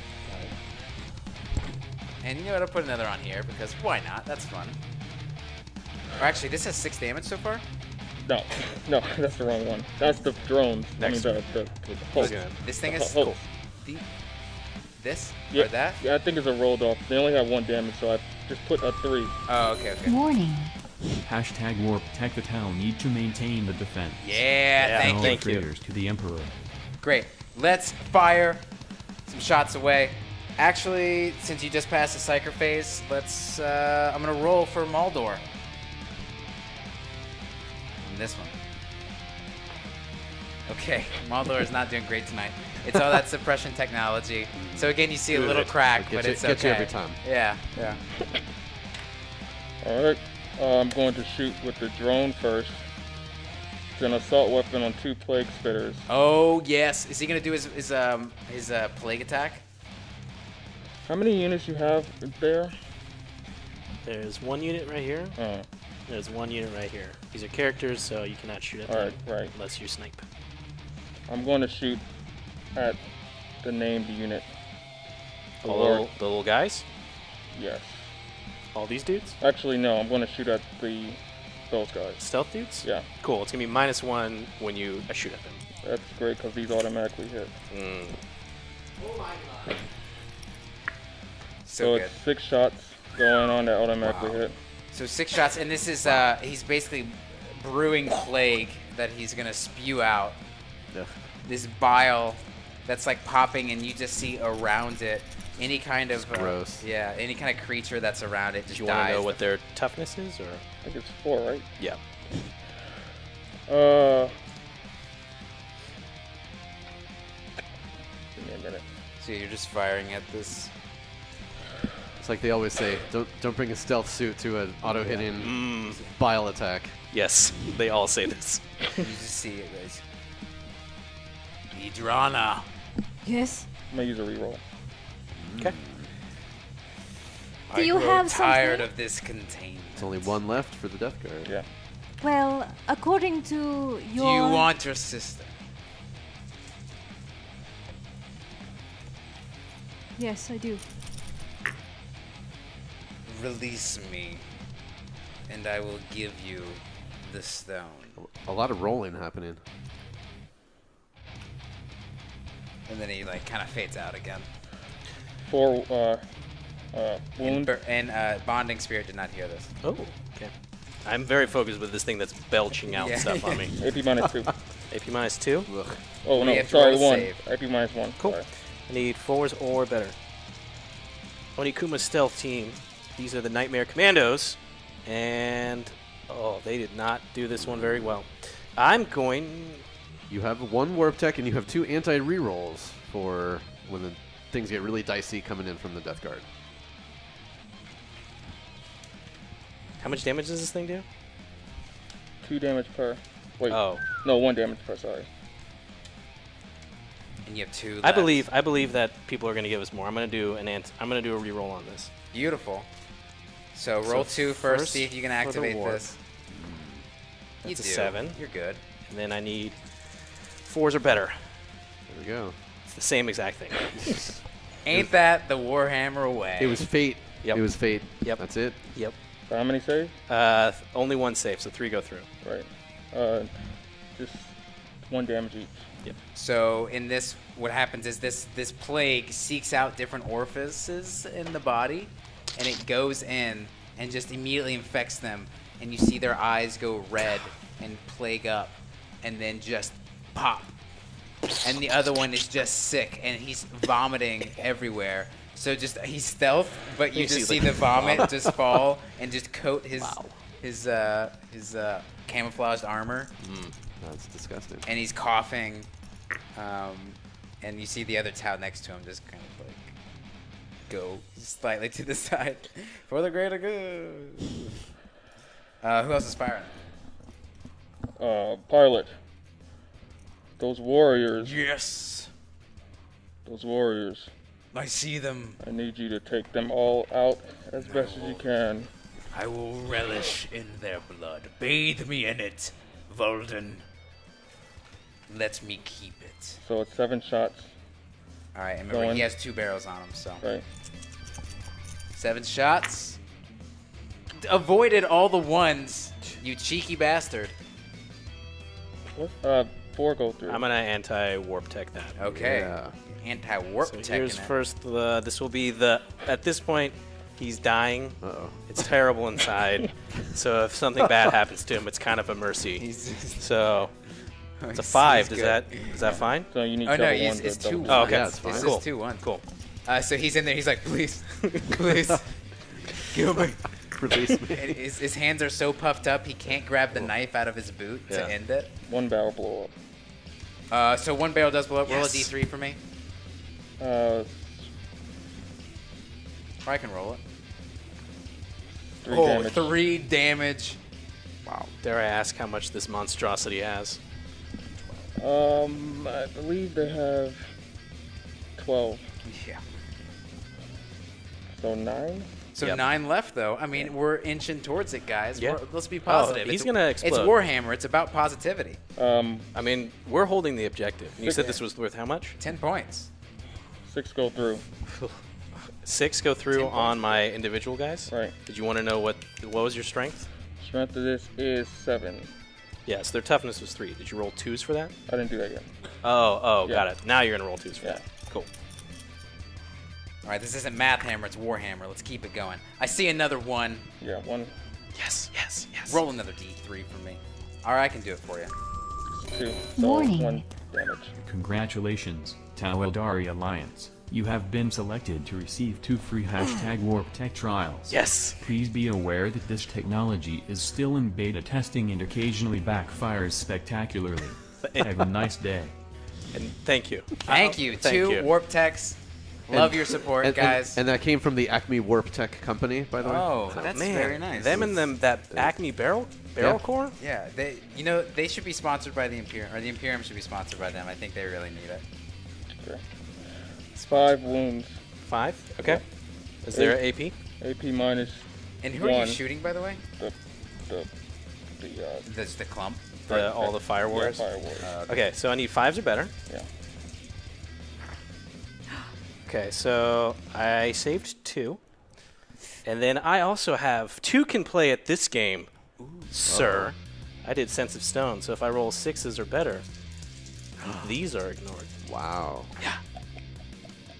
And you know what? I'll put another on here because why not? That's fun. Or actually, this has 6 damage so far. No, that's the wrong one. That's the drones. Next. I mean, the host. This thing The is host. this Yeah, or that? Yeah, I think it's a rolled off. They only have 1 damage, so I just put a 3. Oh, okay. Warning. #warp tech the T'au need to maintain the defense. Yeah, thank you. Thank you. Traitors to the Emperor. Great. Let's fire some shots away. Actually, since you just passed the Psyker phase, let's. I'm gonna roll for Maldor. And this one. Okay, Maldor is not doing great tonight. It's all that suppression technology. So again, you see a little crack, but it's okay. Gets you every time. Yeah. All right. I'm going to shoot with the drone first. It's an assault weapon on 2 plague spitters. Oh yes. Is he gonna do his plague attack? How many units you have there? There's 1 unit right here. Oh. There's 1 unit right here. These are characters, so you cannot shoot at All them right. unless you snipe. I'm going to shoot at the named unit. The little guys? Yes. All these dudes? Actually, no. I'm going to shoot at those guys. Stealth dudes? Yeah. Cool. It's going to be -1 when you shoot at them. That's great because these automatically hit. Oh my god. So So good. it's 6 shots going on that automatically hit. So 6 shots, and this is he's basically brewing plague that he's gonna spew out. Ugh. This bile that's like popping, and you just see around it any kind of gross. Yeah, any kind of creature that's around it just Do you want dies. to know what their toughness is, or? I think it's 4, right? Yeah. Give me a minute. So you're just firing at this. It's like they always say, don't bring a stealth suit to an auto-hitting bile attack. Yes, they all say this. You just see it, guys. Idrana. Yes. I'm going to use a reroll. Okay. Do you have tired something? of this containment. It's only 1 left for the Death Guard. Yeah. Well, according to your... Do you want your sister? Yes, I do. Release me, and I will give you the stone. A lot of rolling happening. And then he like kind of fades out again. 4 wound. And Bonding Spirit did not hear this. Oh, okay. I'm very focused with this thing that's belching out Yeah. stuff on me. AP -2. AP -2. Ugh. Oh, We no. have to Sorry, roll a 1. save. AP -1. Cool. Sorry. I need 4s or better. Onikuma's stealth team. These are the Nightmare Commandos. And, oh, they did not do this one very well. I'm going... You have 1 warp tech and you have 2 anti-rerolls for when the things get really dicey coming in from the Death Guard. How much damage does this thing do? 2 damage per. Wait. Oh. No, 1 damage per, sorry. And you have 2 I left. believe that people are going to give us more. I'm going to do a reroll on this. Beautiful. So roll 2 first, see if you can for the activate warp. this. That's you a do. 7. You're good. And then I need 4s or better. There we go. It's the same exact thing. Ain't that the Warhammer way? It was fate. Yep. It was fate. Yep. That's it. Yep. So how many saves? Only 1 save, so 3 go through. Right. Just 1 damage each. Yep. So in this, what happens is this plague seeks out different orifices in the body, and it goes in and just immediately infects them, and you see their eyes go red and plague up, and then just pop. And the other one is just sick, and he's vomiting everywhere. So just he's stealth, but you just see the vomit just fall and just coat his camouflaged armor. That's disgusting. And he's coughing, And you see the other T'au next to him just kind of like go slightly to the side for the greater good. Who else is firing? Pilot. Those warriors. Yes. Those warriors. I see them. I need you to take them all out as best as you can. I will relish in their blood. Bathe me in it, Volden. Let me keep it. So it's 7 shots. All right, and remember, Going. he has 2 barrels on him, so. Right. 7 shots. Avoided all the ones, you cheeky bastard. What? 4 go through. I'm gonna anti-warp tech that. Okay. Yeah. Anti-warp So tech. here's first the. This will be the. At this point, he's dying. Uh-oh. It's terrible inside. So if something bad happens to him, it's kind of a mercy. So it's a 5. Is that fine? So you need Oh no, double one it's to 2 double. Oh, okay. Yeah, it's fine. It's Cool. just 2-1. Cool. So he's in there. He's like, please, please, kill me. Release me. And his hands are so puffed up, he can't grab the knife out of his boot Yeah. to end it. 1 barrel blow So 1 barrel does blow up. Roll a Yes. d3 for me. up. Or I can roll it. 3 Oh, damage. 3 damage. Wow. Dare I ask how much this monstrosity has? I believe they have 12. Yeah. So 9? So Yep. 9 left, though. I mean, we're inching towards it, guys. Yeah. Let's be positive. he's It's- gonna It's explode. Warhammer. It's about positivity. I mean, we're holding the objective. You said Yeah. this was worth how much? 10 points. 6 go through. 6 go through 10 on my individual guys. Right. Did you want to know what was your strength? Strength of this is 7. Yes, their toughness was 3. Did you roll 2s for that? I didn't do that yet. Oh, Yeah. got it. Now you're gonna roll 2s for Yeah. that. Cool. All right, this isn't Math Hammer. It's Warhammer. Let's keep it going. I see another 1. Yeah, 1, Yes. Roll another d3 for me. All right, I can do it for you. 2. So Warning. 1 damage. Congratulations, T'au and Aeldari Alliance. You have been selected to receive 2 free #Warp Tech trials. Yes. Please be aware that this technology is still in beta testing and occasionally backfires spectacularly. Have a nice day. And thank you. Thank you. Thank 2 you. Warp Techs. Love your support, guys. And that came from the Acme Warp Tech company, by the way. Oh, that's Man, very nice. that Acme barrel Yeah. core. Yeah, they should be sponsored by the Imperium, or the Imperium should be sponsored by them. I think they really need it. Okay. 5 wounds. 5. Okay. Is there an AP? AP minus And who are 1. you shooting, by the way? The That's the clump. All the fire warriors. Fire warriors. Okay, so I need 5s or better. Yeah. Okay, so I saved 2. And then I also have 2 can play at this game, sir. I did Sense of Stone, so if I roll 6s or better, these are ignored. Wow.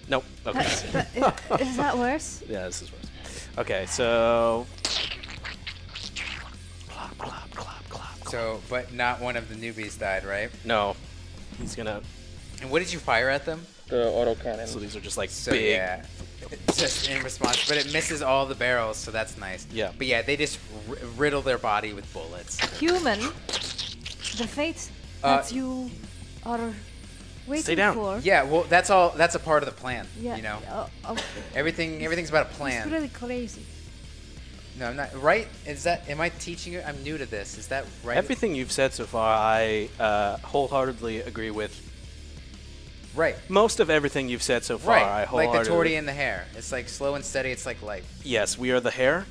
Nope. Okay. Is that worse? Yeah, this is worse. Okay, so. So, but not one of the newbies died, right? No. He's gonna. And what did you fire at them? The autocannon. So these are just like So big. yeah, just in response, but it misses all the barrels, so that's nice. Yeah. But yeah, they just riddle their body with bullets. Human, the fate that you are waiting down. for. Yeah, well, that's all. That's a part of the plan. Yeah. You know, Okay. everything's about a It's plan. really crazy. No, I'm not. Right? Is that? Am I teaching you? I'm new to this. Is that right? Everything you've said so far, I wholeheartedly agree with. Right. Most of everything you've said so far, I Right. Like the wholeheartedly. torty and the hair. It's like slow and steady. It's like life. Yes, we are the hair.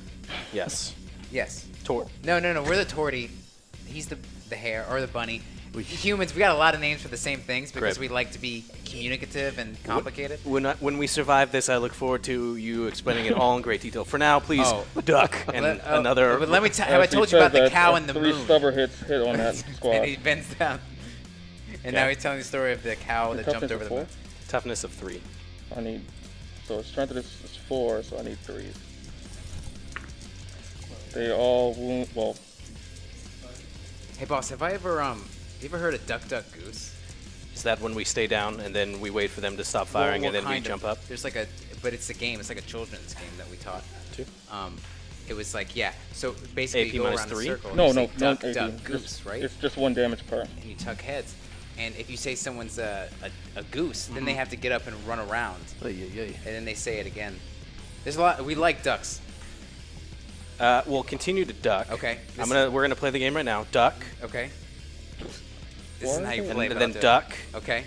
Yes. Yes. Tor. No. We're the torty. He's the hare or the bunny. Humans, we got a lot of names for the same things because Great. we like to be communicative and complicated. When we survive this, I look forward to you explaining it all in great detail. For now, please Oh. duck and another. But let me tell. Have I told you about the cow and the 3 moon? stubber hits hit on that And squad. he bends down. And now he's telling the story of the cow that jumped Toughness over of the moon. 4? Toughness of 3. I need. So strength of this is 4, so I need 3. They all wound. Well, Hey boss, have you ever heard of Duck Duck Goose? Is that when we stay down and then we wait for them to stop firing Well, and then we kind of. jump up? There's like but it's a game. It's like a children's game that we taught. Too? It was like, yeah. So basically, AP you go minus around 3? a circle. And no, you no, say no. Duck Duck Goose, Just, right? It's just 1 damage per. And you tuck heads. And if you say someone's a goose, then they have to get up and run around. And then they say it again. There's a lot. We like ducks. We'll continue to duck. Okay. We're gonna play the game right now. Duck. Okay. This is how you play. And then duck. Okay.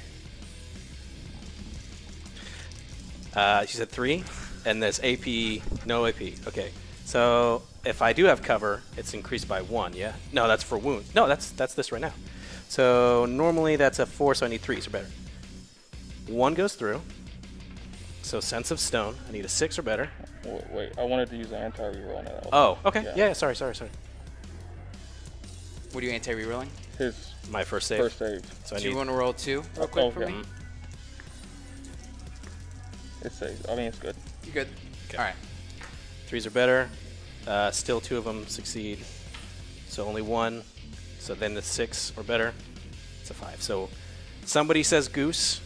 She said 3, and there's AP, no AP. Okay. So if I do have cover, it's increased by 1. Yeah. No, that's for wound. No, that's this right now. So normally that's a 4, so I need 3 or better. 1 goes through. So sense of stone. I need a 6 or better. Wait, I wanted to use an anti-reroll on that. Oh, okay. Yeah, sorry. What are you anti-rerolling? My first save. First save. So Do you want to roll 2 real quick for me? It's safe. I mean, it's good. You're good. Okay. All right. 3s are better. Still 2 of them succeed. So only 1. So then it's 6 or better. It's a 5. So somebody says goose.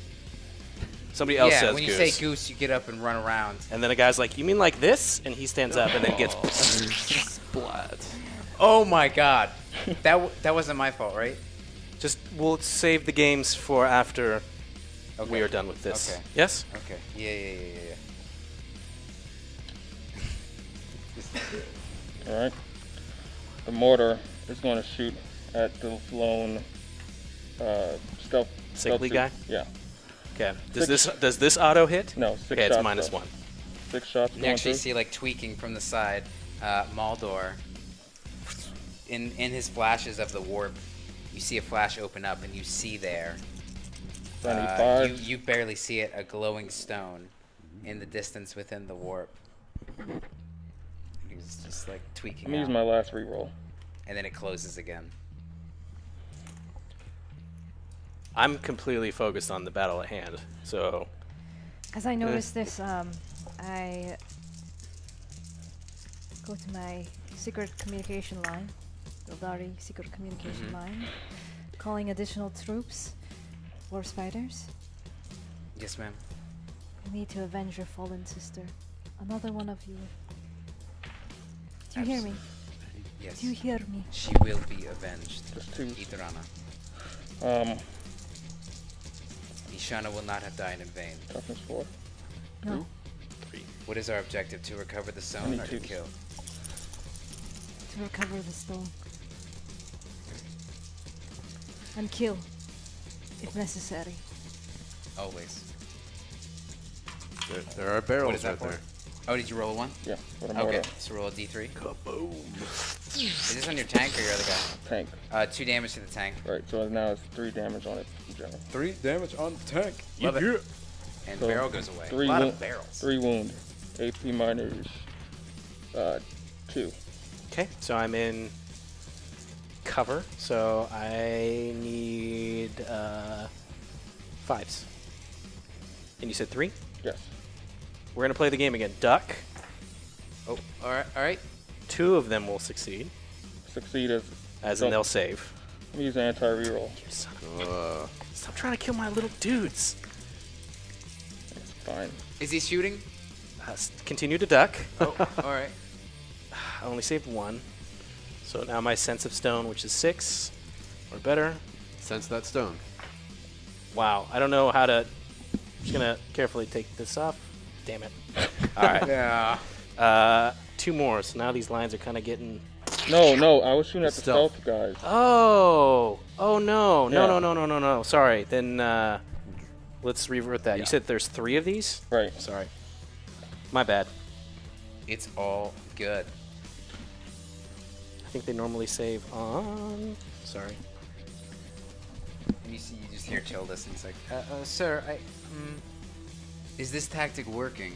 Somebody else says goose. Yeah, when you say goose, you get up and run around. And then a guy's like, you mean like this? And he stands up and then gets splat. Oh my god. That wasn't my fault, right? Just, we'll save the games for after we are done with this. Okay. Yes? Okay. Yeah. Alright. The mortar is going to shoot at the lone stealth Sickly suit. guy? Yeah. Okay. Does this auto hit? No, 6 okay, shots. it's minus though. 1. 6 shots You going actually through. see like tweaking from the side, Maldor. In his flashes of the warp, you see a flash open up, and you see there. You barely see it, a glowing stone in the distance within the warp. He's just like tweaking. I'm using my last reroll. And then it closes again. I'm completely focused on the battle at hand, so... As I noticed this, I go to my secret communication line, Aeldari secret communication line, calling additional troops, war spiders. Yes, ma'am. You need to avenge your fallen sister. Another one of you. Do you hear me? Yes. Do you hear me? She will be avenged. Just 2. Idrana. Ishana will not have died in vain. Toughness 4. No. 3. What is our objective? To recover the stone or to kill? To recover the stone. And kill, if necessary. Always. There are barrels What is that right for? there. Oh, did you roll 1? Yeah. With a mortar. Okay, so roll a d3. Kaboom. Is this on your tank or your other guy? Tank. 2 damage to the tank. Right, so now it's 3 damage on it in general. 3 damage on the tank. Love it. And So barrel goes away. 3 a lot wound, of barrels. 3 wound. AP minus 2. Okay, so I'm in cover, so I need 5s. And you said 3? Yes. We're going to play the game again. Duck. Oh, alright. 2 of them will succeed, Succeed as in they'll save. I'm using anti-reroll. Stop trying to kill my little dudes. It's fine. Is he shooting? Continue to duck. Oh, alright. I only saved 1. So now my sense of stone, which is 6 or better. Sense that stone. Wow, I don't know how to... I'm just going to carefully take this off. Damn it. All right. Yeah. 2 more, so now these lines are kind of getting... No, I was shooting at the stealth guys. Oh no. Yeah. No. Sorry, then let's revert that. Yeah. You said there's 3 of these? Right. Sorry. My bad. It's all good. I think they normally save on... Sorry. And you just hear Childus, and he's like, sir, is this tactic working?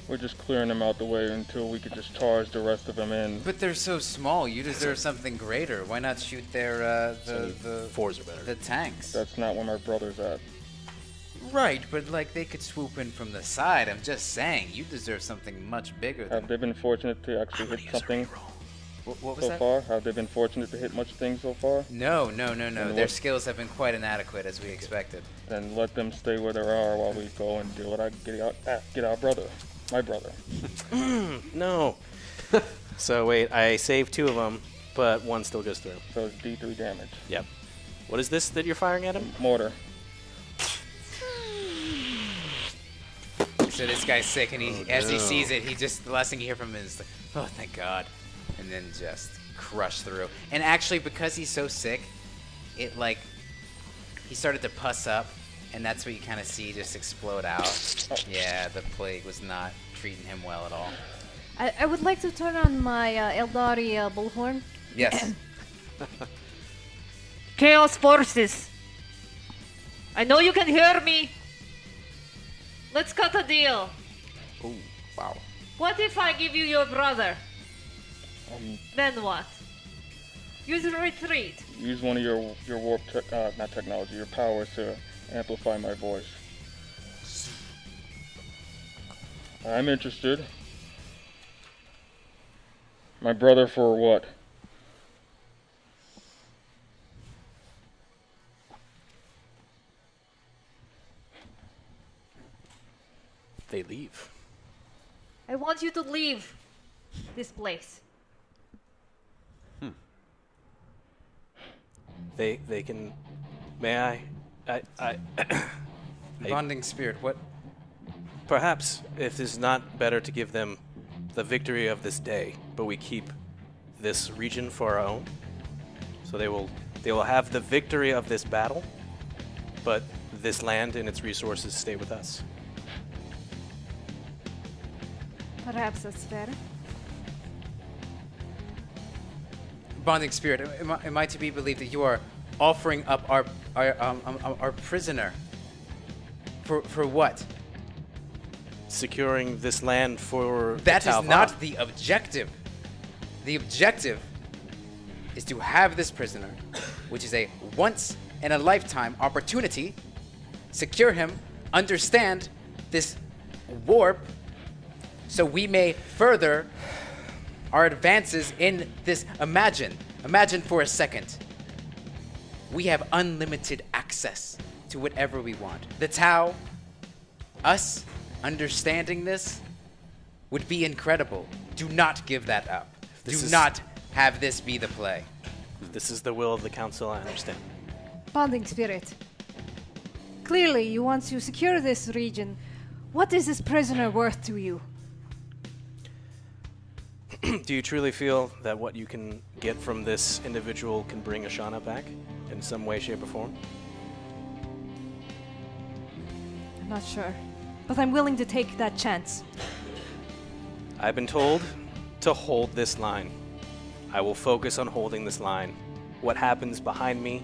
We're just clearing them out the way until we could just charge the rest of them in. But they're so small. You deserve something greater. Why not shoot their the 4s are better. the tanks? That's not where my brother's at. Right, but like they could swoop in from the side. I'm just saying, you deserve something much bigger. Have they been fortunate to actually hit something What was so that? far? Have they been fortunate to hit much things so far? No. And Their what- skills have been quite inadequate, as we expected. Then let them stay where they are while we go and do what I get our brother, my brother. No. So wait, I saved 2 of them, but 1 still goes through. So it's D3 damage. Yep. What is this that you're firing at him? Mortar. So this guy's sick, and as he sees it, the last thing you hear from him is like, "Oh, thank God," and then just crush through. And actually, because he's so sick, it like he started to pus up, and that's what you kind of see just explode out. Yeah, the plague was not treating him well at all. I would like to turn on my Aeldari bullhorn. Yes. Chaos forces. I know you can hear me. Let's cut a deal. Oh, wow. What if I give you your brother? Then what? You retreat. Use one of your warp not technology, your powers to amplify my voice. I'm interested. My brother for what? They leave. I want you to leave this place. They can. May I? Bonding spirit. What? Perhaps if it's not better to give them the victory of this day, but we keep this region for our own. So they will have the victory of this battle, but this land and its resources stay with us. Perhaps that's fair. Bonding spirit. Am I to be believed that you are offering up our prisoner? For what? Securing this land for That is T'au. not the objective. The objective is to have this prisoner, which is a once in a lifetime opportunity, secure him, understand this warp, so we may further our advances in this. Imagine for a second. We have unlimited access to whatever we want. The T'au, us understanding this would be incredible. Do not give that up. Do not have this be the play. This is the will of the council, I understand. Bonding spirit. Clearly, you want to secure this region. What is this prisoner worth to you? Do you truly feel that what you can get from this individual can bring Ashana back in some way, shape, or form? I'm not sure, but I'm willing to take that chance. I've been told to hold this line. I will focus on holding this line. What happens behind me,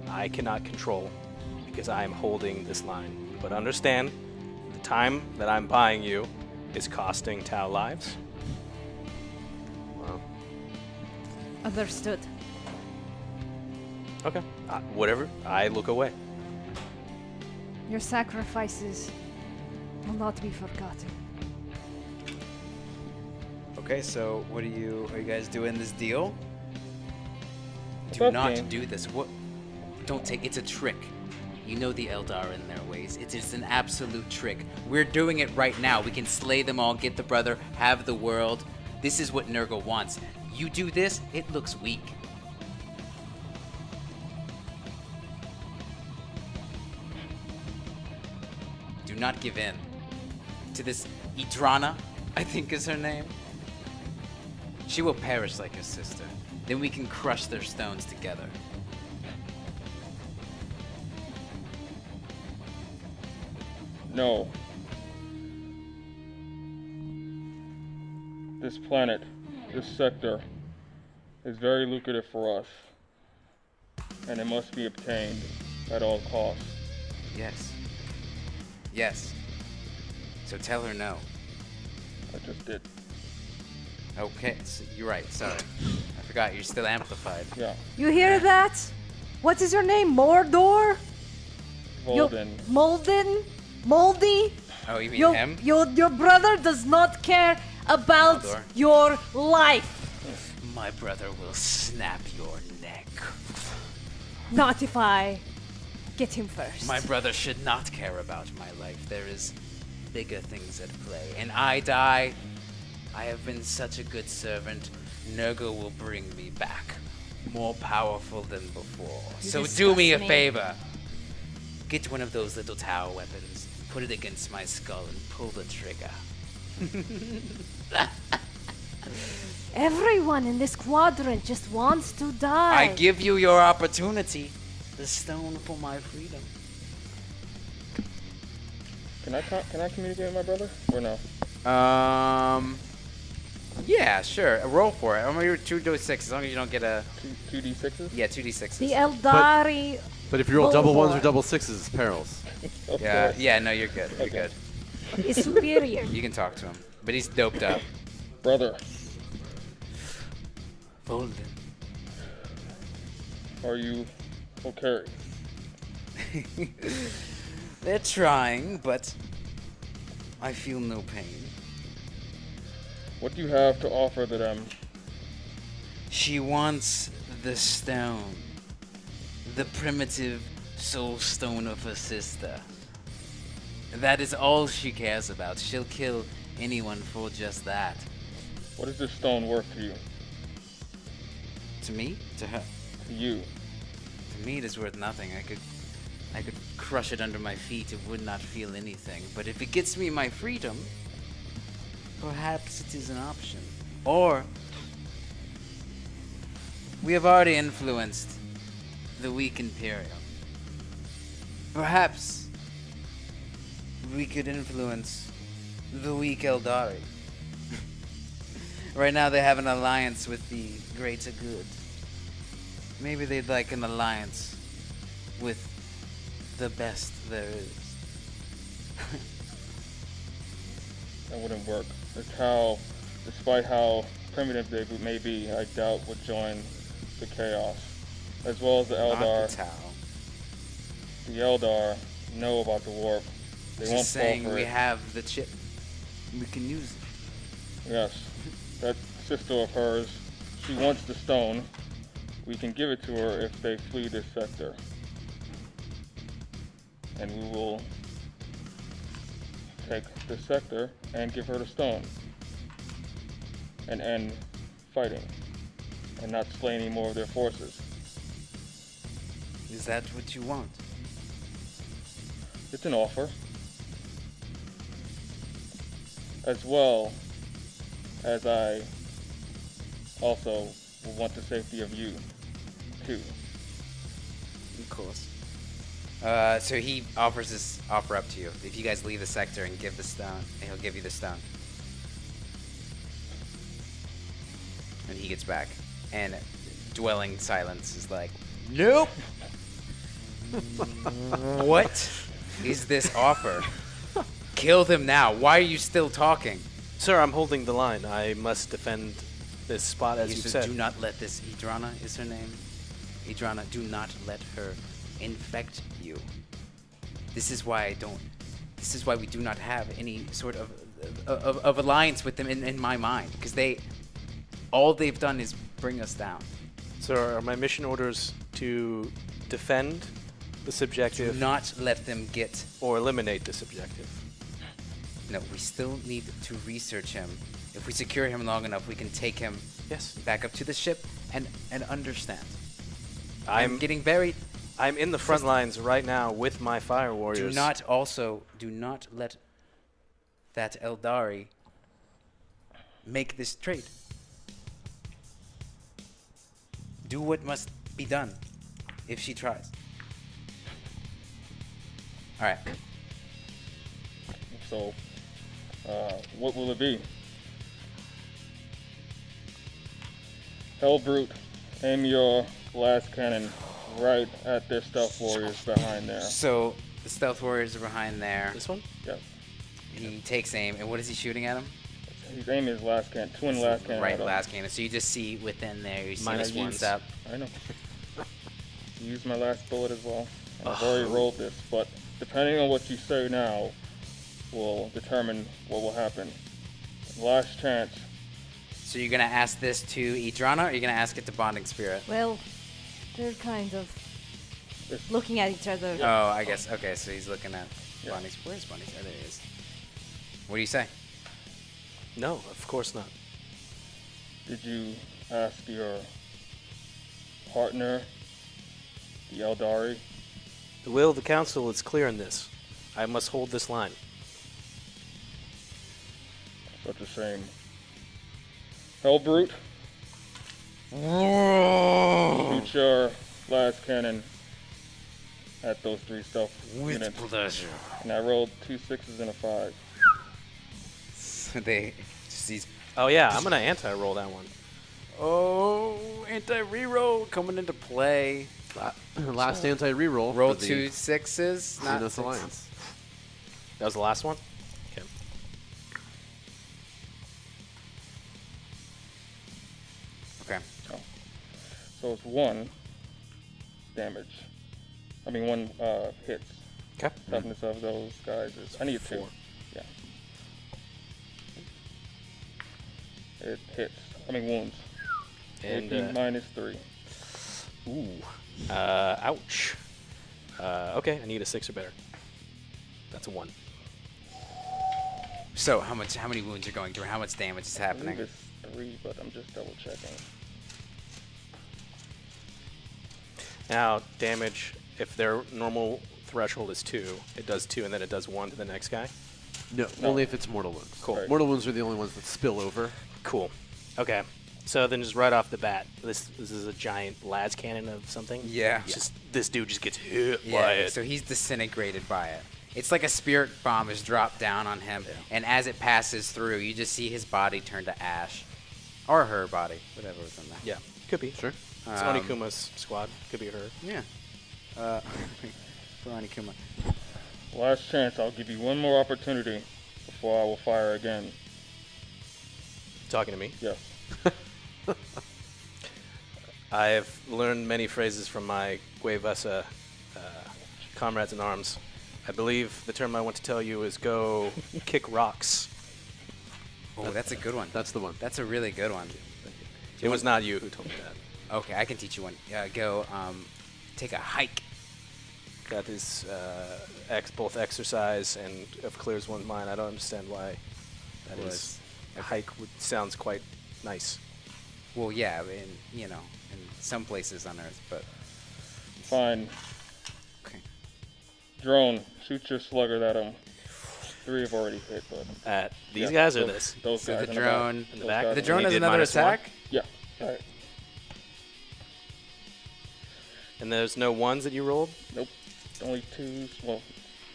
I cannot control because I am holding this line. But understand, the time that I'm buying you is costing T'au lives. Understood. Okay. Whatever. I look away. Your sacrifices will not be forgotten. Okay, so are you guys doing this deal? What's Do up, not game? do this. What? Don't take. It's a trick. You know the Eldar and their ways. It is an absolute trick. We're doing it right now. We can slay them all, get the brother, have the world. This is what Nurgle wants. You do this, it looks weak. Do not give in to this Idrana, I think is her name. She will perish like her sister. Then we can crush their stones together. No. This planet, this sector, is very lucrative for us, and it must be obtained at all costs. Yes. Yes. So tell her no. I just did. Okay, so you're right, sorry. I forgot, you're still amplified. Yeah. You hear that? What is your name? Mordor? Volden. Molden? Moldy? Oh, you mean him? Your brother does not care about Maldor. your life. My brother will snap your neck. Not if I get him first. My brother should not care about my life. There is bigger things at play. And I die. I have been such a good servant. Nurgle will bring me back. more powerful than before. You So do me a disgust me. favor. Get one of those little tower weapons, put it against my skull, and pull the trigger. Everyone in this quadrant just wants to die. I give you your opportunity. The stone for my freedom. Can I communicate with my brother or no? Yeah, sure. Roll for it. I'm gonna 2d6 as long as you don't get a. 2d6s? Yeah, 2d6s. The Aeldari. But if you roll double ones or Bullhorn double sixes, it's perils. Of Yeah, course. yeah, no, you're good. You're good. is superior. You can talk to him, but he's doped up. Brother, Bolden. are you okay? They're trying, but I feel no pain. What do you have to offer to them? She wants the stone. The primitive soul stone of her sister. That is all she cares about. She'll kill anyone for just that. What is this stone worth to you? To me? To her? To you? To me, it is worth nothing. I could crush it under my feet. It would not feel anything. But if it gets me my freedom, perhaps it is an option. Or we have already influenced the weak Imperium. Perhaps we could influence the weak Aeldari. Right now they have an alliance with the greater good. Maybe they'd like an alliance with the best there is. That wouldn't work. The T'au, despite how primitive they may be, I doubt would join the Chaos. As well as the Not Eldar. the T'au. The Eldar know about the warp. They won't Just saying fall for we it. have the chip. We can use it. Yes. That sister of hers, she wants the stone. We can give it to her if they flee this sector. And we will take the sector and give her the stone. And end fighting. And not slay any more of their forces. Is that what you want? It's an offer. As well as I also will want the safety of you, too. Of course. So he offers this offer up to you. If you guys leave the sector and give the stone, he'll give you the stone. And he gets back. And dwelling silence is like, nope! What is this offer? Kill them now. Why are you still talking? Sir, I'm holding the line. I must defend this spot as you said. Do not let this, Idrana is her name. Idrana, do not let her infect you. This is why we do not have any sort of alliance with them in my mind. Because all they've done is bring us down. Sir, are my mission orders to defend the subjective Do not let them get... or eliminate the subjective? No, we still need to research him. If we secure him long enough, we can take him back up to the ship and understand. I'm getting very... I'm in the front lines right now with my fire warriors. Do not let that Aeldari make this trade. Do what must be done if she tries. Alright. So, what will it be? Hellbrute, aim your blast cannon right at their stealth warriors behind there. So, the stealth warriors are behind there. This one? Yep. He takes aim, and what is he shooting at him? He's aiming his last cannon, twin last cannon. Right, last cannon. So you just see within there, you see Minus this one's use. up. I know. Use my last bullet as well. And I've already rolled this, but depending on what you say now will determine what will happen. Last chance. So you're gonna ask this to Idrana, or you're gonna ask it to Bonding Spirit? Well, they're kind of looking at each other. Oh, I guess. Okay, so he's looking at Bonding Spirit. Where's Bonding Spirit? There he is. What do you say? No, of course not. Did you ask your partner, the Aeldari. The will of the council is clear in this. I must hold this line. Such a shame. Hellbrute. Shoot your last cannon at those 3 stealth units. With pleasure. And I rolled 2 6s and a 5. So they just these. Oh yeah, I'm gonna anti-roll that one. Oh, anti-reroll coming into play. Last anti-reroll. Roll for the 2 6s. Not Xenos Alliance. That was the last one? Okay. Okay. Oh. So it's 1 damage. I mean 1 hits. Okay. Toughness of those guys is. I need 2. 4. Yeah. It hits. I mean wounds. And AP minus 3. ooh. Ouch. Okay, I need a 6 or better. That's a 1. So how many wounds are going through? How much damage is I happening? believe it's 3, but I'm just double checking. Now, damage, if their normal threshold is 2, it does 2, and then it does 1 to the next guy. No, only if it's mortal wounds. Cool. Right. Mortal wounds are the only ones that spill over. Cool. Okay. So then just right off the bat, this is a giant las cannon of something? Yeah. Just this dude just gets hit by Yeah. it. So he's disintegrated by it. It's like a spirit bomb is dropped down on him, and as it passes through, you just see his body turn to ash, or her body, whatever was in there. Yeah, could be. Sure. It's Onikuma's squad. Could be her. Yeah. For Onikuma. Last chance. I'll give you one more opportunity before I will fire again. Talking to me. Yes. I have learned many phrases from my Guevasa comrades in arms. I believe the term I want to tell you is go kick rocks. Oh, that's a good one. That's the one. That's a really good one. It was not you who told me that. Okay, I can teach you one. Go take a hike. That is both exercise and clears one's mind. I don't understand why that is. A hike sounds quite nice. Well, yeah, in some places on Earth, but Fine. okay. Drone, shoot your slugger at him. 3 have already hit, but At these yeah, guys or those- this? Those So guys the in drone, In the Those back? guys the in drone He has did another -1? attack. Yeah. All right. And there's no ones that you rolled? Nope. Only 2s. Well,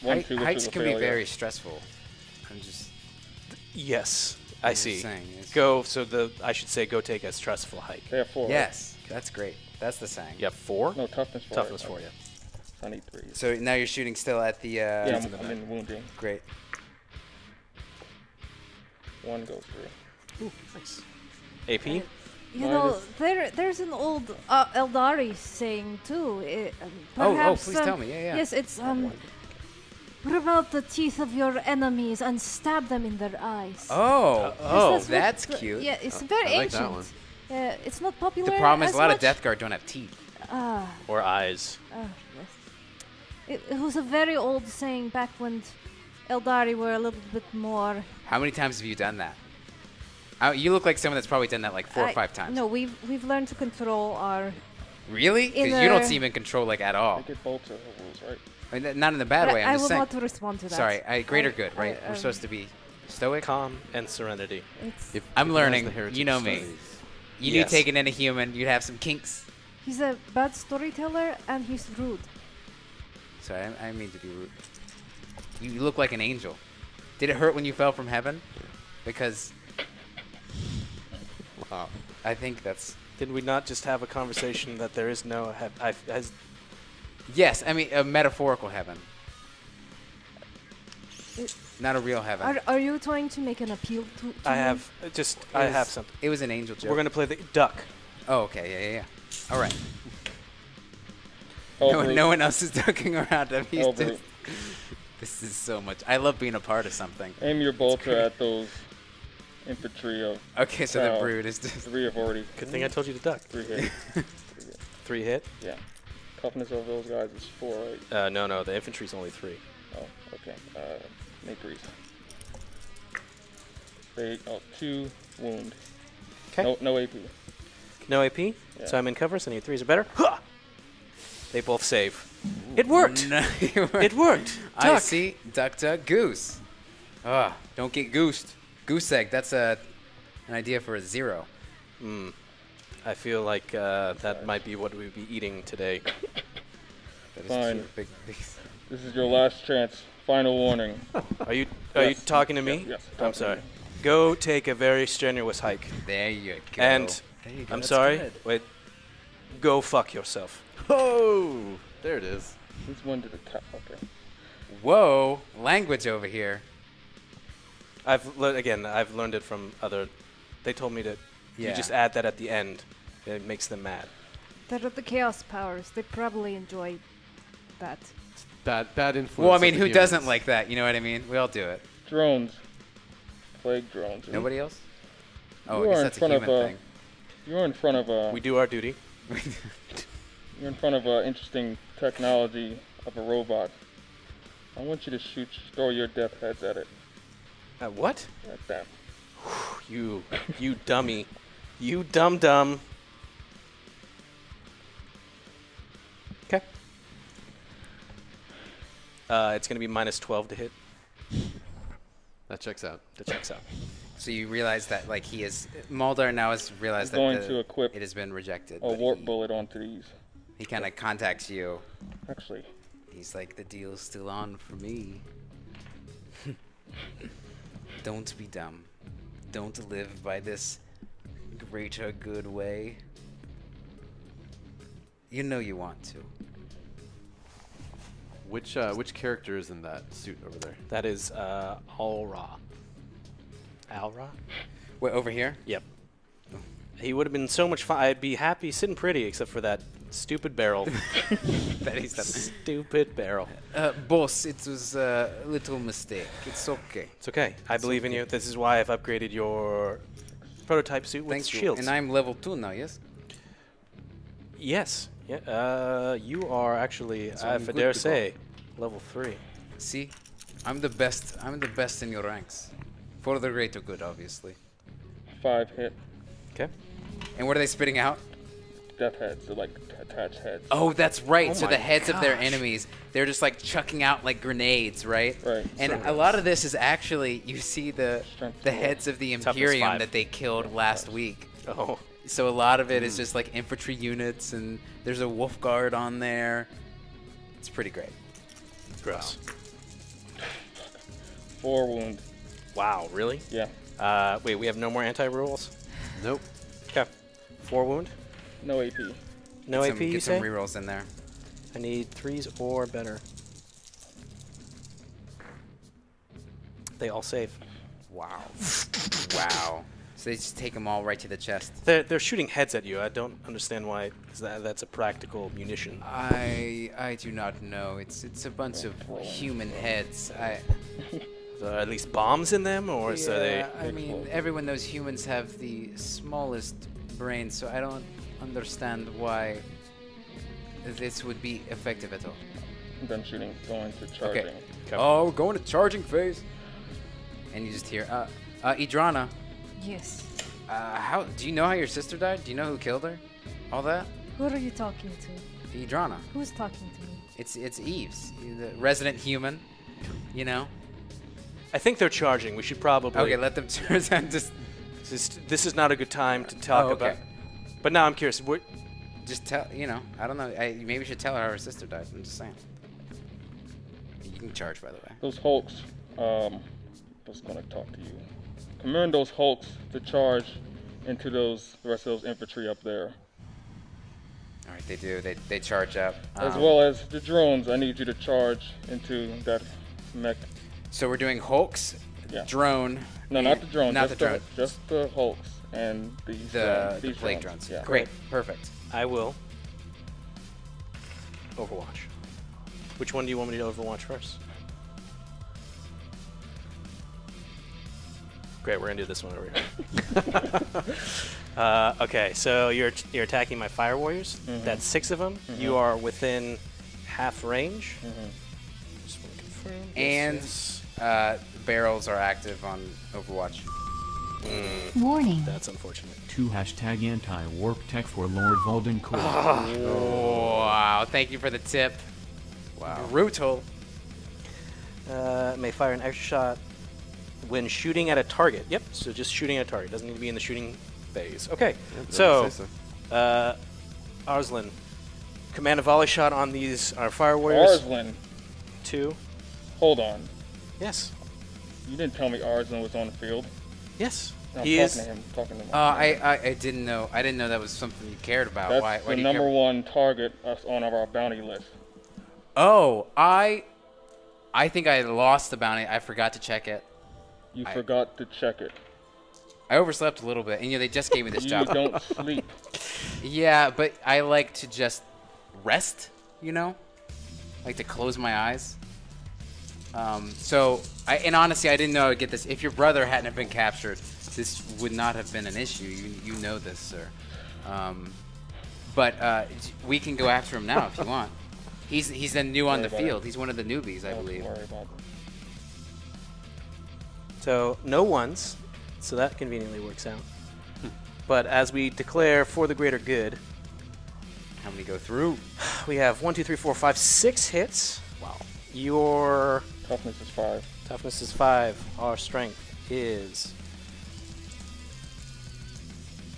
1, 2, which Hikes was a can be failure. very stressful. I'm just Yes, I just see. saying, it's- Go, so I should say go take a stressful hike. They have 4. right? Yes, that's great. That's the saying. You have 4? No, toughness 4. Toughness 4, yeah. I need 3. So now you're shooting still at the. yeah, in I'm, the I'm back. in wounding. Great. 1 goes through. Ooh, nice. AP? You know, there's an old Aeldari saying too. Perhaps, please tell me. Yeah. Yes, it's rip out the teeth of your enemies and stab them in their eyes. Oh, Yes, that's what- cute. Yeah, it's very I like that ancient. one. It's not popular. The problem is as a lot of much. Death Guard don't have teeth. Or eyes? Yes. It was a very old saying back when Aeldari were a little bit more. How many times have you done that? You look like someone that's probably done that like 4 or 5 times. No, we've learned to control our. Really? Because you don't Inner- seem in control like at all. They get bolts of rules, right? I mean, not in a bad way. I'm I just will saying. not respond to that. Sorry, greater good, right? We're supposed to be stoic. Calm and serenity. It's, If I'm it has learning. the heritage You know me. studies. You Yes. do taking in a human, you'd have some kinks. he's a bad storyteller and he's rude. Sorry, I mean to be rude. You look like an angel. Did it hurt when you fell from heaven? Because Wow. I think that's. Did we not just have a conversation that there is no Yes, I mean a metaphorical heaven. It- Not a real heaven. Are you trying to make an appeal to I me? have I have something. It was an angel joke. We're gonna play the duck. Oh, okay, yeah. All right. Hellbrute. No one else is ducking around him. He's Hellbrute. just, this is so much. I love being a part of something. Aim your bolter at those infantry of Okay, so the Wow. brood is just. 3 have already Good thing I told you to duck. 3 hit. 3 hit? Yeah. Toughness of those guys is 4, right? No, the infantry's only 3. Oh, okay. Make grease. They 2 wound. 'Kay. No AP. No AP? Yeah. So I'm in cover, so I need 3s or better. Huh! They both save. It worked! No, It worked! I Duck. see. Duck, duck, goose. Ah, don't get goosed. Goose egg, that's an idea for a 0. I feel like that might be what we'd be eating today. That is Fine. true. Big. This is your last chance. Final warning. Are you Yes. talking to me? Yes, I'm talking to sorry. you. Go take a very strenuous hike. There you go. And There you go. I'm That's sorry. good. Wait. Go fuck yourself. Oh, there it is. Who's one to the top? Okay. Whoa, language over here. I've learned it from other. They told me to. Yeah. You just add that at the end. It makes them mad. They're the chaos powers. They probably enjoy that. Bad influence. Well, I of mean, the who humans. doesn't like that? You know what I mean? We all do it. Drones. Plague drones. Nobody else? Oh, You I are in guess that's a front of human a. thing. You're in front of a. We do our duty. You're in front of an interesting technology of a robot. I want you to throw your death heads at it. What? At them. You dummy. You dumb. Okay. It's gonna be -12 to hit. That checks out. That checks out. So you realize that, like, he is. Mulder now has realized I'm going that to equip it has been rejected. A but warp bullet onto these. He kind of contacts you. Actually, He's like, the deal's still on for me. Don't be dumb. Don't live by this greater good way. You know you want to. Which character is in that suit over there? That is Alra. Alra? Wait, over here? Yep. He would have been so much fun. I'd be happy sitting pretty, except for that stupid barrel. That is the Stupid barrel. boss, it was a little mistake. It's okay. It's okay. I believe in you. This is why I've upgraded your prototype suit with Thank you. shields. And I'm level 2 now, yes? Yes. Yeah. You are actually, So I'm if I good dare to go. say, level 3. See? I'm the best. I'm the best in your ranks. For the greater good, obviously. 5 hit. Okay. And what are they spitting out? Death heads. They're like attached heads. Oh, that's right. Oh So my the heads of their gosh. enemies, they're just like chucking out like grenades, right? Right. And So- a lot of this is actually, you see the Strength the 4. heads of the Toughness Imperium 5. that they killed last week. Oh. So a lot of it is just like infantry units, and there's a wolf guard on there. It's pretty great. Gross. 4 wound. Wow. Really? Yeah. Wait, we have no more anti-rules? Nope. Okay. 4 wound? No AP. No Get AP, some, you get say? some rerolls in there. I need 3s or better. They all save. Wow. Wow. So they just take them all right to the chest. They're shooting heads at you. I don't understand why that's a practical munition. I do not know. It's a bunch of human heads. Are there at least bombs in them, or so they? Yeah, I mean, everyone knows humans have the smallest brains, so I don't understand why this would be effective at all. I'm done shooting. Going to charging. Okay. Oh, we're going to charging phase. And you just hear, Idrana, Yes. how do you know how your sister died? Do you know who killed her? All that? Who are you talking to? Idrana. Who's talking to me? It's Eves, the resident human. You know. I think they're charging. We should probably. Okay, let them turn and just This is not a good time to talk Oh, okay. about. But now I'm curious. just tell. You know, I don't know. Maybe you should tell her how her sister died. I'm just saying. You can charge, by the way. Those Hulks. Was gonna talk to you. Command those Hulks to charge into the rest of those infantry up there. All right, they do. They charge up. As well as the drones, I need you to charge into that mech. So we're doing Hulks, Yeah. drone. No, not the drone. Not just the drone. Just the Hulks and these. The these plague drones. Yeah. Great. Perfect. I will. Overwatch. Which one do you want me to overwatch first? Great, we're gonna do this one over here. Okay, so you're attacking my fire warriors. That's 6 of them. You are within half range. Just want to confirm. And Yes. barrels are active on Overwatch. Warning. That's unfortunate. 2 #anti-warp tech for Lord Voldencourt. Wow, thank you for the tip. Wow. Brutal. May fire an extra shot when shooting at a target. Yep, so just shooting at a target. Doesn't need to be in the shooting phase. Okay, so, Arslan, command a volley shot on these fire warriors. Arslan. 2. Hold on. Yes. You didn't tell me Arslan was on the field. Yes. No, He is. Talking to him. I didn't know. I didn't know that was something you cared about. That's Why the do you number care? one target on our bounty list. Oh, I think I lost the bounty. I forgot to check it. You forgot to check it. I overslept a little bit, and they just gave me this job. You don't sleep. Yeah, but I like to just rest. Like to close my eyes. And honestly, I didn't know I would get this. If your brother hadn't have been captured, this would not have been an issue. You know this, sir. But we can go after him now if you want. He's the new on the field. He's one of the newbies, I believe. Don't worry about it. So, no ones. So that conveniently works out. But as we declare for the greater good, how many go through? We have 1, 2, 3, 4, 5, 6 hits. Wow. Your toughness is 5. Toughness is 5. Our strength is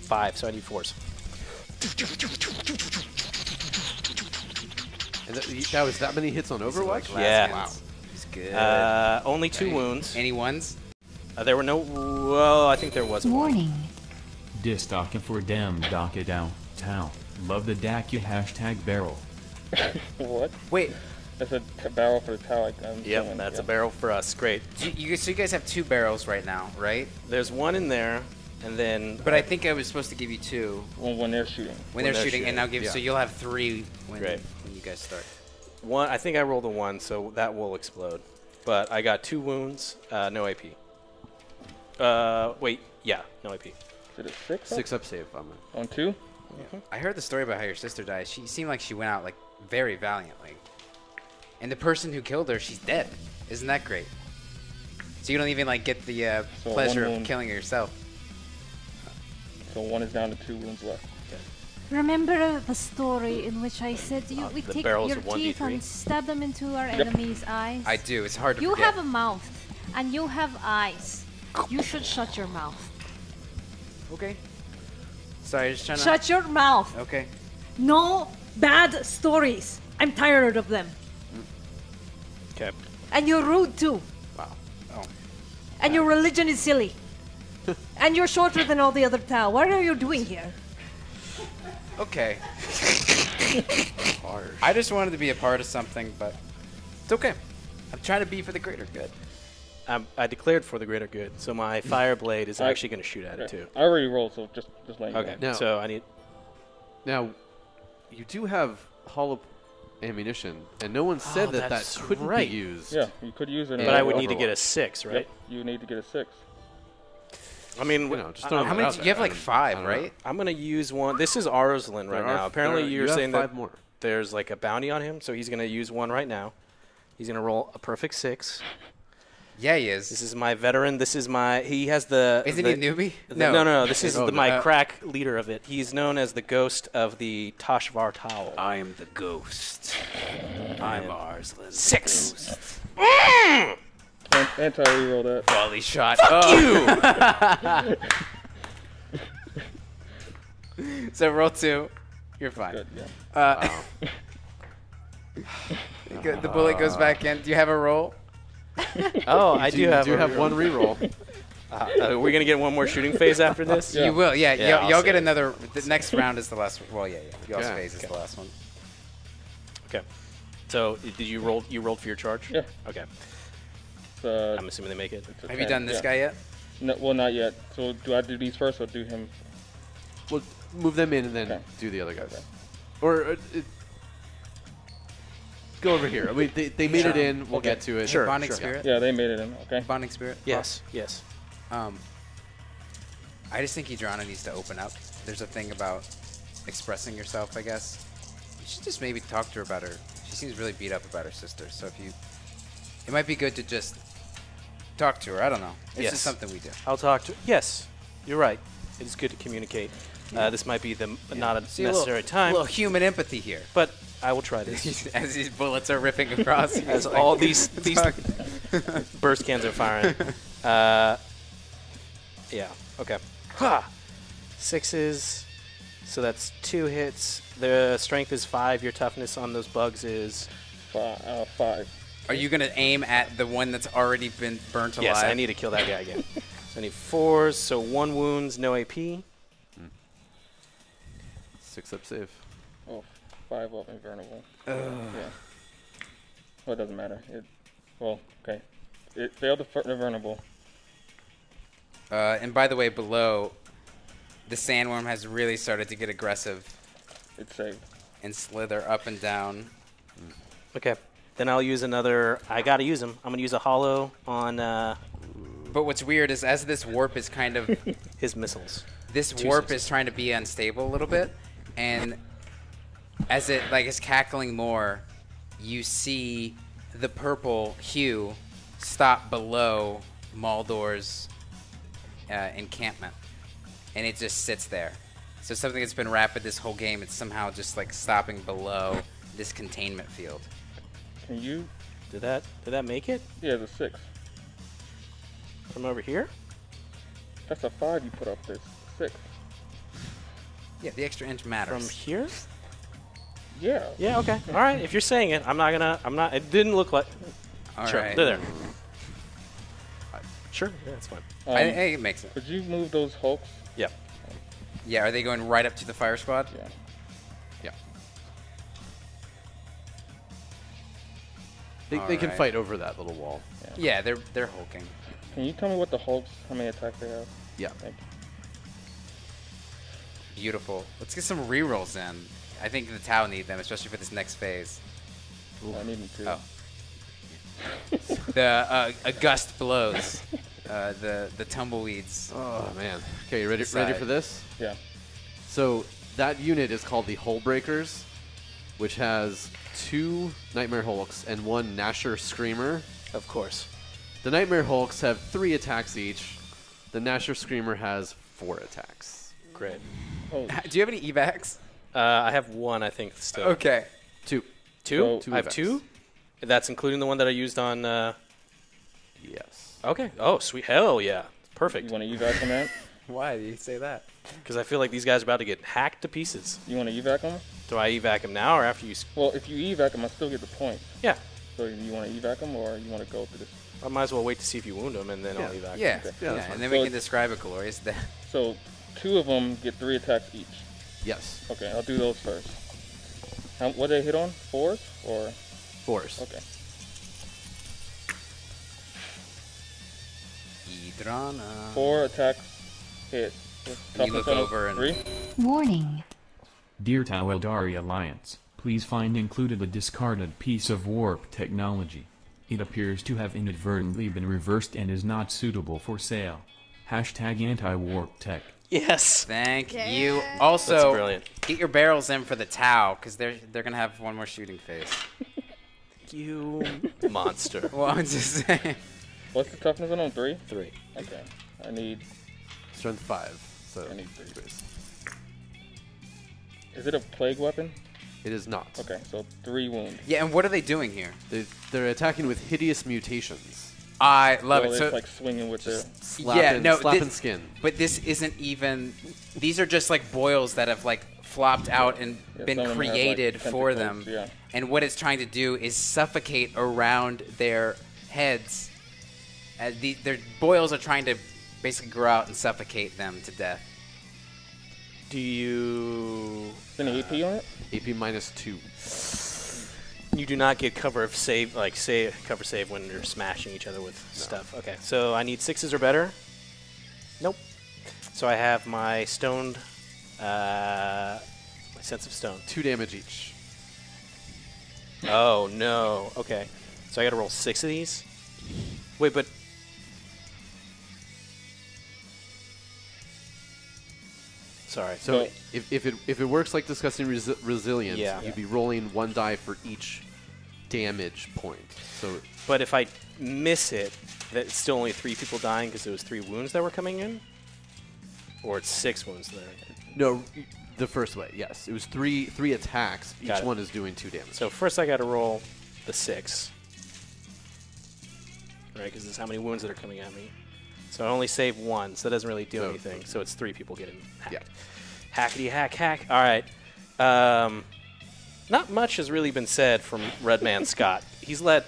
5. So I need 4s. And that was that many hits on Overwatch? Yeah. Wow. He's good. Only 2 wounds. Any ones? There were no. Well, I think there was. Warning. Distocking for dem Daka Dow T'au. Love the Dacia #barrel. What? Wait. That's a barrel for the T'au. Yep, that's a barrel for us. Great. So you guys have 2 barrels right now, right? There's 1 in there, and then. But I think I was supposed to give you 2. When they're shooting. When they're shooting, and I'll give. Yeah. So you'll have 3 when Great. you guys start. 1. I think I rolled a 1, so that will explode. But I got 2 wounds, no AP. Wait, yeah, no AP. Is it a 6? 6 up save on 2? Yeah. I heard the story about how your sister died. She seemed like she went out like very valiantly. And the person who killed her, she's dead. Isn't that great? So you don't even like get the pleasure of killing her yourself. So 1 is down to 2 wounds left. Okay. Remember the story in which I said we the take barrels your of teeth 1d3? and stab them into our enemies' eyes? I do. It's hard to You forget. have a mouth, and you have eyes. You should shut your mouth. Okay. Sorry, just trying to... Shut your mouth. Okay. No bad stories. I'm tired of them. Okay. And you're rude too. Wow. Oh. And your religion is silly. And you're shorter than all the other T'au. What are you doing here? Okay. I just wanted to be a part of something, but it's okay. I'm trying to be for the greater good. I declared for the greater good, so my fire blade is actually going to shoot at it too. I already rolled, so just letting Okay. you know. Now- So I need. Now, you do have hollow ammunition, and no one said that that's couldn't right. be used. Yeah, you could use it. in But I would Overwatch. need to get a 6, right? Yep, you need to get a 6. I mean, You know, just throwing How it many? out You have there. like 5, I don't right? I'm going to use 1. This is Arslan right now. Apparently, you're you saying have that 5 more. there's like a bounty on him, so he's going to use 1 right now. He's going to roll a perfect 6. Yeah, he is. This is my veteran. This is my. He has the. Isn't the, he a newbie? No. This is Oh, my crack leader of it. He's known as the ghost of the Tashvar T'au. I am the ghost. I'm Arslan. 6. Anti-reroll that. Volley shot. Fuck you! So roll 2. You're fine. Good, yeah. The bullet goes back in. Do you have a roll? Oh, I do have. You a have reroll. 1 reroll. We're gonna get 1 more shooting phase after this. Yeah. You will. Yeah. Yeah, I'll y'all say get it. another. The next round is the last. Well, yeah. Y'all's Okay. phase is the last one. Okay. So did you roll? You rolled for your charge? Yeah. Okay. It's, I'm assuming they make it. it's a Have you 10, done this yeah. guy yet? No, well, not yet. So do I do these first or do him? Well, move them in and then Okay. do the other guys. Okay. Or go over here. I mean, they made it in. We'll get to it. Sure. Bonding sure. spirit. Yeah, they made it in. Okay. Bonding spirit. Yes. Yes. I just think Idrana needs to open up. There's a thing about expressing yourself, I guess. You should just maybe talk to her about her. She seems really beat up about her sister. So if you, it might be good to just talk to her. I don't know. It's Yes. just something we do. I'll talk to. Yes. You're right. It is good to communicate. This might be not a See, necessary time, A little human empathy here. but I will try this. As these bullets are ripping across you. As all these burst cans are firing. Yeah. Okay. Ha! 6s. So that's 2 hits. The strength is 5. Your toughness on those bugs is 5. Are you going to aim at the one that's already been burnt alive? Yes, I need to kill that guy again. So I need 4s. So 1 wounds, no AP. 6-up save. Oh, 5 up invulnerable. Yeah. Well, it doesn't matter. Okay. It failed the invulnerable. And by the way, below, the sandworm has really started to get aggressive. It's saved. And slither up and down. Okay. Then I'll use another. I gotta use him. I'm gonna use a hollow on. But what's weird is as this warp is kind of his missiles. This warp is trying to be unstable a little bit, and as it is cackling more, you see the purple hue stop below Maldor's encampment, and it just sits there. So something that's been rapid this whole game, it's somehow just stopping below this containment field. Can you? Did that make it? Yeah, the 6. From over here? That's a 5 you put up this 6. Yeah, the extra inch matters. From here? Yeah. Yeah. Okay. All right. If you're saying it, I'm not. It didn't look like. All sure. right. They're there. Sure. Yeah, that's fine. I think it makes sense. Could you move those hulks? Yeah. Yeah. Are they going right up to the fire squad? Yeah. They can fight over that little wall. Yeah, they're hulking. Can you tell me what the hulks, how many attacks they have? Yeah. Thank you. Beautiful. Let's get some rerolls in. I think the T'au need them, especially for this next phase. Ooh. I need them too. Oh. The a gust blows. The tumbleweeds. Oh man. Okay, you ready for this? Yeah. So that unit is called the Hull Breakers, which has 2 Nightmare Hulks and 1 Nasher Screamer. Of course. The Nightmare Hulks have 3 attacks each. The Nasher Screamer has 4 attacks. Great. Oh. Do you have any evacs? I have 1, I think, still. Okay. 2. 2? So I have 2? That's including the one that I used on... Yes. Okay. Oh, sweet. Hell yeah. Perfect. You want to evac on that? Why do you say that? Because I feel like these guys are about to get hacked to pieces. You want to evac them? Do I evac them now or after you... Well, if you evac them, I still get the point. Yeah. So you want to evac them or you want to go through this? I might as well wait to see if you wound them and then I'll evac Yeah. them. Yeah, and then we can describe a glorious death. So 2 of them get 3 attacks each. Yes. Okay, I'll do those first. What did they hit on? 4s or? 4s. Okay. Idrana. 4 attacks hit. You look over and 3. Warning. Dear T'au Aeldari Alliance, please find included a discarded piece of warp technology. It appears to have inadvertently been reversed and is not suitable for sale. Hashtag anti-warp tech. Yes. Thank you. That's Also, brilliant. get your barrels in for the T'au, because they're gonna have one more shooting phase. You monster. Well, I'm just saying. What's the toughness on them? 3? 3. Okay. I need... Strength 5. So I need 3. Is it a plague weapon? It is not. Okay, so 3 wounds. Yeah, and what are they doing here? They're attacking with hideous mutations. I love So it. So it's like swinging with their... Slapping skin. But this isn't even... These are just like boils that have flopped out and been some of them have, created for them. tentacles, yeah. And what it's trying to do is suffocate around their heads. Their boils are trying to basically grow out and suffocate them to death. Do you... Is any AP on it? AP minus 2. You do not get cover save when you're smashing each other with stuff. Okay, so I need 6s or better. Nope. So I have my stoned, my sense of stone. 2 damage each. Oh no. Okay, so I got to roll 6 of these. Wait, but sorry. So if it works like discussing resilience, Yeah. you'd be rolling 1 die for each damage point. So, but if I miss it, that's still only 3 people dying because there was 3 wounds that were coming in. Or it's 6 wounds there. No, the first way, yes. It was three attacks. Got Each it. one is doing 2 damage. So first I got to roll the 6. Right, because this is how many wounds that are coming at me. So I only save 1, so that doesn't really do anything. So it's 3 people getting hacked. Yeah. Hackety hack hack. All right. Not much has really been said from Redman Scott. He's let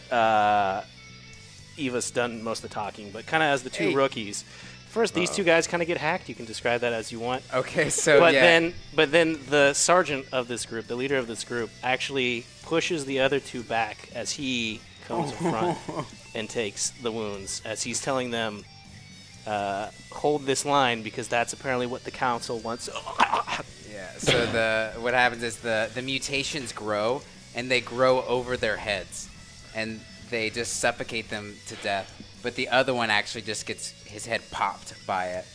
Eva's done most of the talking, but kind of as the 2 rookies. First, these 2 guys kind of get hacked. You can describe that as you want. Okay, so but then the sergeant of this group, the leader of this group, actually pushes the other 2 back as he comes in front and takes the wounds. As he's telling them, hold this line because that's apparently what the council wants. Yeah. So what happens is the mutations grow and they grow over their heads, and they just suffocate them to death. But the other one actually just gets his head popped by it.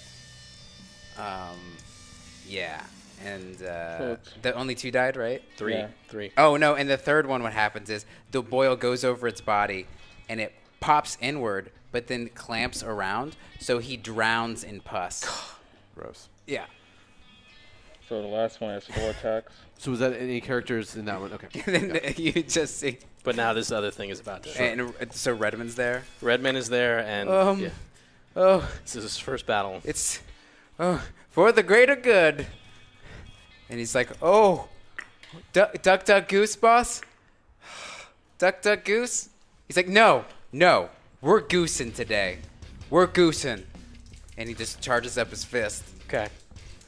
Yeah. And the only 2 died, right? 3. Yeah. 3. Oh, no, and the third one, what happens is the boil goes over its body, and it pops inward, but then clamps around, so he drowns in pus. Gross. Yeah. So the last one has 4 attacks. So was that any characters in that one? Okay. And then you just see. But now this other thing is about to And so Redman's there. Redman is there, and yeah, Oh, this is his first battle. it's for the greater good. And he's like, oh, duck, duck, goose, boss? Duck, duck, goose? He's like, no, we're goosing today. We're goosing. And he just charges up his fist, Okay.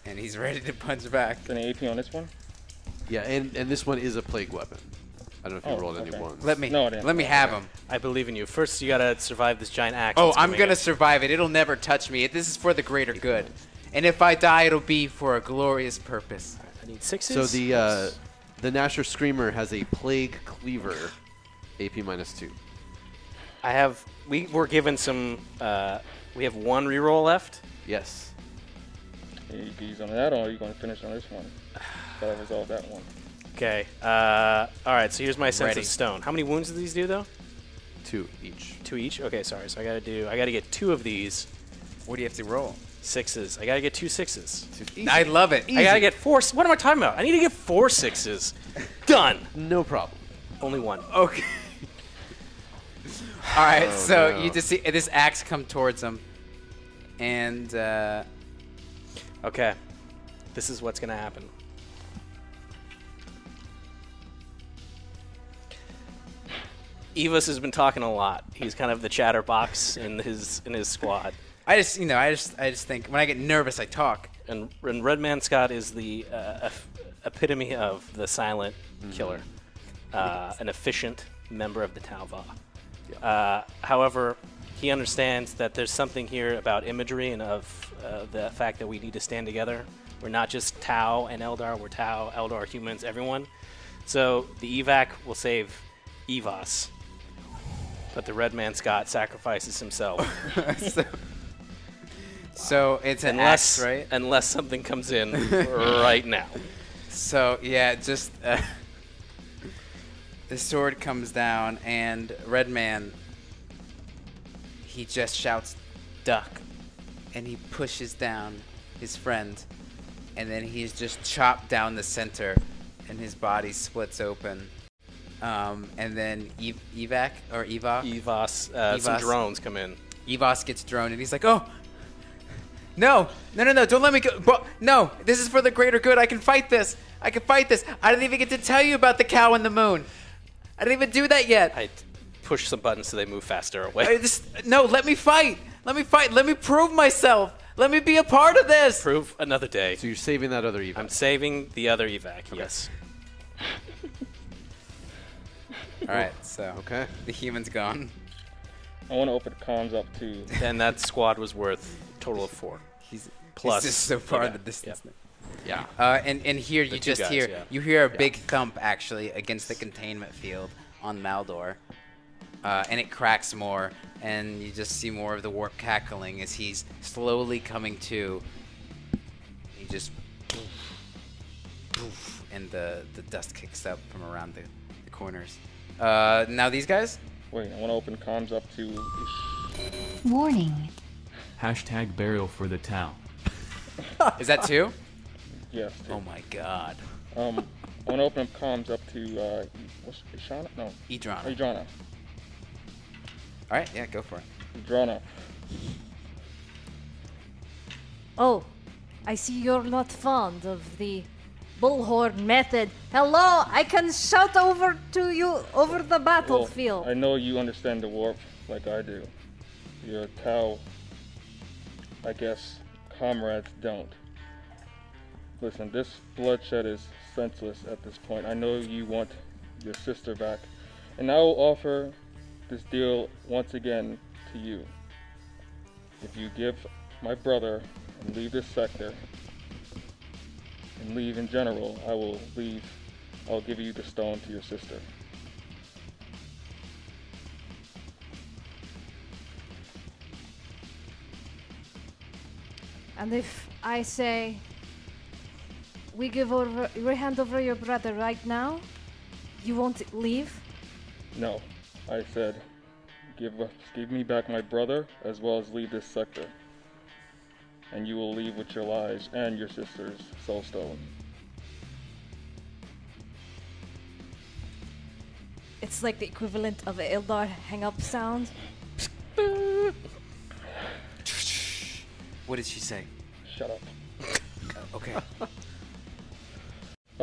and he's ready to punch back. Any AP on this one? Yeah, and this one is a plague weapon. I don't know if you rolled any okay. ones. Let me No, I didn't. let me have him. I believe in you. First, you gotta survive this giant axe. Oh, that's I'm coming gonna in. survive it. It'll never touch me. This is for the greater good. And if I die, it'll be for a glorious purpose. I need 6s. So the Nasher Screamer has a plague cleaver, AP -2. I have. We were given some. We have 1 reroll left. Yes. You can use on that, or are you going to finish on this one? Gotta resolve that one. Okay. All right. So here's my sense Ready. of stone. How many wounds do these do, though? 2 each. 2 each. Okay. Sorry. So I gotta get 2 of these What do you have to roll? 6s. I gotta get 2 6s. I love it. I gotta get 4. What am I talking about? I need to get 4 6s. Done. No problem. Only 1. Okay. All right, Oh, so no. you just see this axe come towards him, and Okay. This is what's gonna happen. Evas has been talking a lot. He's kind of the chatterbox in his squad. I just think when I get nervous, I talk. And Redman Scott is the epitome of the silent killer, an efficient member of the T'au. However, he understands that there's something here about imagery and of the fact that we need to stand together. We're not just T'au and Aeldar, we're T'au, Eldar, humans, everyone. So the evac will save Evas, but the Redman Scott sacrifices himself. So it's an axe, right? Unless something comes in right now. So yeah, just the sword comes down, and Redman, he just shouts, "Duck," and he pushes down his friend, and then he's just chopped down the center, and his body splits open. And then Evas, some drones come in. Evas gets droned, and he's like, "Oh, no, don't let me go. No, this is for the greater good. I can fight this. I didn't even get to tell you about the cow and the moon. I didn't even do that yet. I push some buttons so they move faster away. No, let me fight. Let me prove myself. Let me be a part of this." Prove another day. So you're saving that other evac. I'm saving the other evac, yes. All right, so Okay. the human's gone. I want to open comms up too. And that squad was worth a total of 4. He's Plus just so far in the the distance. Yeah. And here you two just guys, hear yeah. you hear a big thump actually against the containment field on Maldor, and it cracks more, and you just see more of the warp cackling as he's slowly coming to. He just poof, and the dust kicks up from around the corners. Now these guys. Wait, I want to open comms up to. Warning. #burial for the T'au. Is that 2? Yes. Oh my god. I want to open up comms up to what's Ishana? No. Idrana. Idrana. Alright, yeah, go for it. Idrana. Oh, I see you're not fond of the bullhorn method. Hello, I can shout over to you over the battlefield. Well, I know you understand the warp like I do. Your T'au, I guess, comrades don't. Listen, this bloodshed is senseless at this point. I know you want your sister back, and I will offer this deal once again to you. If you give my brother and leave this sector, and leave in general, I'll give you the stone to your sister. And if I say we hand over your brother right now, you won't leave? No, I said, give me back my brother as well as leave this sector. And you will leave with your lives and your sister's soul stone. It's like the equivalent of an Eldar hang-up sound. What did she say? Shut up. Okay. All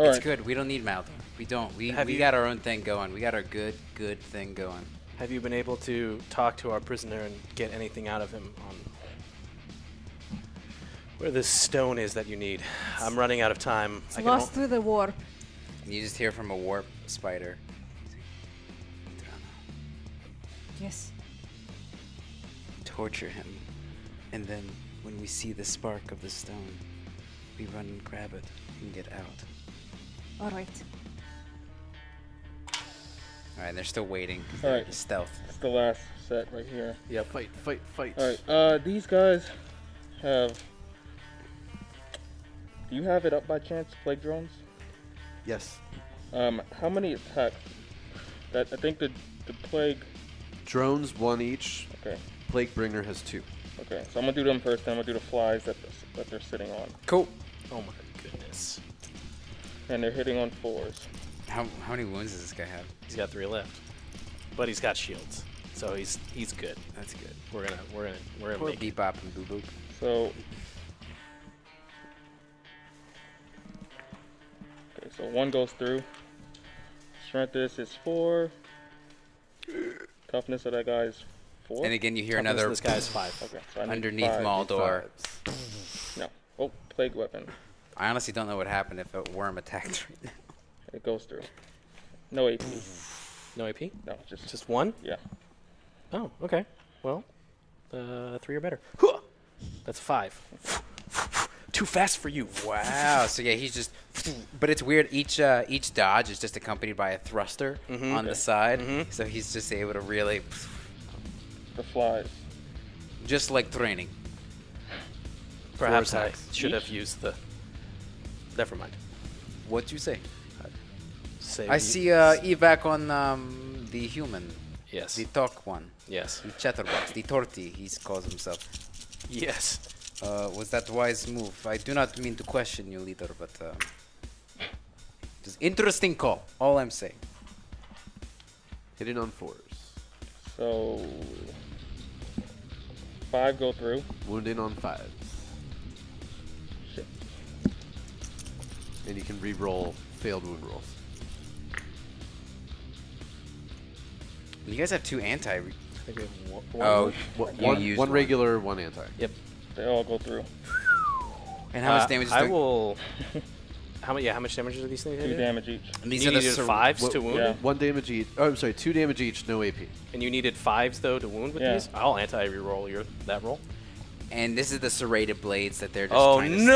It's right. good. We don't need Maldor. We don't. We Have you- got our own thing going. We got our good thing going. Have you been able to talk to our prisoner and get anything out of him on where this stone is that you need? I'm running out of time. It's lost through the warp. And you just hear from a warp spider. Yes. Torture him. And then when we see the spark of the stone, we run and grab it and get out. All right. Alright, they're still waiting. All right. Stealth. It's the last set right here. Yeah, fight. Alright, these guys have... Do you have it up by chance, plague drones? Yes. How many attacks? I think the plague... Drones, 1 each. Okay. Plague Bringer has 2. Okay, so I'm gonna do them first, then I'm gonna do the flies that they're sitting on. Cool. Oh my goodness. And they're hitting on 4s. How many wounds does this guy have? He's got 3 left. But he's got shields. So he's good. That's good. We're gonna Poor make it. Bebop and Boo Boop. So... Okay, so 1 goes through. Strength this is 4. Toughness of that guy is 4. And again, you hear Toughness of another this guy is 5. Okay, so I need underneath 5. Maldor. No. Oh, plague weapon. I honestly don't know what happened if a worm attacked right now. It goes through. No AP. No AP? No, just... Just 1? Yeah. Oh, okay. Well, 3 or better. That's 5. Too fast for you. Wow. So yeah, he's just. But it's weird. Each dodge is just accompanied by a thruster on the side. So he's just able to really. The flies. Just like training. Perhaps I attacks. should have used the... Never mind. What'd you say? Say I you- see evac on the human. Yes. The talk one. Yes. The chatterbox. The torty, he calls himself. Yes. Was that wise move? I do not mean to question you, leader, but just interesting call. All I'm saying. Hitting on 4s. So... 5 go through. Wounding on 5s. Shit. And you can re-roll failed wound rolls. You guys have 2 anti. I think we have Oh, One, used one regular, 1 anti. Yep. They all go through. And how much damage is I doing? will... How much damage are these things? 2 damage each. And these You are the needed sur- 5s to wound? Yeah. 1 damage each. Oh, I'm sorry, 2 damage each, no AP. And you needed 5s, though, to wound with Yeah. these? I'll anti-reroll that roll. And this is the serrated blades that they're just Oh, trying to no!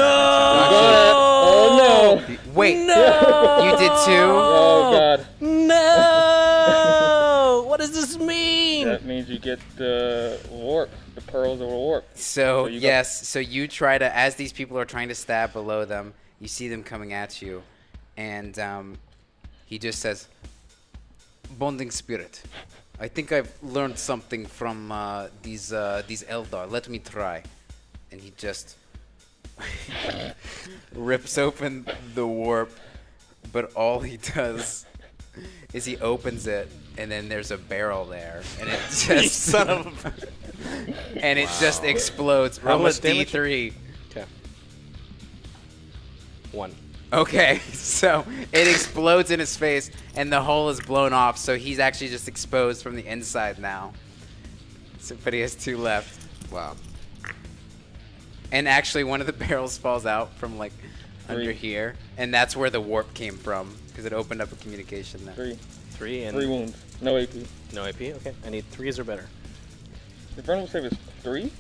Oh no! Wait, No! you did 2? Oh god. No! What does this mean? That means you get the warp. The pearls of warp. So, you got- yes, so you try to, as these people are trying to stab below them, you see them coming at you, and he just says, "Bonding spirit, I think I've learned something from these Eldar. Let me try." And he just rips open the warp, but all he does is he opens it, and then there's a barrel there, and it just Son of a... and it just explodes. How Almost much damage? D3. Okay. 1. Okay, so it explodes in his face, and the hole is blown off, so he's actually just exposed from the inside now. So, but he has 2 left. Wow. And actually, one of the barrels falls out from, like, under here, and that's where the warp came from, because it opened up a communication there. 3. 3 and 3 wounds. No AP. no AP. Okay, I need 3s or better. Your vulnerable save is 3?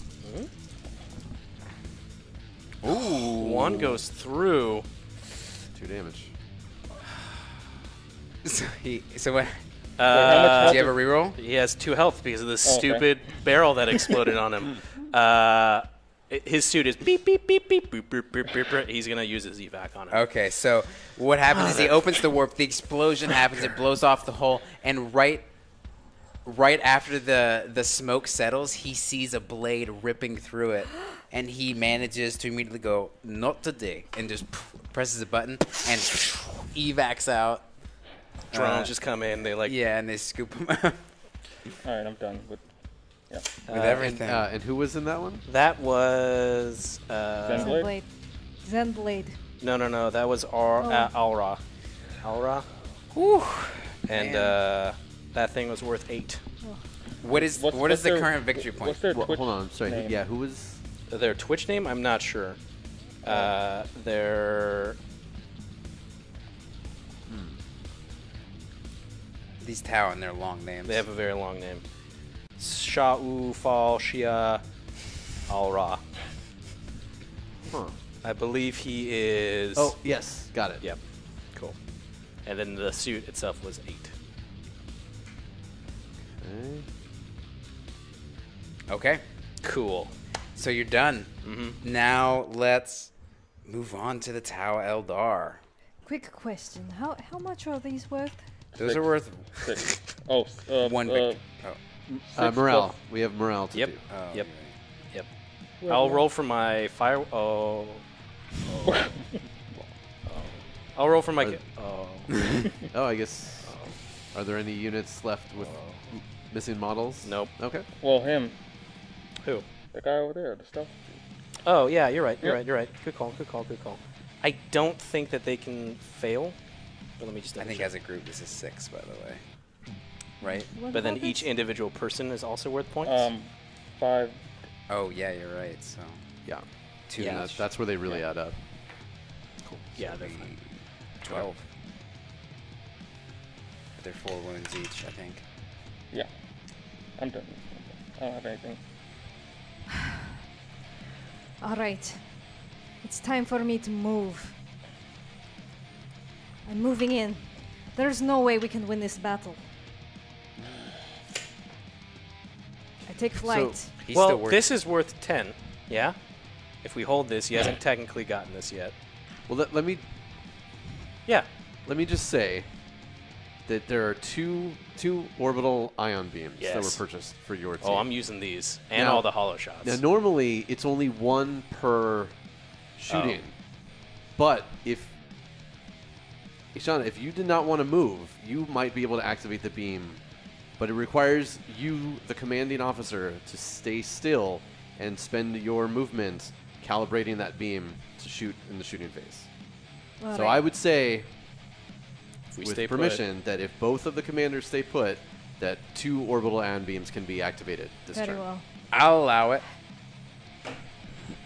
Ooh. 1 goes through. 2 damage. So what? how much health Do you have a reroll? He has 2 health because of this Oh, okay. stupid barrel that exploded on him. His suit is beep, beep, beep, beep, beep, beep, beep, beep, beep. He's going to use his evac on him. Okay, so what happens is he opens the warp, the explosion happens, it blows off the hole, and right after the smoke settles, he sees a blade ripping through it, and he manages to immediately go, "Not today," and just presses a button, and evacs out. Drones just come in. They like Yeah, and they scoop him out All right, I'm done with. Yeah. with everything. And who was in that one? That was Zenblade? Zenblade. no. That was Aura. Whew. And Man. that thing was worth 8. What is What's the their- current victory point? What's their Well, Twitch hold on. Sorry. name? Yeah, who was? Their Twitch name? I'm not sure. Their These T'au and their long names. they have a very long name. Sha'u Fal Shia Al-Ra. Huh. I believe he is. Oh, yes. Got it. Yep. Cool. And then the suit itself was 8. Okay. Okay, Cool. so you're done. Mm-hmm. Now let's move on to the T'au Aeldari. Quick question. How much are these worth? Those are worth 6. Oh, one victory. Oh. Morale. We have morale to Yep. do. Yep. Yep. I'll roll for my fire. Oh. I'll roll for my. Oh, I guess. Are there any units left with missing models? Nope. Okay. Well, him. Who? The guy over there, the stuff. Oh yeah, you're right. You're Yep. right. You're right. Good call. Good call. Good call. I don't think that they can fail. But let me just. I think double as a group, this is 6, by the way. Right? What But then happens? each individual person is also worth points. 5. Oh, yeah, you're right. So Yeah. 2 Yeah, each. That's where they really add up. yeah, So they're it'd be fine. 12. But they're 4 wounds each, I think. Yeah. I'm done. I don't have anything. All right. It's time for me to move. I'm moving in. There's no way we can win this battle. I take flight. He's well, still worth this is worth 10. Yeah. If we hold this, he hasn't technically gotten this yet. Well, let me Yeah. just say that there are two orbital ion beams that Yes. were purchased for your team. Oh, I'm using these and Now- all the hollow shots. Now, normally it's only 1 per shooting, but if Ishana, if you did not want to move, you might be able to activate the beam, but it requires you, the commanding officer, to stay still and spend your movement calibrating that beam to shoot in the shooting phase. All So right. I would say, If we with stay permission, that if both of the commanders stay put, that 2 orbital ion beams can be activated this Very turn. well. I'll allow it.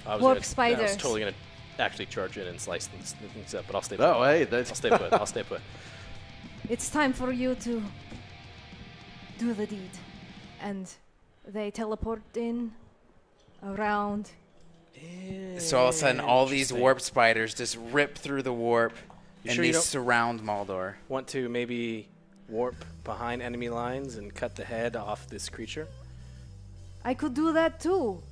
I was Warp I was spiders. totally gonna actually charge in and slice things up, but I'll stay. Oh, put. hey, that's I'll stay put. I'll stay put. It's time for you to do the deed. And they teleport in around. So all of a sudden, all these Interesting. warp spiders just rip through the warp, You and sure they you don't- surround Maldor. Want to maybe warp behind enemy lines and cut the head off this creature? I could do that too.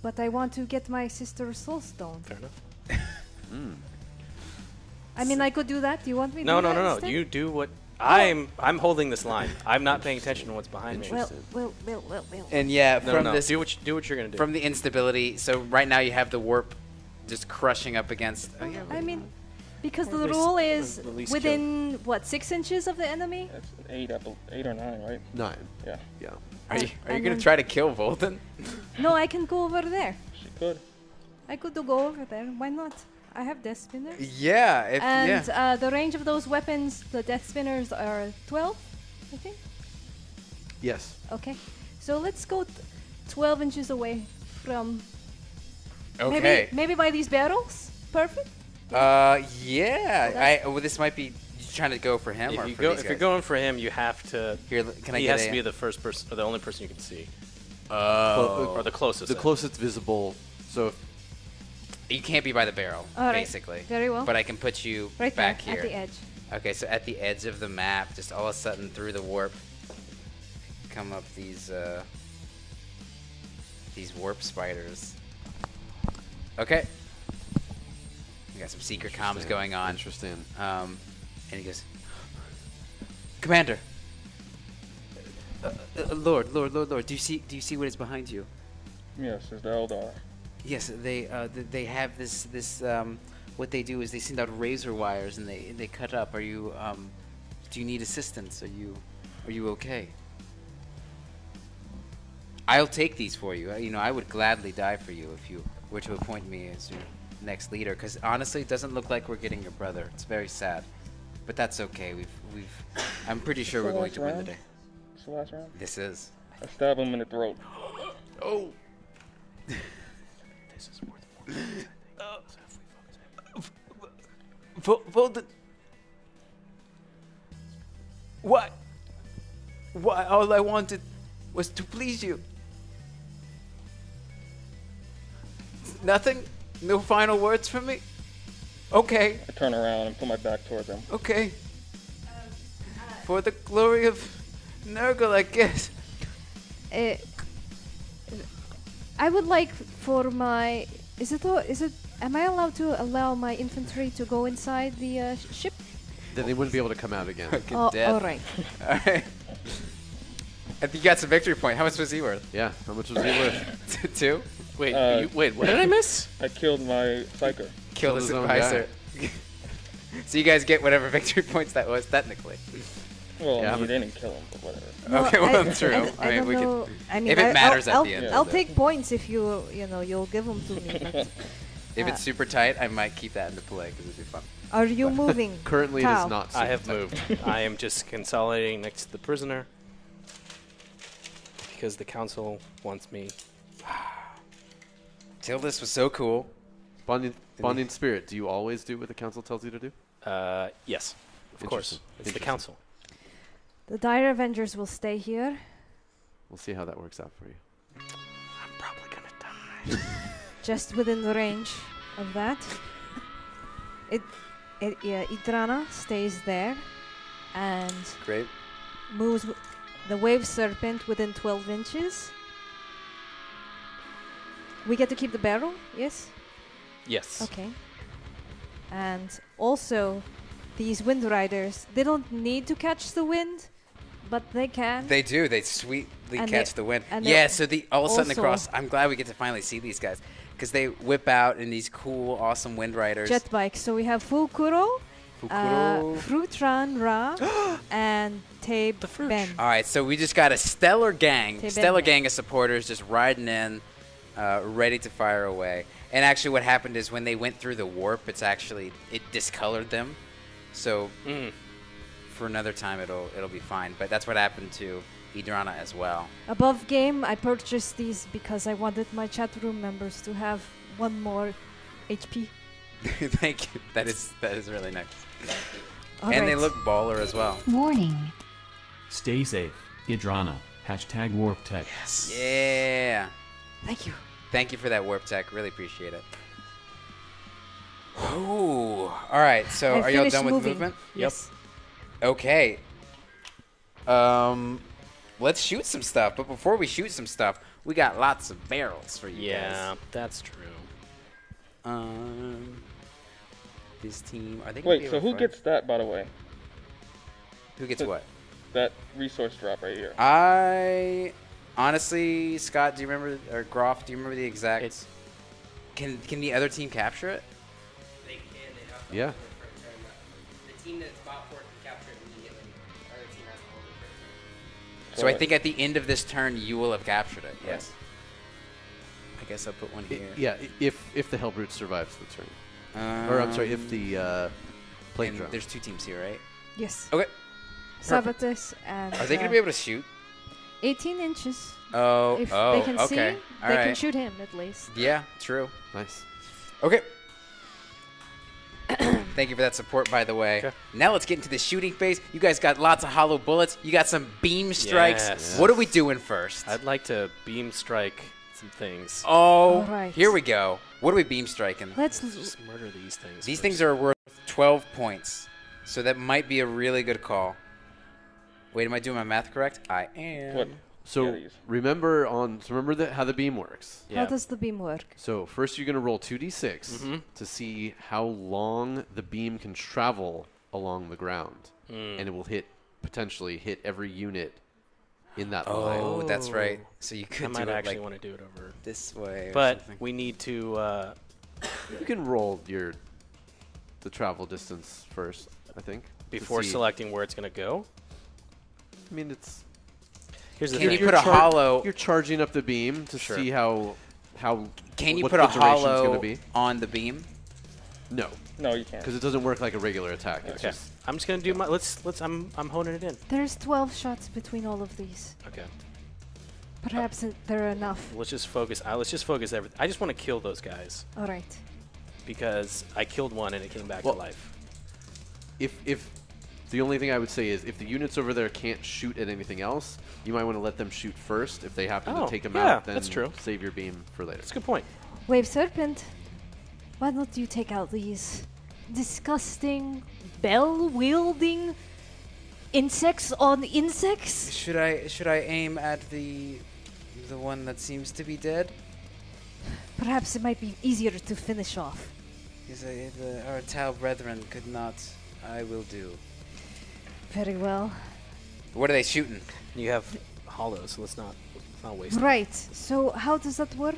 But I want to get my sister's soulstone. Fair enough. I mean, I could do that. Do you want me to No, do no, that no, no. instead? You do what. I'm holding this line. I'm not paying attention to what's behind me. Well. And yeah, No, from no. this, Do what you're gonna do. from the instability. So right now you have the warp just crushing up against. Oh yeah. I mean, because Or the at least- rule or is at least within what 6 inches of the enemy. That's 8 or 9, right? 9. Yeah. Yeah. Are you and gonna then- try to kill Volden? No, I can go over there. She could. I could go over there. Why not? I have death spinners. Yeah. And the range of those weapons, the death spinners, are 12, I think. Yes. Okay. So let's go 12 inches away from. Okay. Maybe by these barrels. Perfect. Yeah. Well, this might be. You trying to go for him or for these if you're guys? going for him, you have to. Here, can I he get has a- to be the first person, or the only person you can see, Oh. or the closest. The closest visible. So You can't be by the barrel, All right. basically. Very well. But I can put you Right back there, here. at the edge. Okay, so at the edge of the map, just all of a sudden through the warp, come up these warp spiders. Okay. We got some secret comms Interesting. going on. Interesting. And he goes, Commander. Lord, do you see what is behind you? Yes, it's the Eldar. Yes, they have this what they do is they send out razor wires and they cut up. Are you do you need assistance? Are you okay? I'll take these for you. You know, I would gladly die for you if you were to appoint me as your next leader. Because honestly, it doesn't look like we're getting your brother. It's very sad, but that's okay. I'm pretty sure we're going to win the day. It's the last round. This is. I stab him in the throat. Oh. This is worth more. Volden. What? Why? All I wanted was to please you. Nothing? No final words from me? Okay, I turn around and put my back towards him. okay. For the glory of Nurgle, I guess. I would like for my. Is it? Am I allowed to allow my infantry to go inside the ship? then they wouldn't be able to come out again. Oh, Dead. all right. Alright. I think you got some victory point. How much was he worth? Yeah. How much was he worth? 2? Wait, Uh, wait, what did I miss? I killed my psyker. Kill Killed this his own advisor. So you guys get whatever victory points that was, technically. Well, Yeah, I mean, but- you didn't kill him, but whatever. Okay, well, true. I I mean, don't we could- know. I mean, if it matters I'll, at the end of I'll the day. take points if you'll give them to me. But If it's super tight, I might keep that into play because it'd be fun. are you moving? Currently, it T'au? is not. I have super moved. I am just consolidating next to the prisoner because the council wants me. Till this was so cool. Bonding spirit. Do you always do what the council tells you to do? Yes, of course. Interesting. It's the Interesting. council. The Dire Avengers will stay here. We'll see how that works out for you. I'm probably gonna die. Just within the range of that. Idrana stays there and Great. moves the wave serpent within 12 inches. We get to keep the barrel, yes? Yes. Okay. And also, these wind riders, they don't need to catch the wind, but they can. They do. They sweetly And catch they- the wind. and Yeah, they so all of a sudden also- across, I'm glad we get to finally see these guys. Because they whip out in these cool, awesome wind riders. Jet bikes. So we have Fukuro, Fukuro. Frutran Ra, and Tabe Ben. All right, so we just got a stellar gang, Tay stellar Ben. gang of supporters just riding in, ready to fire away. And actually, what happened is when they went through the warp, it discolored them. So for another time, it'll be fine. But that's what happened to Idrana as well. Above game, I purchased these because I wanted my chat room members to have one more HP. Thank you. That is really nice. All And they right. look baller as well. Warning. Stay safe, Idrana. #WarpTech. Yeah. Thank you. Thank you for that warp tech. Really appreciate it. Ooh. All right. So I are y'all finished done with moving. movement? Yes. Okay. Let's shoot some stuff. But before we shoot some stuff, we got lots of barrels for you Yeah, that's true. guys. This team. Are they? Gonna be Wait, able so to who fire? gets that, by the way? Who gets what? That resource drop right here. I honestly, Scott, do you remember, or Groff, do you remember the exact? Can the other team capture it? They can. They have to Yeah. hold it for a turn. The team that's bought for it can capture it immediately. The other team has to hold it for a turn. So I think at the end of this turn, you will have captured it. Yes. I guess I'll put one here. Yeah, if the Hellbrute survives the turn. Or I'm sorry, if the plane and drone. there's 2 teams here, right? Yes. Okay. Sabatis and. Are they going to be able to shoot? 18 inches. Oh, If they can see, okay. All they right. can shoot him at least. Yeah, true. Nice. Okay. Thank you for that support, by the way. Okay. Now let's get into the shooting phase. You guys got lots of hollow bullets. You got some beam strikes. Yes. What are we doing first? I'd like to beam strike some things. Oh, Alright. here we go. What are we beam striking? Let's. Just murder these things. These first. things are worth 12 points. So that might be a really good call. Wait, am I doing my math correct? I am. What? So these. remember how the beam works. Yeah. How does the beam work? So first you're going to roll 2d6 to see how long the beam can travel along the ground. And it will potentially hit every unit in that line. Oh, that's right. So you I could might do it actually like want to do it over. this way. Or But something. we need to. You can roll the travel distance first, I think. to Before see- selecting where it's going to go. I mean, it's Here's the Can thing. you put a hollow? You're charging up the beam to Sure. see how Can you what put the a duration's hollow gonna be. on the beam? No, No, you can't. because it doesn't work like a regular attack. It's Okay. just I'm just going to do my. Let's. I'm honing it in. There's 12 shots between all of these. Okay. Perhaps there are enough. Let's just focus. Let's just focus everything. I just want to kill those guys All right. because I killed one and it came back Well, to life. if the only thing I would say is if the units over there can't shoot at anything else, you might want to let them shoot first. If they happen Oh, to take them yeah, out, then that's true. save your beam for later. That's a good point. Wave Serpent, why don't you take out these disgusting, bell-wielding insects on insects? Should I aim at the one that seems to be dead? Perhaps it might be easier to finish off. Because our T'au brethren could not. I will do. Very well. What are they shooting? You have hollows, so let's not waste it. Right. So how does that work?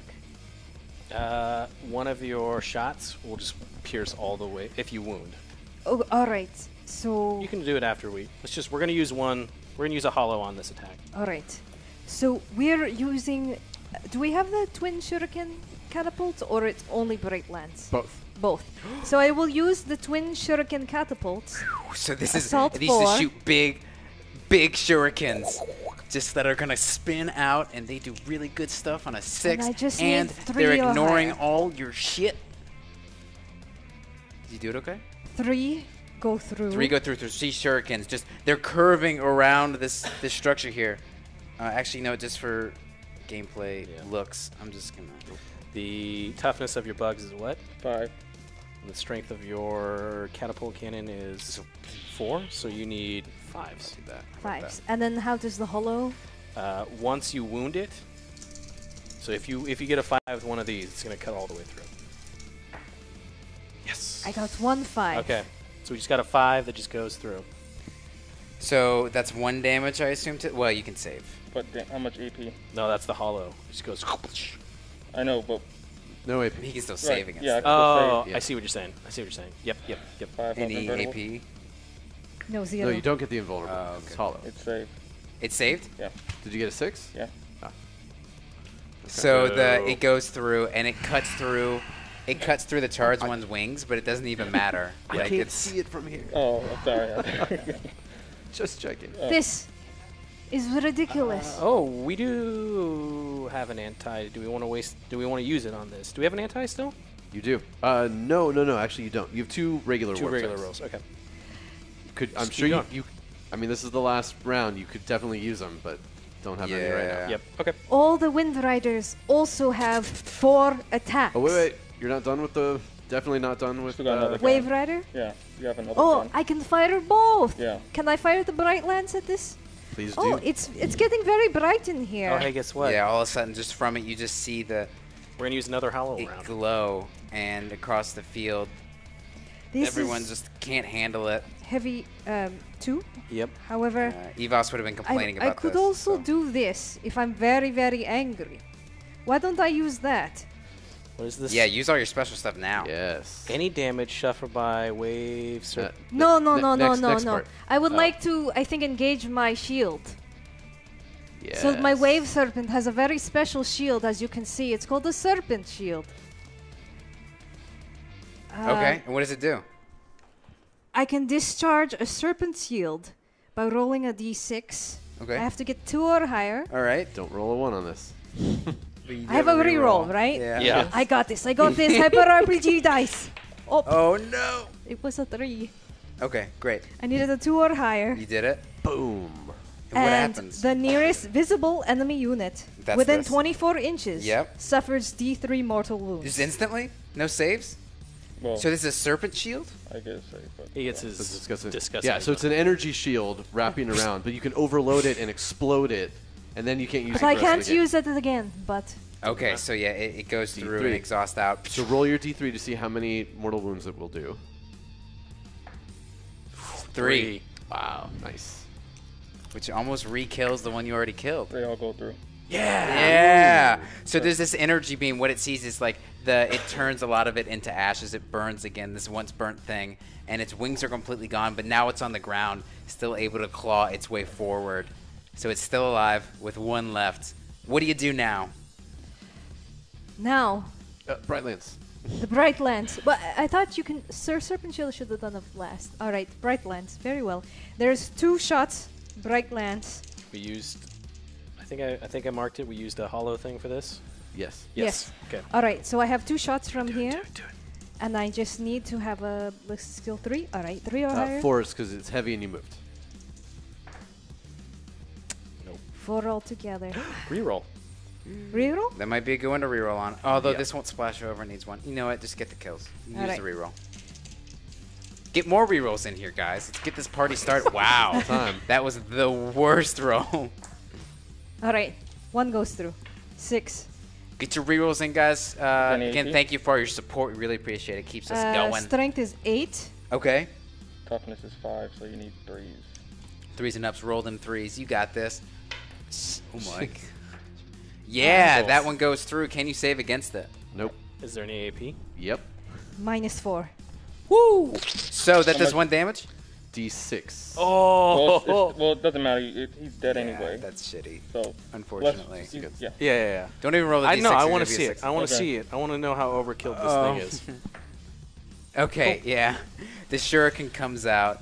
One of your shots will just pierce all the way if you wound. Oh, all right. So You can do it after we're gonna use one. We're gonna use a hollow on this attack. all right. So we're using. Do we have the twin shuriken catapult, or it's only bright lance? Both. Both. So I will use the twin shuriken catapults. So this Assault is these to 4. shoot big shurikens, just that are gonna spin out, and they do really good stuff on a 6. I just and need 3 they're or ignoring higher. all your shit. Did you do it okay? 3 go through. 3 go through 3 shurikens. Just they're curving around this structure here. Actually, no, just for gameplay looks. I'm just gonna. The toughness of your bugs is what? 5. And the strength of your catapult cannon is 4, so you need 5s. Do that. How about 5s. And then how does the hollow? Once you wound it, so if you get a 5 with one of these, it's gonna cut all the way through. Yes. I got 1 5. Okay, so we just got a 5 that just goes through. So that's 1 damage, I assume. Well, you can save. But how much AP? No, that's the hollow. It just goes. I know, but No AP. He can still save against yeah, it. Oh, Yeah. I see what you're saying. Yep. 5 Any invertible. AP? No, 0. No, you don't get the invulnerable. Oh, It's okay. hollow. It's safe. It's saved. Yeah. Did you get a 6? Yeah. So Oh. it goes through and it cuts through. It cuts through the charged one's wings, but it doesn't even matter. I Like, can't it's see it from here. Oh, I'm sorry. Just checking. This is ridiculous. Oh, we do have an anti. Do we want to waste? Do we want to use it on this? Do we have an anti still? You do. No. Actually, you don't. You have 2 regular Two warp regular dice. rolls. Okay. I'm Just sure keep you, going. you. I mean, this is the last round. You could definitely use them, but don't have any right now. Yeah. Yep. Okay. All the Wind Riders also have 4 attacks. Oh wait. You're not done with the. Definitely not done with. Still got another Wave Rider? Yeah, you have another Oh, gun. I can fire both. Yeah. Can I fire the bright lance at this? Please do. Oh, it's getting very bright in here. Oh, hey, guess what? Yeah, all of a sudden, just from it, you just see We're gonna use another hollow it round. glow, and across the field, This everyone is just can't handle it. heavy 2. Yep. However, Evos would have been complaining I about could this. also so. do this if I'm very, very angry. Why don't I use that? What is this? Yeah, use all your special stuff now. Yes. Any damage suffered by wave. No. next part. I would like to, I think, engage my shield. Yes. So my wave serpent has a very special shield, as you can see. It's called the serpent shield. Okay, and what does it do? I can discharge a serpent shield by rolling a d6. Okay. I have to get 2 or higher. All right. Don't roll a 1 on this. I have a reroll, right? Yeah. I got this. Hyper RPG dice. Oh, Oh no. it was a 3. Okay, great. I needed a 2 or higher. You did it. Boom. And what And happens? the nearest visible enemy unit That's within this. 24 inches Yep. suffers D3 mortal wounds. Just instantly? No saves? Well, So this is a serpent shield? I guess. But He gets his That's disgusting. disgusting. Yeah, so it's an energy shield wrapping around, but you can overload it and explode it, and then you can't use it. But I the rest of can't the game. use it again, but Okay, so yeah, it goes through D3. and exhausts out. So roll your d3 to see how many mortal wounds it will do. 3, Wow, nice. which almost re-kills the one you already killed. they all go through. Yeah. So there's this energy beam. What it sees is like it turns a lot of it into ashes. It burns again, this once burnt thing, and its wings are completely gone, but now it's on the ground, still able to claw its way forward. So it's still alive with 1 left. What do you do now? now Bright Lance. the bright lance. But I thought you can. Sir Serpent Shield should have done it last. All right, bright lance. Very well. There's 2 shots. Bright lance. We used. I think I marked it. We used a hollow thing for this. Yes. Yes. Okay. All right. So I have 2 shots from here, and I just need to have a skill 3. All right, 3 or higher. 4 is because it's heavy and you moved. 4 altogether. Reroll. Reroll. That might be a good one to reroll on. Although Yeah. this won't splash over, it needs 1. You know what? Just get the kills. Use All right. the reroll. Get more rerolls in here, guys. Let's get this party started. Wow. Time. That was the worst roll. All right. 1 goes through. 6. Get your rerolls in, guys. Again, AP? thank you for your support. We really appreciate it. Keeps us going. Strength is 8. Okay. Toughness is 5, so you need 3s. 3s and ups. Roll them 3s. You got this. Oh my. Yeah, that one goes through. Can you save against it? Nope. Is there any AP? Yep. -4. Woo! So that does 1 damage? D6. Oh. Well, it doesn't matter. He's dead Yeah, anyway. that's shitty. So Unfortunately. yeah. Yeah. Don't even roll the I d6. know. I you're want gonna to be see a it. 6. I want to Okay. see it. I want to know how overkilled this Oh. thing is. Okay, yeah. The shuriken comes out,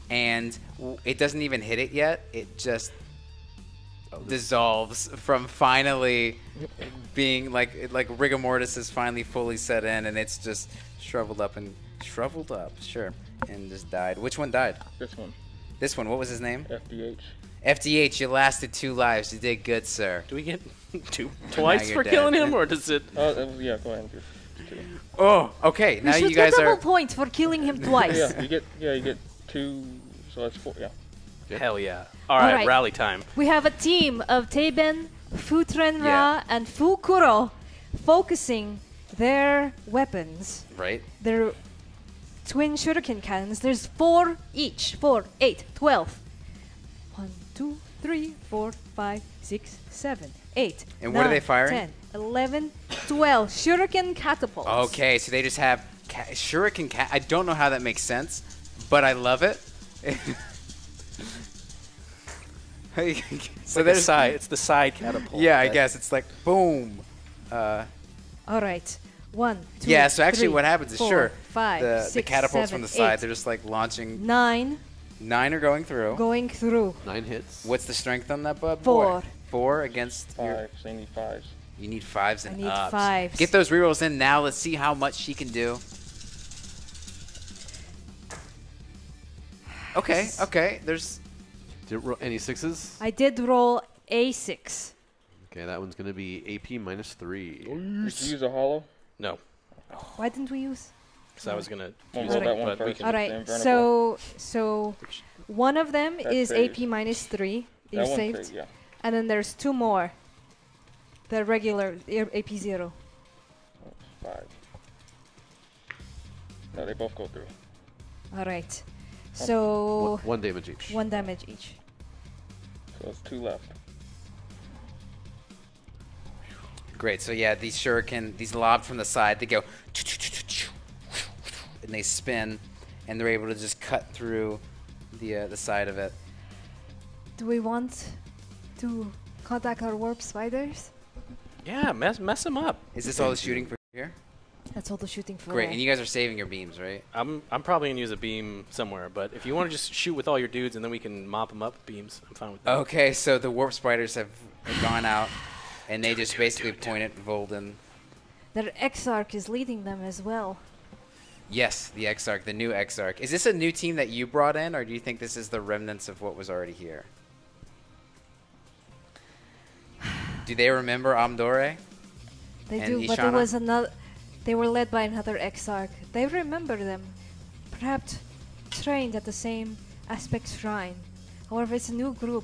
and it doesn't even hit it yet. It just dissolves from finally being like rigor mortis is finally fully set in, and it's just shriveled up, sure, and just died. Which one died? This one. This one. What was his name? FDH. FDH. You lasted 2 lives. You did good, sir. Do we get twice you're for killing dead. him, or does it? Yeah, go ahead. Just 2. Oh, okay. We Now should you guys get double are. points for killing him twice. You get 2, so that's 4. Yeah. Hell yeah! All right, right. rally time. We have a team of Teben, Futrenra, Yeah. and Fukuro focusing their weapons. Right. Their twin shuriken cannons. There's 4 each. 4, 8, 12. 1, 2, 3, 4, 5, 6, 7, 8. And what are they firing? 10, 11, 12. Shuriken catapults. Okay, so they just have shuriken cat. I don't know how that makes sense, but I love it. So there's side. It's the side catapult. Yeah, I guess it's like boom. All right. 1, 2, Yeah, so actually 3, what happens is 4, sure 5, the 6, catapults 7, from the side, 8, they're just like launching. 9 9 are going through. going through. 9 hits. What's the strength on that, bud? 4. Boy? 4 against your. 5, so you need 5s. You need 5s and I need ups. 5s. Get those rerolls in now. Let's see how much she can do. Okay. There's. Did it roll any 6s? I did roll a 6. Okay, that one's going to be AP -3. Did you use a hollow? No, Why didn't we use? because I was gonna We'll use roll it, that one but we first. can. All right. Invulnerable. So one of them That is saves. AP -3. You That one saved. saves, yeah. And then there's 2 more. The regular AP 0. 5. No, they both go through. All right. So 1 damage each. 1 damage each. So it's 2 left. Great. So yeah, these shuriken, these lobbed from the side, they go, and they spin, and they're able to just cut through the side of it. Do we want to contact our warp spiders? Yeah, mess them up. Is this all the shooting for here? That's all the shooting for. Great. And you guys are saving your beams, right? I'm probably gonna use a beam somewhere, but if you want to just shoot with all your dudes and then we can mop them up with beams, I'm fine with that. Okay, so the warp spiders have gone out, and they just basically point at Volden. Their Exarch is leading them as well. Yes, the Exarch, the new Exarch. Is this a new team that you brought in, or do you think this is the remnants of what was already here? Do they remember Amdore? They And do, but Ishana? there was another. They were led by another Exarch. They remember them, perhaps trained at the same Aspect Shrine. However, it's a new group.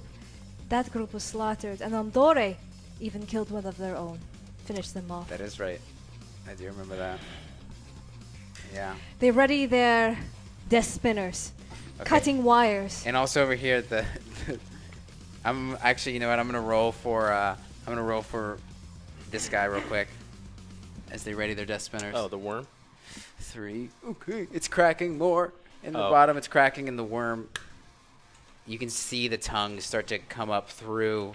That group was slaughtered, and Amdore even killed one of their own. Finished them off. That is right. I do remember that. Yeah. They ready their death spinners, Okay. cutting wires. And also over here, I'm actually, you know what? I'm gonna roll for this guy real quick as they ready their death spinners. Oh, the worm. 3. Okay, it's cracking more in the Oh. bottom. It's cracking in the worm. You can see the tongue start to come up through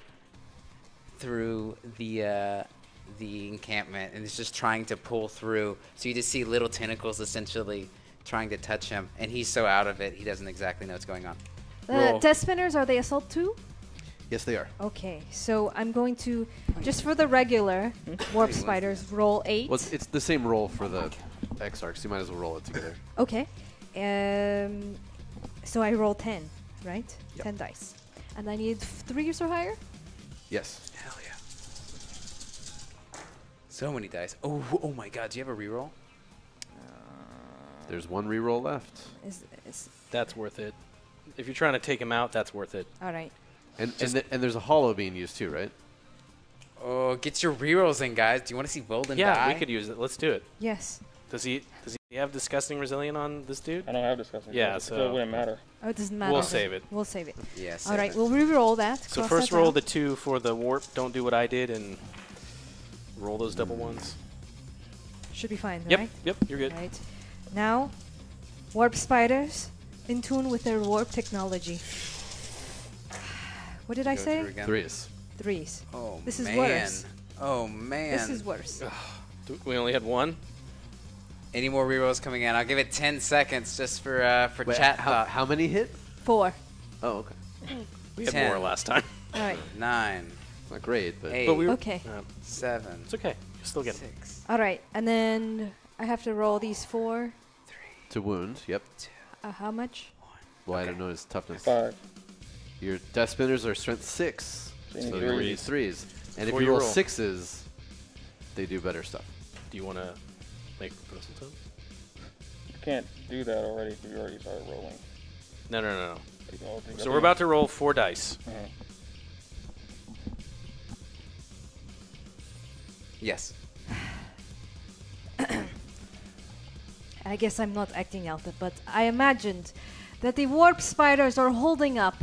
the encampment, and it's just trying to pull through. So you just see little tentacles essentially trying to touch him, and he's so out of it he doesn't exactly know what's going on. The Roll. death spinners, are they assault too? Yes, they are. Okay, so I'm going to, just for the regular warp spiders, roll 8. Well, it's the same roll for the Exarchs. You might as well roll it together. Okay. So I roll 10, right? Yep. 10 dice. And I need 3s or higher? Yes. Hell yeah. So many dice. Oh my god, do you have a reroll? There's one reroll left. Is That's worth it. If you're trying to take him out, that's worth it. all right. And there's a hollow being used too, right? Oh, get your rerolls in, guys. Do you want to see Volden Yeah, die? we could use it. Let's do it. Yes. Does he have disgusting resilient on this dude? I don't have disgusting. Yeah, so so- it wouldn't matter. Oh, it doesn't matter. We'll save it. We'll save it. Yes. All right, we'll re-roll that. So cross first that roll out. the 2 for the warp. Don't do what I did and roll those double ones. Should be fine, Yep, right? yep, you're good. Right. Now, warp spiders in tune with their warp technology. What did I say? Threes. 3s. Oh, This is man. worse. Oh, man. This is worse. We only had 1. Any more rerolls coming in? I'll give it 10 seconds just for Wait, chat how, thought. how many hit? 4. Oh, okay. We had 10. more last time. All right. 9, Not great, but 8, But we were, Okay. 7, it's okay. You're still getting 6, All right, and then I have to roll these 4. 3, to wound. Yep. 2. How much? Well, I don't know his toughness. 5. Your death spinners are strength 6, So you so need you threes. need 3s. And Before if you you roll roll. 6s, they do better stuff. Do you want to make proposal to him? You can't do that already if you already started rolling. No. You can only think So of we're it. about to roll 4 dice. Mhm. Yes. I guess I'm not acting out, but I imagined that the warp spiders are holding up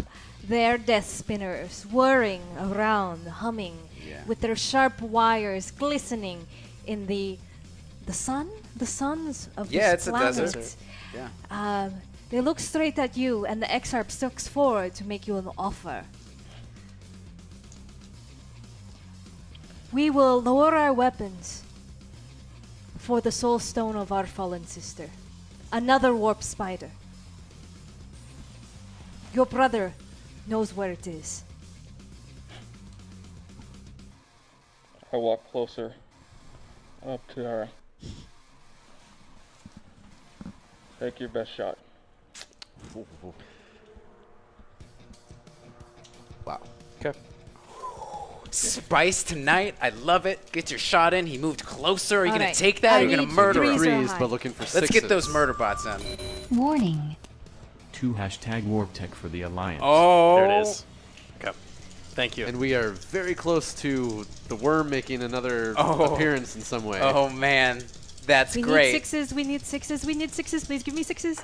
their death spinners, whirring around, humming, Yeah. with their sharp wires glistening in the sun, the suns of Yeah, this it's a planet. desert. Yeah. They look straight at you, and the Exarch steps forward to make you an offer. We will lower our weapons for the soul stone of our fallen sister. Another warp spider. Your brother knows where it is. I walk closer up to her. Take your best shot. Wow. Okay. Spice tonight. I love it. Get your shot in. He moved closer. Are you All going right. to take that? I Or are you going need to murder him? threes or Threes, high. but looking for 6s. Let's get those murder bots in. Warning. 2 #warp tech for the Alliance. Oh. There it is. Okay. Thank you. And we are very close to the worm making another Oh. appearance in some way. Oh, man. That's We great. need 6s, we need 6s, we need 6s. Please give me 6s.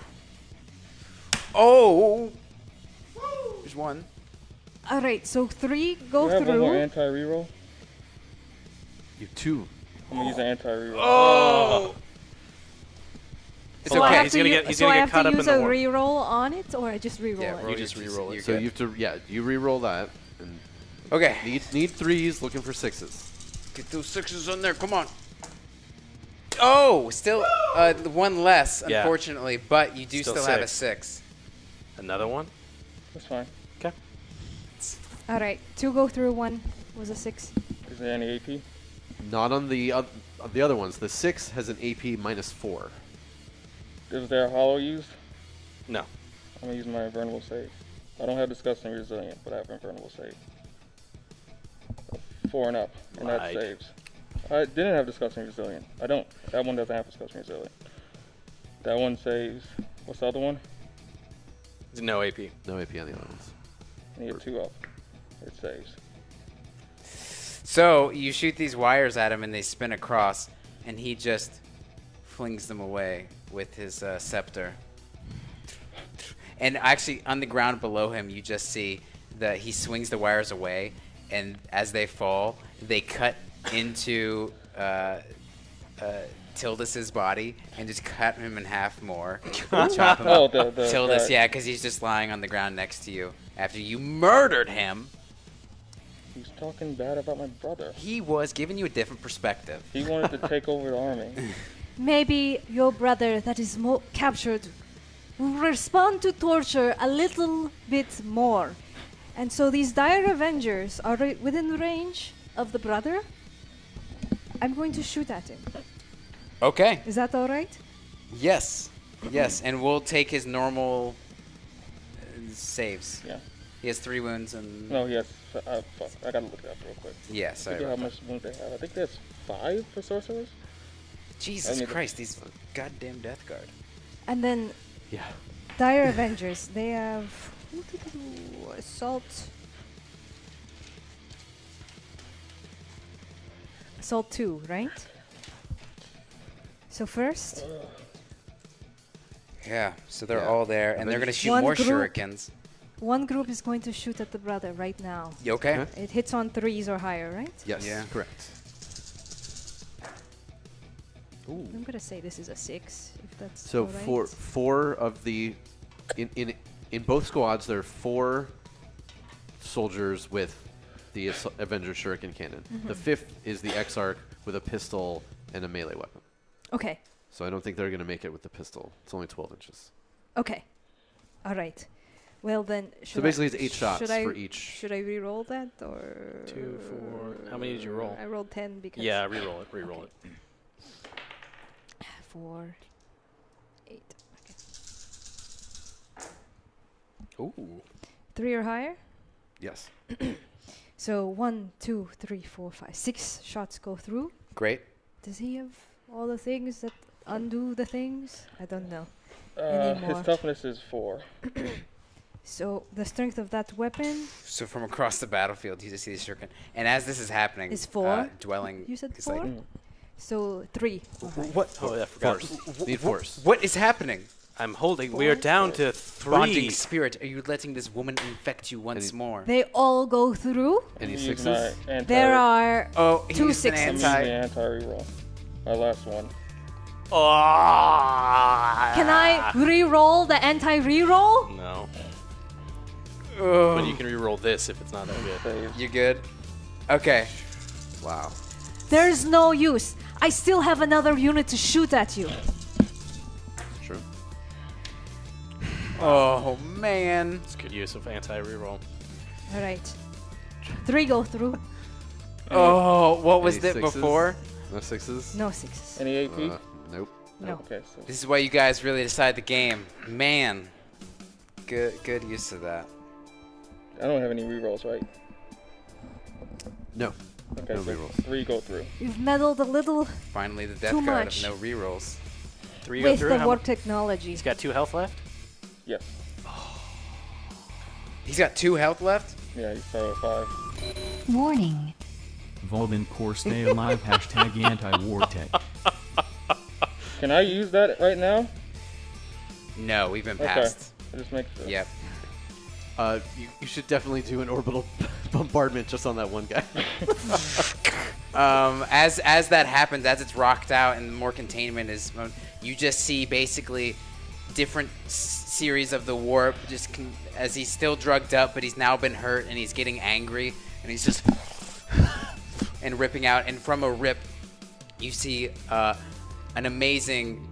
Oh. There's one. All right, so 3 Do go you have one more through. anti-reroll? You two. I'm gonna use an anti-reroll. Oh! It's So I okay. have He's to gonna u- get. He's so gonna I get have caught to up in use the a warp. reroll on it, or I just reroll it? You just reroll it. So you have to, you re-roll that. And Okay. need 3s, looking for 6s. Get those 6s on there. Come on. Oh, still one less, Yeah. unfortunately, but you do Still still have a 6. 6. Another one. That's fine. Okay. All right, 2 go through, 1 was a 6. Is there any AP? Not on the other ones. The 6 has an AP -4. Is there a hollow used? No. I'm gonna use my invulnerable save. I don't have disgusting resilient, but I have invulnerable save. 4 and up, and that Lied. saves. I didn't have disgusting resilient. I don't. That one doesn't have disgusting resilient. That one saves. What's the other one? No AP. No AP on the other ones. I need a 2 up. It saves. So you shoot these wires at him and they spin across, and he just flings them away with his scepter. And actually, on the ground below him, you just see that he swings the wires away, and as they fall, they cut into Tildus's body and just cut him in half more. Chop him Oh, up. the Tildus, guy. yeah, because he's just lying on the ground next to you after you murdered him. He's talking bad about my brother. He was giving you a different perspective. He wanted to take over the army. Maybe your brother that is captured will respond to torture a little bit more. And so these dire avengers are within range of the brother. I'm going to shoot at him. Okay. Is that all right? Yes. Yes, and we'll take his normal saves. Yeah. He has 3 wounds and... No, yes. Fuck. I gotta look it up real quick. Yeah, sorry Look at how about much wounds they have. I think there's 5 for sorcerers. Jesus I mean, Christ, these goddamn Death Guard. And then Yeah. dire avengers, they have assault. Assault 2, right? So first, Yeah, so they're Yeah. all there, and they're going to shoot One more group. shurikens. one group is going to shoot at the brother right now. You okay? Okay. It hits on 3s or higher, right? Yes. Yeah. Correct. I'm gonna say this is a 6, if that's So all right. four of the in both squads there are 4 soldiers with the Avenger Shuriken cannon. The 5th is the Exarch with a pistol and a melee weapon. Okay, So I don't think they're going to make it with the pistol. It's only 12 inches. okay. All right. Well then, So basically it's 8 shots should I- for each. Should I re-roll that, or 2, 4. How many did you roll? I rolled 10 because Yeah, re-roll it. Re-roll it. 4, 8. Okay. Ooh. 3 or higher. Yes. So 1, 2, 3, 4, 5, 6 shots go through. Great. Does he have all the things that undo the things? I don't know. His Anymore. toughness is 4. So the strength of that weapon So from across the battlefield, you just see the shuriken. And as this is happening, is 4. dwelling You said is 4. like, So 3. what? Oh, yeah, I forgot. Need force. What is happening? I'm holding. We are down to 3. Bonding spirit, are you letting this woman infect you once Any- more? They all go through. Any Use 6s? my anti- There are Oh, he 2 used an 6s. I'm using the anti-reroll. My last one. Oh! Can I re-roll the anti-reroll? No. Oh. But you can re-roll this if it's not that good. Saves. You good? Okay. Wow. There's no use. I still have another unit to shoot at you. Sure. Oh, man. It's good use of anti-reroll. All right. 3 go through. Oh, what was Any it 6s? before? No 6s? No 6s. Any AP? Nope. No. Okay, so This is why you guys really decide the game. Man. Good use of that. I don't have any rerolls, right? No. Okay, No so rerolls. 3 go through. You've meddled a little Finally, the Death Too Guard much. of no rerolls. 3 go with through. the How warp mu- technology. He's got 2 health left. Yes. He's got 2 health left? Yeah, he started at 5. Warning. Volvin Core stay alive hashtag anti-wartech. Can I use that right now? No, we've been Okay. past. I just make sure. Yep. You should definitely do an orbital bombardment just on that one guy. As that happens, as it's rocked out and more containment is, you just see basically different series of the warp as he's still drugged up, but he's now been hurt and he's getting angry and he's just and ripping out. And from a rip, you see an amazing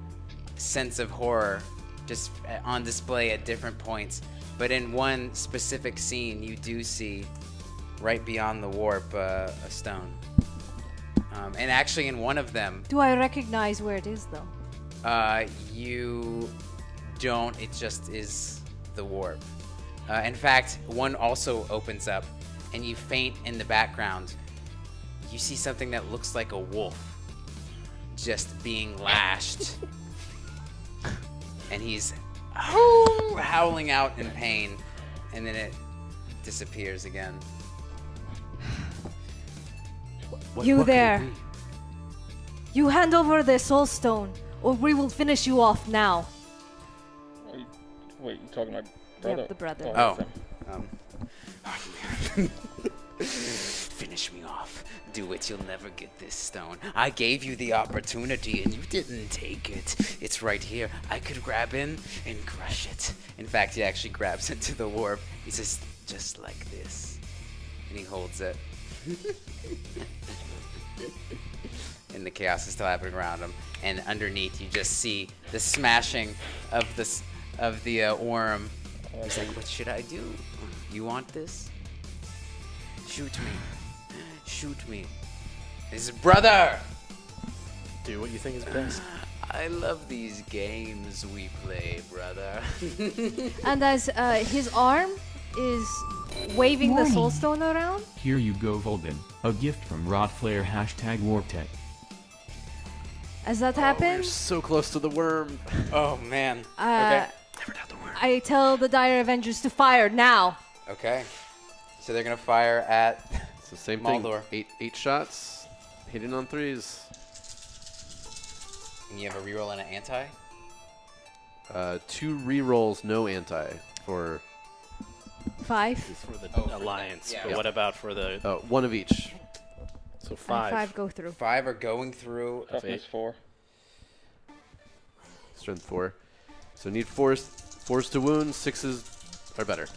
sense of horror just on display at different points. But in one specific scene, you do see right beyond the warp a stone. And actually in one of them... Do I recognize where it is, though? You don't. It just is the warp. In fact, one also opens up, and you faint in the background. You see something that looks like a wolf just being lashed. And he's howling out in pain, and then it disappears again. You there. You hand over the soul stone, or we will finish you off now. Wait, you talking about brother? Yep, the brother. Oh. Finish me off. Do it. You'll never get this stone. I gave you the opportunity and you didn't take it. It's right here. I could grab in and crush it. In fact, he actually grabs into the warp. He says, just like this. And he holds it. And the chaos is still happening around him. And underneath, you just see the smashing of the worm. He's like, what should I do? You want this? Shoot me. Shoot me. His brother! Do what you think is best. I love these games we play, brother. And as his arm is waving the soul stone around. Here you go, Volden. A gift from Rotflare #WarpTech. As that We're happens, so close to the worm. Oh, man. okay. Never doubt the word. I tell the Dire Avengers to fire now. Okay. So they're going to fire at It's the same Maldor. thing. Eight shots. Hitting on threes. And you have a reroll and an anti? 2 rerolls, no anti for 5. For the Oh, alliance. yeah. But Yeah. what about for the... 1 of each. So And 5. 5 go through. 5 are going through. Toughness 4. Strength 4. So need 4s to wound. 6s are better.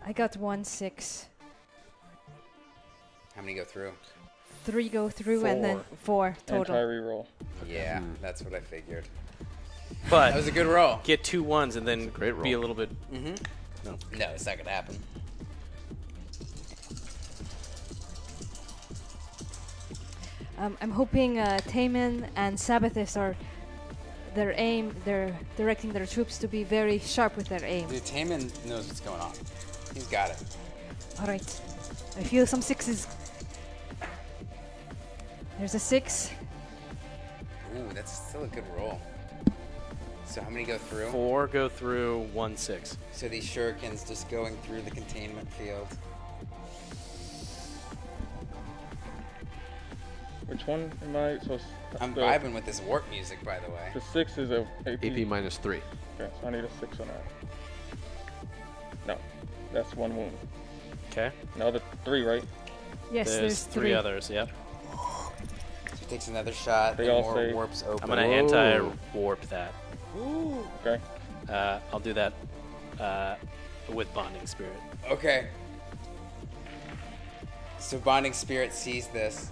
I got 1 6. How many go through? 3 go through and then 4 total. Anti-reroll. Yeah, that's what I figured. But That was a good roll. get 2 1s and then great roll. be a little bit... No, it's not going to happen. I'm hoping Taemin and Sabathis are they're directing their troops to be very sharp with their aim. Dude, Taemin knows what's going on. He's got it. All right. I feel some 6s. There's a 6. Ooh, that's still a good roll. So how many go through? 4 go through, 1 6. So these shurikens just going through the containment field. Which one am I? So I'm vibing with this warp music, by the way. The 6 is a AP. AP minus 3. Okay, so I need a 6 on that. No, that's 1 wound. Okay. Now the 3, right? Yes, there's 3 others, yep. So he takes another shot. They and all more say- warps open. I'm going to anti-warp that. Okay. I'll do that with Bonding Spirit. Okay. So Bonding Spirit sees this.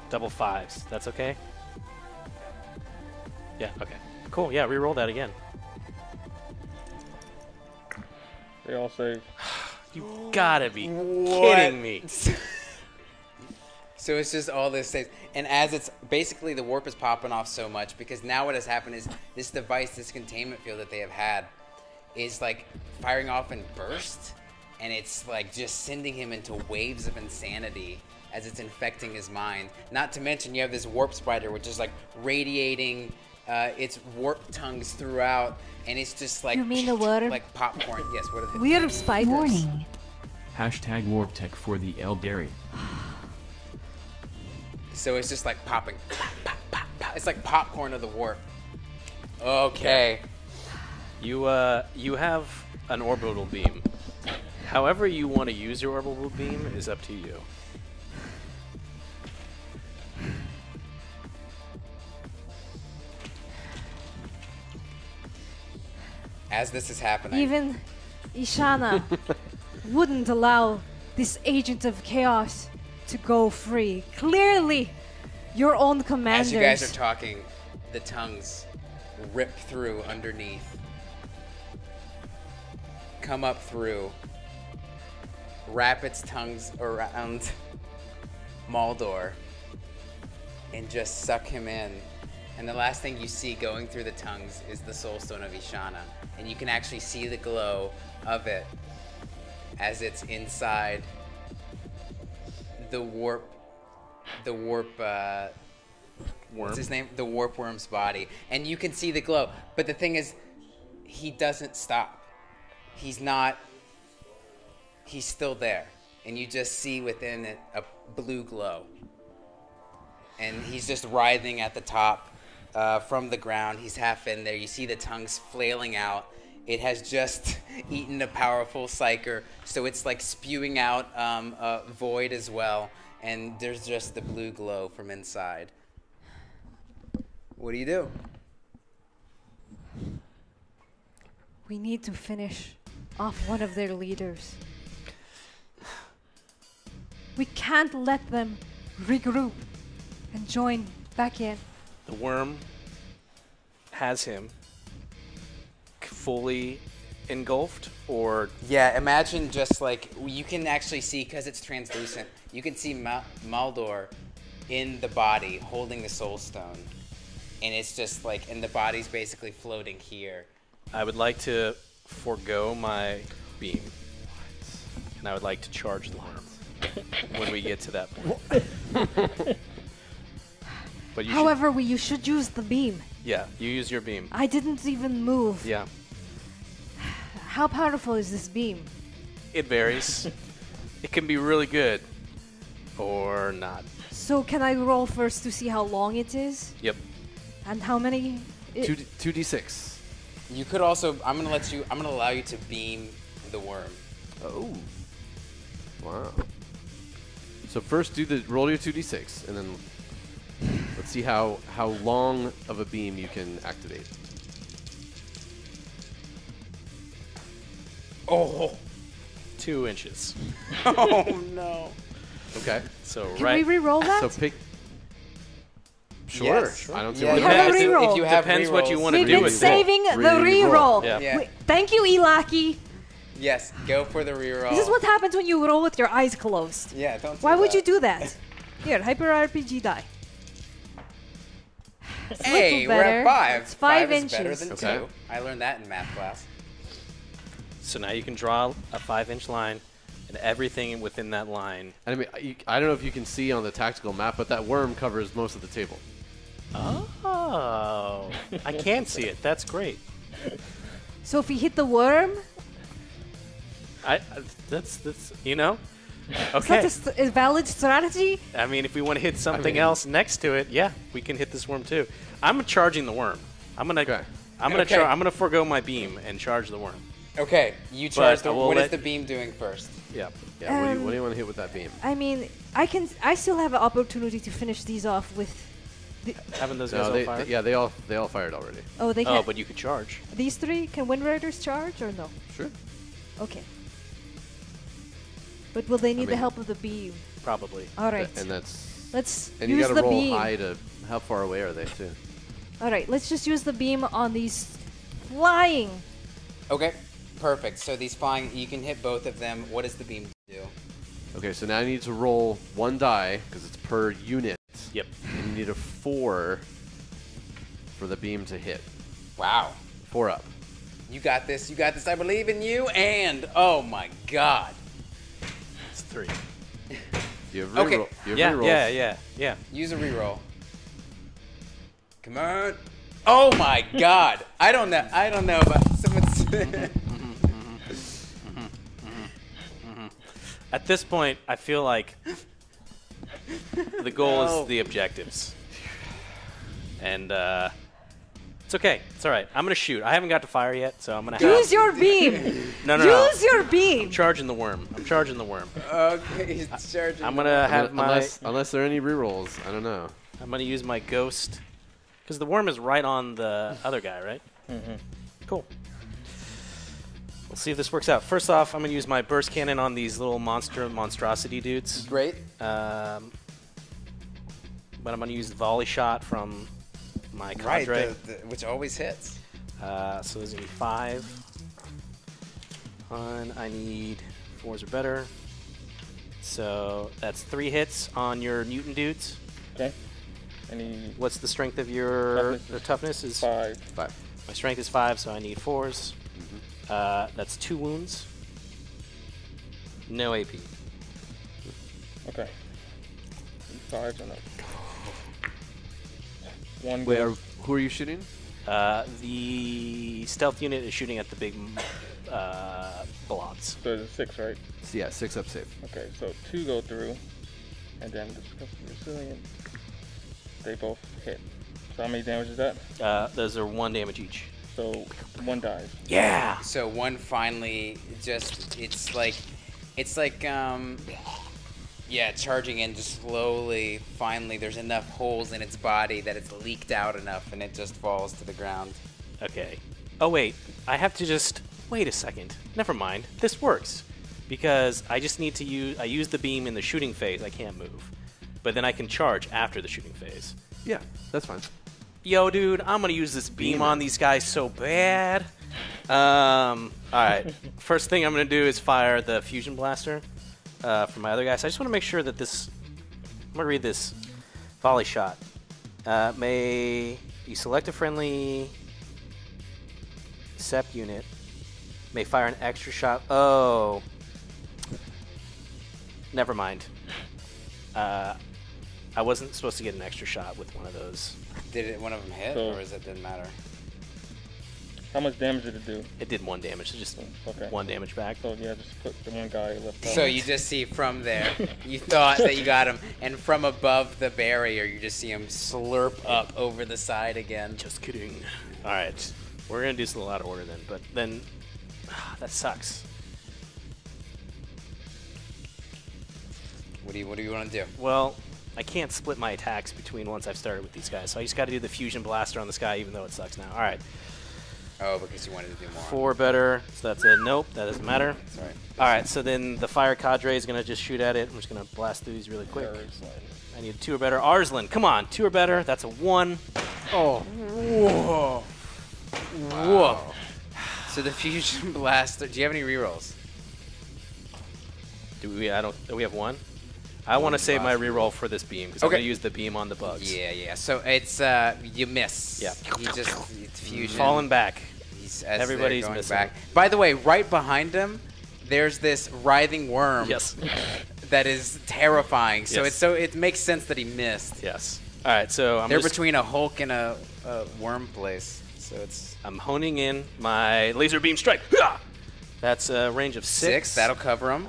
Double 5s. That's okay? Yeah, okay. Cool, yeah, re-roll that again. They all say, You gotta be kidding me. So it's just all this things. And as it's basically the warp is popping off so much because now what has happened is this device, this containment field that they have had is like firing off in bursts. And it's like just sending him into waves of insanity as it's infecting his mind. Not to mention you have this warp spider which is like radiating its warp tongues throughout. And it's just like, You mean the water? like popcorn. Yes, what are they? Weird spiders. Warning. #WarpTech for the Aeldari. So it's just like popping. Pop, pop, pop. It's like popcorn of the warp. Okay. You have an orbital beam. However you want to use your orbital beam is up to you. As this is happening, Even Ishana wouldn't allow this agent of chaos to go free. Clearly, your own commanders. as you guys are talking, the tongues rip through underneath, come up through, wrap its tongues around Maldor, and just suck him in. And the last thing you see going through the tongues is the soul stone of Ishana. And you can actually see the glow of it as it's inside the warp, what's his name? The warp worm's body. And you can see the glow. But the thing is, he doesn't stop. He's still there. And you just see within it a blue glow. And he's just writhing at the top from the ground. He's half in there. You see the tongues flailing out. It has just eaten a powerful psyker, so it's like spewing out a void as well. And there's just the blue glow from inside. What do you do? We need to finish off one of their leaders. We can't let them regroup and join back in. The worm has him fully engulfed, or Yeah, imagine just like, you can actually see, because it's translucent, you can see Maldor in the body holding the soul stone. And it's just like, and the body's basically floating here. I would like to forego my beam, and I would like to charge the worm when we get to that point. But you However, you should use the beam. yeah, you use your beam. I didn't even move. Yeah, How powerful is this beam? it varies. It can be really good, or not. So can I roll first to see how long it is? Yep. And how many? 2d6. You could also, I'm gonna allow you to beam the worm. Oh. Wow. So first roll your 2d6, and then let's see how long of a beam you can activate. Oh. 2 inches. Oh no. Okay. So Can right. we re-roll that? So pick. Sure. Yes. I don't see Yeah, why We not. have a if reroll. you have Depends what you rerolls. want to We've do been with saving the Re-roll. reroll. Yeah. Yeah. Thank you, Ilaki. Yes, go for the reroll. This is what happens when you roll with your eyes closed. Yeah, don't do Why would that. you do that? Here, hyper RPG die. It's a Hey, little we're better. at 5. It's 5 is better inches. than Okay. 2. I learned that in math class. So now you can draw a 5-inch line, and everything within that line. I mean, I don't know if you can see on the tactical map, but that worm covers most of the table. Oh, I can see it. That's great. So if we hit the worm, That's you know. is Okay. that a valid strategy? I mean, if we want to hit something else next to it, yeah, we can hit this worm too. I'm charging the worm. I'm gonna Okay. I'm gonna forego my beam and charge the worm. Okay, you charge I will what is let- the beam doing first? Yeah. Yeah. What do you want to hit with that beam? I mean, I still have an opportunity to finish these off with. Haven't those guys No, all fired? they all fired already. Oh, they can. Oh, but you could charge. These 3 can Wind Riders charge or no? Sure. Okay. But will they need the mean- help of the beam? Probably. All right. And that's. Let's And you use got the to roll beam. high to. How far away are they too? All right. Let's just use the beam on these flying. Okay, perfect. So these flying, you can hit both of them. What does the beam do? Okay, so now you need to roll 1 die because it's per unit. Yep. And you need a 4 for the beam to hit. Wow. 4 up. You got this. You got this. I believe in you. And, oh my god. It's 3. You have Okay. reroll. You have Yeah, rerolls. yeah. Use a reroll. Come on. Oh my god. I don't know, but someone's... At this point, I feel like the goal No. is the objectives. And It's okay. It's all right. I'm going to shoot. I haven't got to fire yet, so I'm going to Use your beam. No. Use your beam. I'm charging the worm. Okay, he's charging. I'm going to have my... Unless there are any rerolls. I don't know. I'm going to use my ghost. Because the worm is right on the other guy, right? Mm-hmm. Cool. We'll see if this works out. First off, I'm going to use my burst cannon on these little monstrosity dudes. Great. But I'm going to use the volley shot from my cadre. Right, which always hits. So there's going to be 5. I need 4s or better. So that's 3 hits on your Newton dudes. Okay. What's the strength of your toughness? Is 5. 5. My strength is 5, so I need 4s. That's 2 wounds. No AP. Okay. 5 and up. 1 Wait, goes. who are you shooting? The stealth unit is shooting at the big blobs. So it's 6, right? So yeah, 6 up safe. Okay, so 2 go through, and then discuss the resilient. They both hit. So how many damage is that? Those are 1 damage each. So 1 dies. Yeah. So one finally it's like charging in just slowly. Finally, there's enough holes in its body that it's leaked out enough, and it just falls to the ground. Okay. Oh wait, I have to just wait a second. Never mind. This works because I just need to use the beam in the shooting phase. I can't move, but then I can charge after the shooting phase. Yeah, that's fine. Yo, dude, I'm gonna use this beam on these guys so bad. All right. First thing I'm gonna do is fire the fusion blaster for my other guys. I just want to make sure that this. I'm gonna read this volley shot. May you select a friendly SEP unit. May fire an extra shot. Oh, never mind. I wasn't supposed to get an extra shot with one of those. Did one of them hit, or is it didn't matter? How much damage did it do? It did 1 damage, so just 1 damage back. So yeah, just put the one guy left out. So you just see from there, you thought that you got him, and from above the barrier, you just see him slurp up over the side again. Just kidding. All right, we're gonna do this a little out of order then, but then that sucks. What do you want to do? Well, I can't split my attacks between once I've started with these guys, so I just got to do the fusion blaster on this guy, even though it sucks now. All right. Oh, because you wanted to do more. 4 better, so that's a nope. That doesn't matter. Sorry. All right, so then the fire cadre is gonna just shoot at it. I'm just gonna blast through these really quick. I need 2 or better. Arslan, come on, 2 or better. That's a 1. Oh. Whoa. Whoa. So the fusion blaster. Do you have any rerolls? Do we have 1? I want to save my reroll for this beam because I'm going to use the beam on the bugs. Yeah. So it's you miss. Yeah. It's fusion. Falling back. Everybody's missing. Back. By the way, right behind him, there's this writhing worm. Yes. That is terrifying. So yes. it makes sense that he missed. Yes. All right. So they're between a Hulk and a worm place. So I'm honing in my laser beam strike. That's a range of 6. That'll cover him.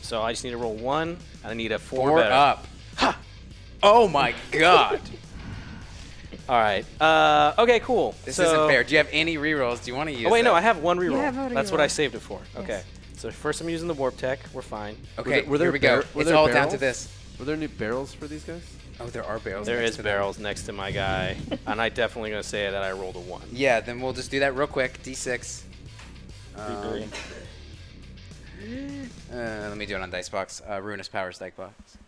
So I just need to roll 1, and I need a 4 better. Up. Ha! Oh my god. All right. Okay, cool. This isn't fair. Do you have any rerolls? Do you want to use? Oh wait, that? no, I have 1 reroll. That's what I saved it for. Yes. Okay. So first I'm using the warp tech. We're fine. Okay. Here we go. It's all down to this. Were there new barrels for these guys? Oh, there are barrels. There is barrels next to my guy, and I definitely gonna say that I rolled a 1. Yeah. Then we'll just do that real quick. D6. Let me do it on Dicebox. Ruinous Powers Dicebox.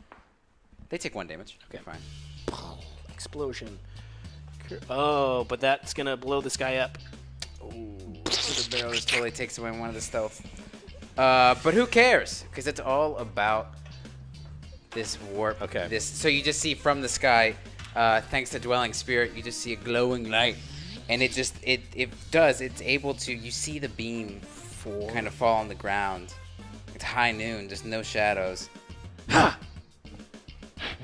They take 1 damage. Okay, fine. Explosion. Oh, but that's going to blow this guy up. Ooh. The barrel just totally takes away 1 of the stealth. But who cares? Because it's all about this warp. Okay. So you just see from the sky, thanks to Dwelling Spirit, you just see a glowing light. And it's able to, you see the beam kind of fall on the ground. It's high noon, just no shadows. Ha!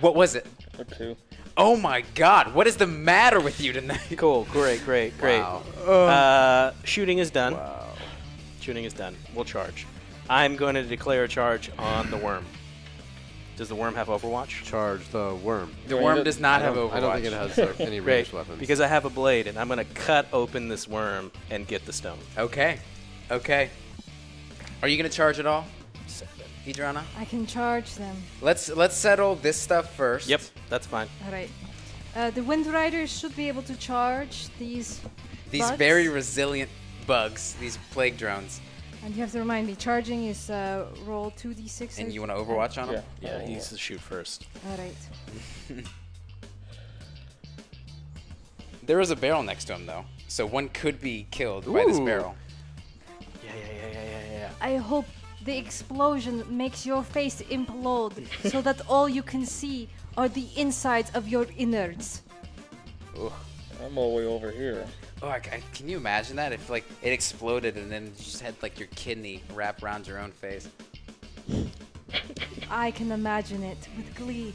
What was it? A 2. Oh my god, what is the matter with you tonight? Cool, great. Wow. Shooting is done. Wow. Shooting is done. We'll charge. I'm going to declare a charge on the worm. Does the worm have Overwatch? Charge the worm. The worm does not have Overwatch. I don't think it has any Great, ranged weapons. because I have a blade, and I'm going to cut open this worm and get the stone. Okay. Okay. Are you gonna charge at all, Idrana? I can charge them. Let's settle this stuff first. Yep, that's fine. All right. The Wind Riders should be able to charge these bugs. very resilient bugs, these plague drones. And you have to remind me, charging is roll 2d6. And you want to Overwatch on them? Yeah, he needs to shoot first. All right. There is a barrel next to him, though, so one could be killed by this barrel. Yeah. I hope the explosion makes your face implode so that all you can see are the insides of your innards. Ugh. I'm all the way over here. Oh, can you imagine that if like it exploded and then you just had like your kidney wrap around your own face? I can imagine it with glee.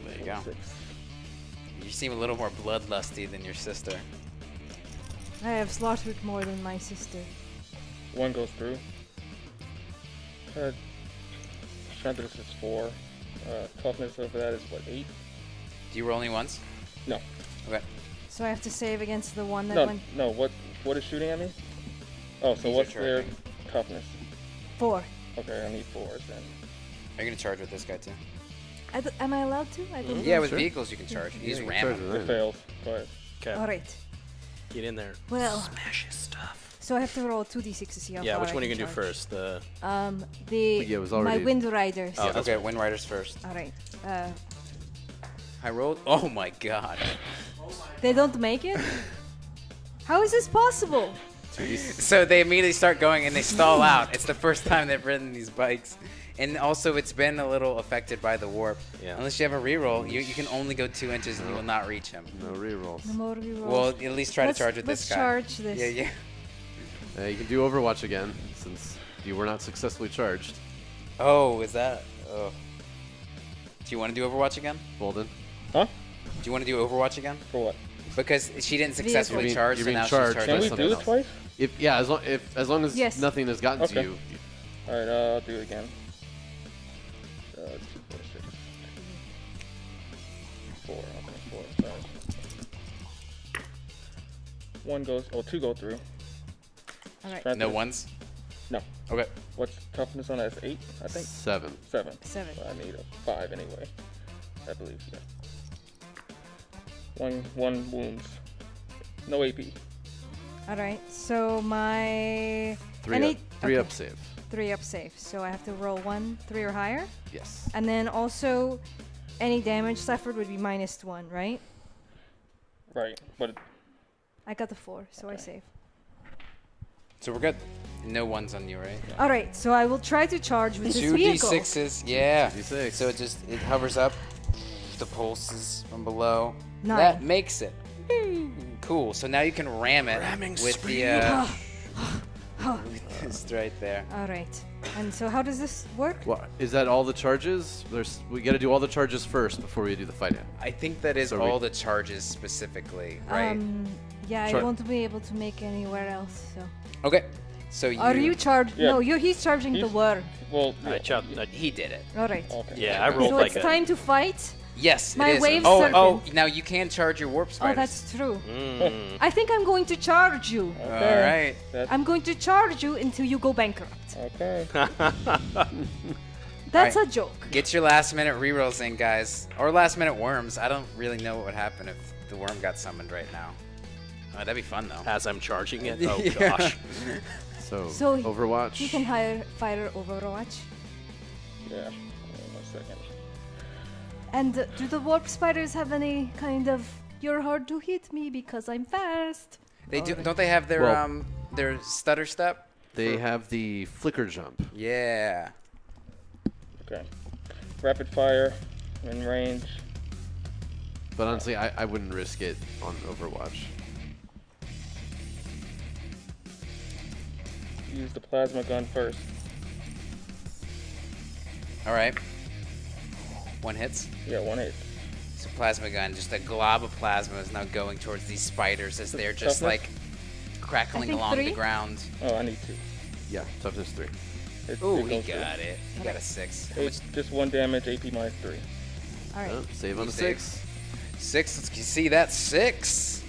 There you go. You seem a little more bloodlusty than your sister. I have slaughtered more than my sister. One goes through. Strength is 4. Toughness over that is what, 8? Do you roll any ones? No. Okay. So I have to save against the one that went. No. What is shooting at me? Oh, so what's their toughness? 4. Okay, I need 4s then. Are you gonna charge with this guy too? Am I allowed to? I don't Yeah, know. with vehicles you can charge. You just you ram charge them. with It fails. Go ahead. Okay. All right. Get in there. Well. Smash his stuff. So I have to roll 2d6 to see how Yeah, far which I one are you can going to do charge. first? The it was my already- Wind Riders. Oh, that's Okay, Wind Riders first. All right. I rolled. Oh my god. They don't make it? How is this possible? So they immediately start going and they stall out. It's the first time they've ridden these bikes. And also it's been a little affected by the warp. Yeah. Unless you have a reroll, you can only go 2 inches and you will not reach him. No rerolls. No more rerolls. Well, at least try to charge with this guy. Let's charge this. Yeah. You can do Overwatch again, since you were not successfully charged. Oh, is that? Oh. Do you want to do Overwatch again? Bolden. Huh? Do you want to do Overwatch again? For what? Because she didn't successfully You're charge, being so now charged she's Can charged. we do this twice? As long as Yes. nothing has gotten to Okay. you. Alright, I'll do it again. 2, 4, 6. 4, okay, 4, sorry. 1 goes, 2 go through. All right. Strength No is- ones? No. Okay. What's toughness on that? It's 8, I think? 7. 7. 7. So I need a 5 anyway. I believe, yeah. One wounds. No AP. All right. So my 3 up save. 3 up save. So I have to roll 1, 3 or higher. Yes. And then also any damage suffered would be -1, right? Right, but I got the 4, so I save. So we're good. No ones on you, right? All right. So I will try to charge with this vehicle. 2d6s, yeah. 2d6. So it hovers up the pulses from below. 9. That makes it. Cool. So now you can ram it with the just right there. All right. And so how does this work? Well, is that all the charges? We got to do all the charges first before we do the fight. I think that is So all the charges specifically, right? Yeah, Sure. I won't be able to make anywhere else. So. Okay. So Are you charged? Yeah. No, he's charging the worm. well, He did it. All right. okay. Yeah, I rolled So like it's time to fight. Yes, My it is. wave oh, serpent. now you can charge your warp Oh, spiders. that's true. Mm. I think I'm going to charge you. All right. I'm going to charge you until you go bankrupt. Okay. That's All a joke. Get your last minute rerolls in, guys. Or last minute worms. I don't really know what would happen if the worm got summoned right now. Oh, that'd be fun, though. As I'm charging it. Oh Yeah. gosh. So Overwatch. You can fire Overwatch. Yeah. Hold on 1 second. And do the warp spiders have any kind of "you're hard to hit me because I'm fast"? They do. Don't they have their Well- their stutter step? They have the flicker jump. Yeah. Okay. Rapid fire in range. But honestly, I wouldn't risk it on Overwatch. Use the plasma gun first. All right. 1 hits. Yeah, 1 hit. So plasma gun, just a glob of plasma is now going towards these spiders as they're just Toughness? like crackling think along the 3. ground. Oh, I need 2. Yeah, toughness 3. Ooh, he goes through. got it. He got a 6. How much? Just 1 damage, AP minus 3. All right. Oh, save on You the save. 6. 6. Let's see that 6.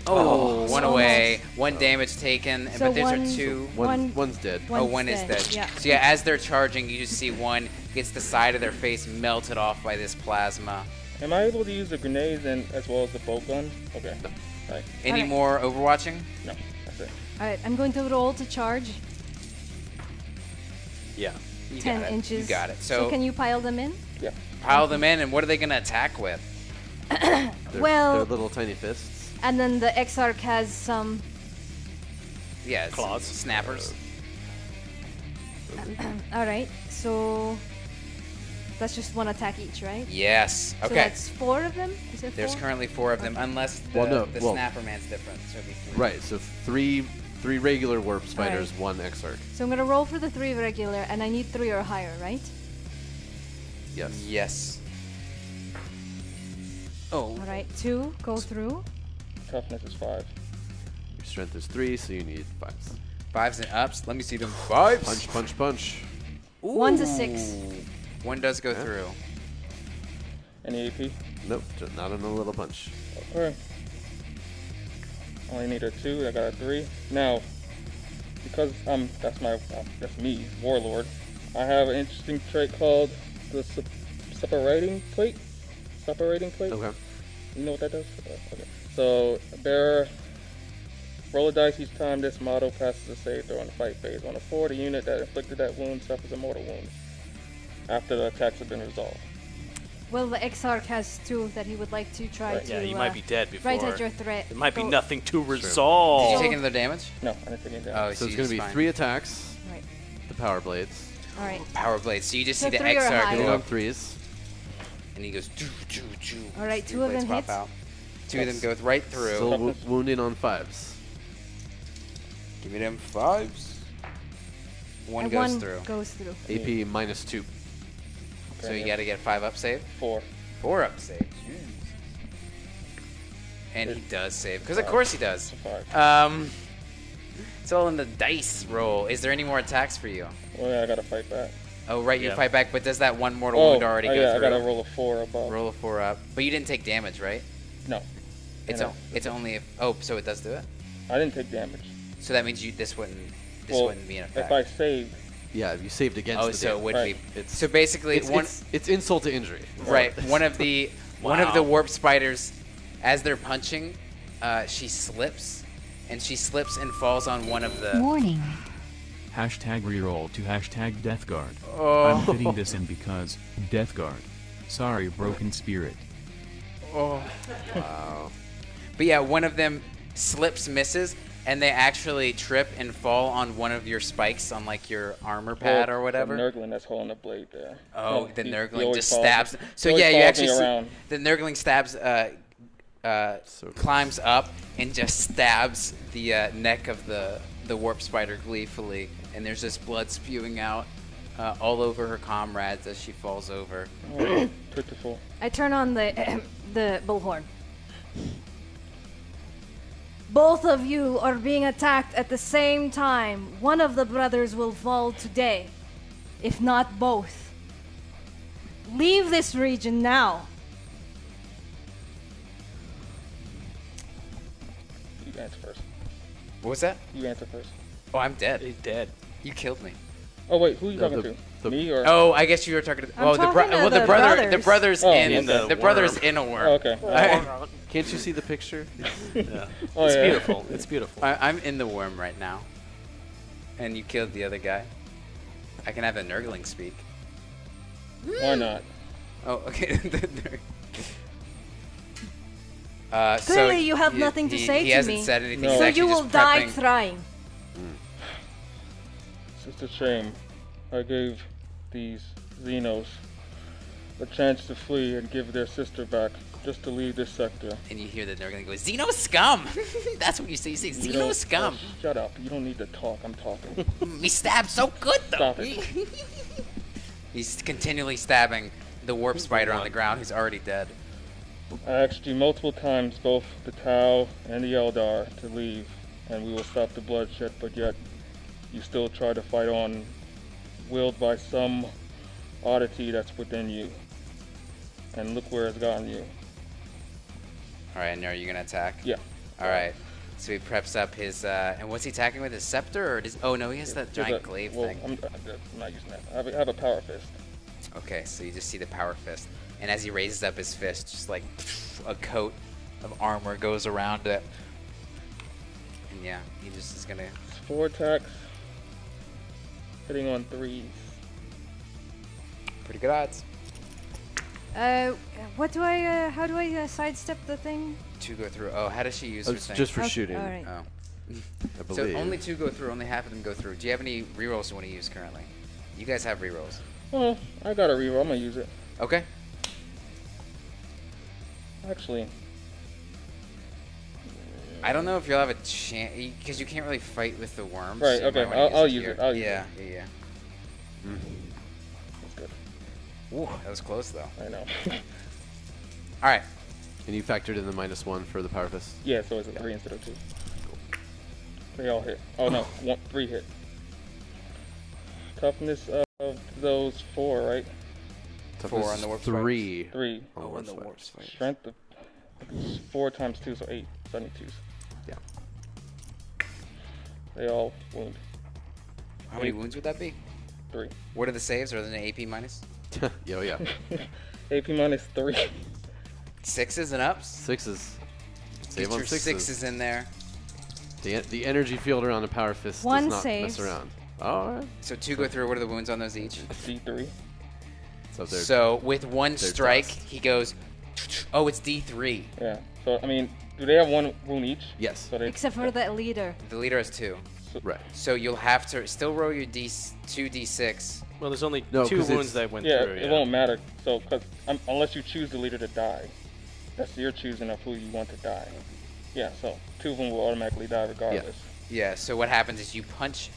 Oh, One so away. 1 damage taken. So but these one- are 2. One's dead. One is dead, dead. yeah. So yeah, as they're charging, you just see one gets the side of their face melted off by this plasma. Am I able to use the grenades and as well as the bolt gun? Okay. Right. Any Alright. more overwatching? No, that's it. All right. I'm going to roll to charge. Yeah. You 10 got it. inches. You got it. So So can you pile them in? Yeah. pile them in, and what are they gonna attack with? They're little tiny fists. And then the Exarch has some. Yeah, it's Claws. snappers. All right. So that's just 1 attack each, right? Yes. So Okay. that's 4 of them. Is it 4? There's currently 4 of them, unless the, Well, no, the well- snapper man's different. So it'd be 3. Right, so three regular warp spiders, 1 Exarch. So I'm gonna roll for the 3 regular, and I need 3 or higher, right? Yes. Yes. Oh. All right. 2 go through. Toughness is 5. Your strength is 3, so you need 5s. 5s and ups. Let me see them 5s. Punch, punch, punch. One's a 6. 1 does go Yeah. through. Any AP? Nope, just not on a little punch. Okay. Only need a 2. I got a 3. Now, because that's me, Warlord. I have an interesting trait called the separating plate. Separating plate. Okay. You know what that does? Okay. So, roll a dice each time this model passes a save throw in the fight phase. On a 4, the unit that inflicted that wound suffers a mortal wound after the attacks have been resolved. Well, the Exarch has 2 that he would like to try Right. to. Yeah, you might be dead before. Right at your threat. It might be Go- nothing to Did resolve. you take another damage? No, I didn't take any damage. Oh, So it's you going to just be fine. 3 attacks, Right. the power blades. All right. Power blade. So you just So see the 3 or Exarch higher. go Go on up, 3s. and he goes. Choo, choo, choo. All right, 3 2 of blades them pop hits. out. 2 of them go right through. Still wounding on 5s. Give me them 5s. 1 And goes 1 through. goes through. AP minus 2. So you got to get 5 up save. 4. 4 up save. And he does save, because of course he does. 5. It's all in the dice roll. Is there any more attacks for you? Well, yeah, I gotta fight back. Oh, right, you Yeah. fight back, but does that 1 mortal wound already go yeah, through? I gotta roll a 4 above. Roll a 4 up. But you didn't take damage, right? No, It's No. it's only if. Oh, so it does do it. I didn't take damage. So that means this wouldn't be an effect. If I saved, Yeah, you saved against Oh, the so it damage. would Right. be. So basically, It's insult to injury. right. One of the Wow. warp spiders, as they're punching, she slips, and falls on one of the. Warning. Hashtag reroll to hashtag deathguard. Oh. I'm fitting this in because deathguard. Sorry, broken spirit. Oh. Wow. But yeah, one of them misses, and they actually trip and fall on one of your spikes on like your armor pad or whatever. The Nurgling that's holding the blade there. Oh, the He Nurgling always just follows- stabs. So he always yeah, you follows actually me see around. the Nurgling stabs, climbs up and just stabs the neck of the warp spider gleefully, and there's just blood spewing out all over her comrades as she falls over. Oh, pitiful. I turn on the the bullhorn. Both of you are being attacked at the same time. One of the brothers will fall today, if not both. Leave this region now. You answer first. What was that? You answer first. Oh, I'm dead. He's dead. You killed me. Oh wait, who are you No, talking the- to? Me or? Oh, I guess you were talking to. I'm Well, talking to the the brother. The brothers. brother's Oh, in. okay. The brother's in a worm. Oh, okay. Can't you see the picture? Yeah. Oh, It's yeah. beautiful. It's beautiful. I'm in the worm right now, and you killed the other guy. I can have a Nurgling speak. Why not? Oh, okay. So Clearly you have nothing to say he to hasn't me. said anything. No. He's So actually you will just die prepping. trying. It's just a shame. I gave these Xenos a chance to flee and give their sister back just to leave this sector. And you hear the Nurgling go, Xeno scum! That's what you say. You say, You Xeno don't- scum! oh, shut up. You don't need to talk. I'm talking. Me stabbed so good, though! Stop it. He's continually stabbing the warp spider on the ground who's already dead. I asked you multiple times, both the T'au and the Aeldari, to leave, and we will stop the bloodshed, but yet you still try to fight on willed by some oddity that's within you. And look where it's gotten you. Alright, and are you gonna attack? Yeah. Alright. So he preps up his, and what's he attacking with? His scepter, or does, oh no, he has that giant glaive thing. I'm not using that. I have a power fist. Okay, so you just see the power fist. And as he raises up his fist, just like a coat of armor goes around it. And yeah, he just is gonna... It's 4 attacks. Hitting on 3s. Pretty good odds. What do I, how do I sidestep the thing? 2 go through. Oh, how does she use Oh, her it's thing? just for Okay, shooting. alright. Oh. I So believe. only 2 go through, only half of them go through. Do you have any rerolls you want to use currently? You guys have rerolls. Well, I got a reroll. I'm gonna use it. Okay. Actually, I don't know if you'll have a chance, because you can't really fight with the worms. Right, so you okay, might wanna I'll use here. it, I'll use yeah, it. Yeah, that's good. yeah. Ooh, that was close though. I know. Alright. And you factored in the -1 for the power fist. Yeah, so it's a 3 instead of 2. They all hit. Oh no, 3 hit. Toughness of those 4, right? 4 on the warp spiders. 3. 3. on Oh, warp and the spiders. warp spiders. Strength of 4 times 2, so 8. 72s. Yeah. They all wound. How many 8. wounds would that be? 3. What are the saves? Are they an AP minus? Yo, yeah. AP -3. 6s and ups? 6s. Get Save on your 6s. 6s in there. The energy field around a power fist One does not saves. mess around. Alright. So 2 go through. What are the wounds on those each? D3. So they're So with one they're strike, dust. he goes. Oh, it's D3. Yeah. So I mean, do they have 1 wound each? Yes. So they, Except for that leader. The leader has 2. Right. So you'll have to still roll your 2d6. Well, there's only No, 2 'cause wounds it's- that went yeah, through. it won't matter. So, cause unless you choose the leader to die, that's your choosing of who you want to die. Yeah. So 2 of them will automatically die regardless. Yeah. So what happens is you punch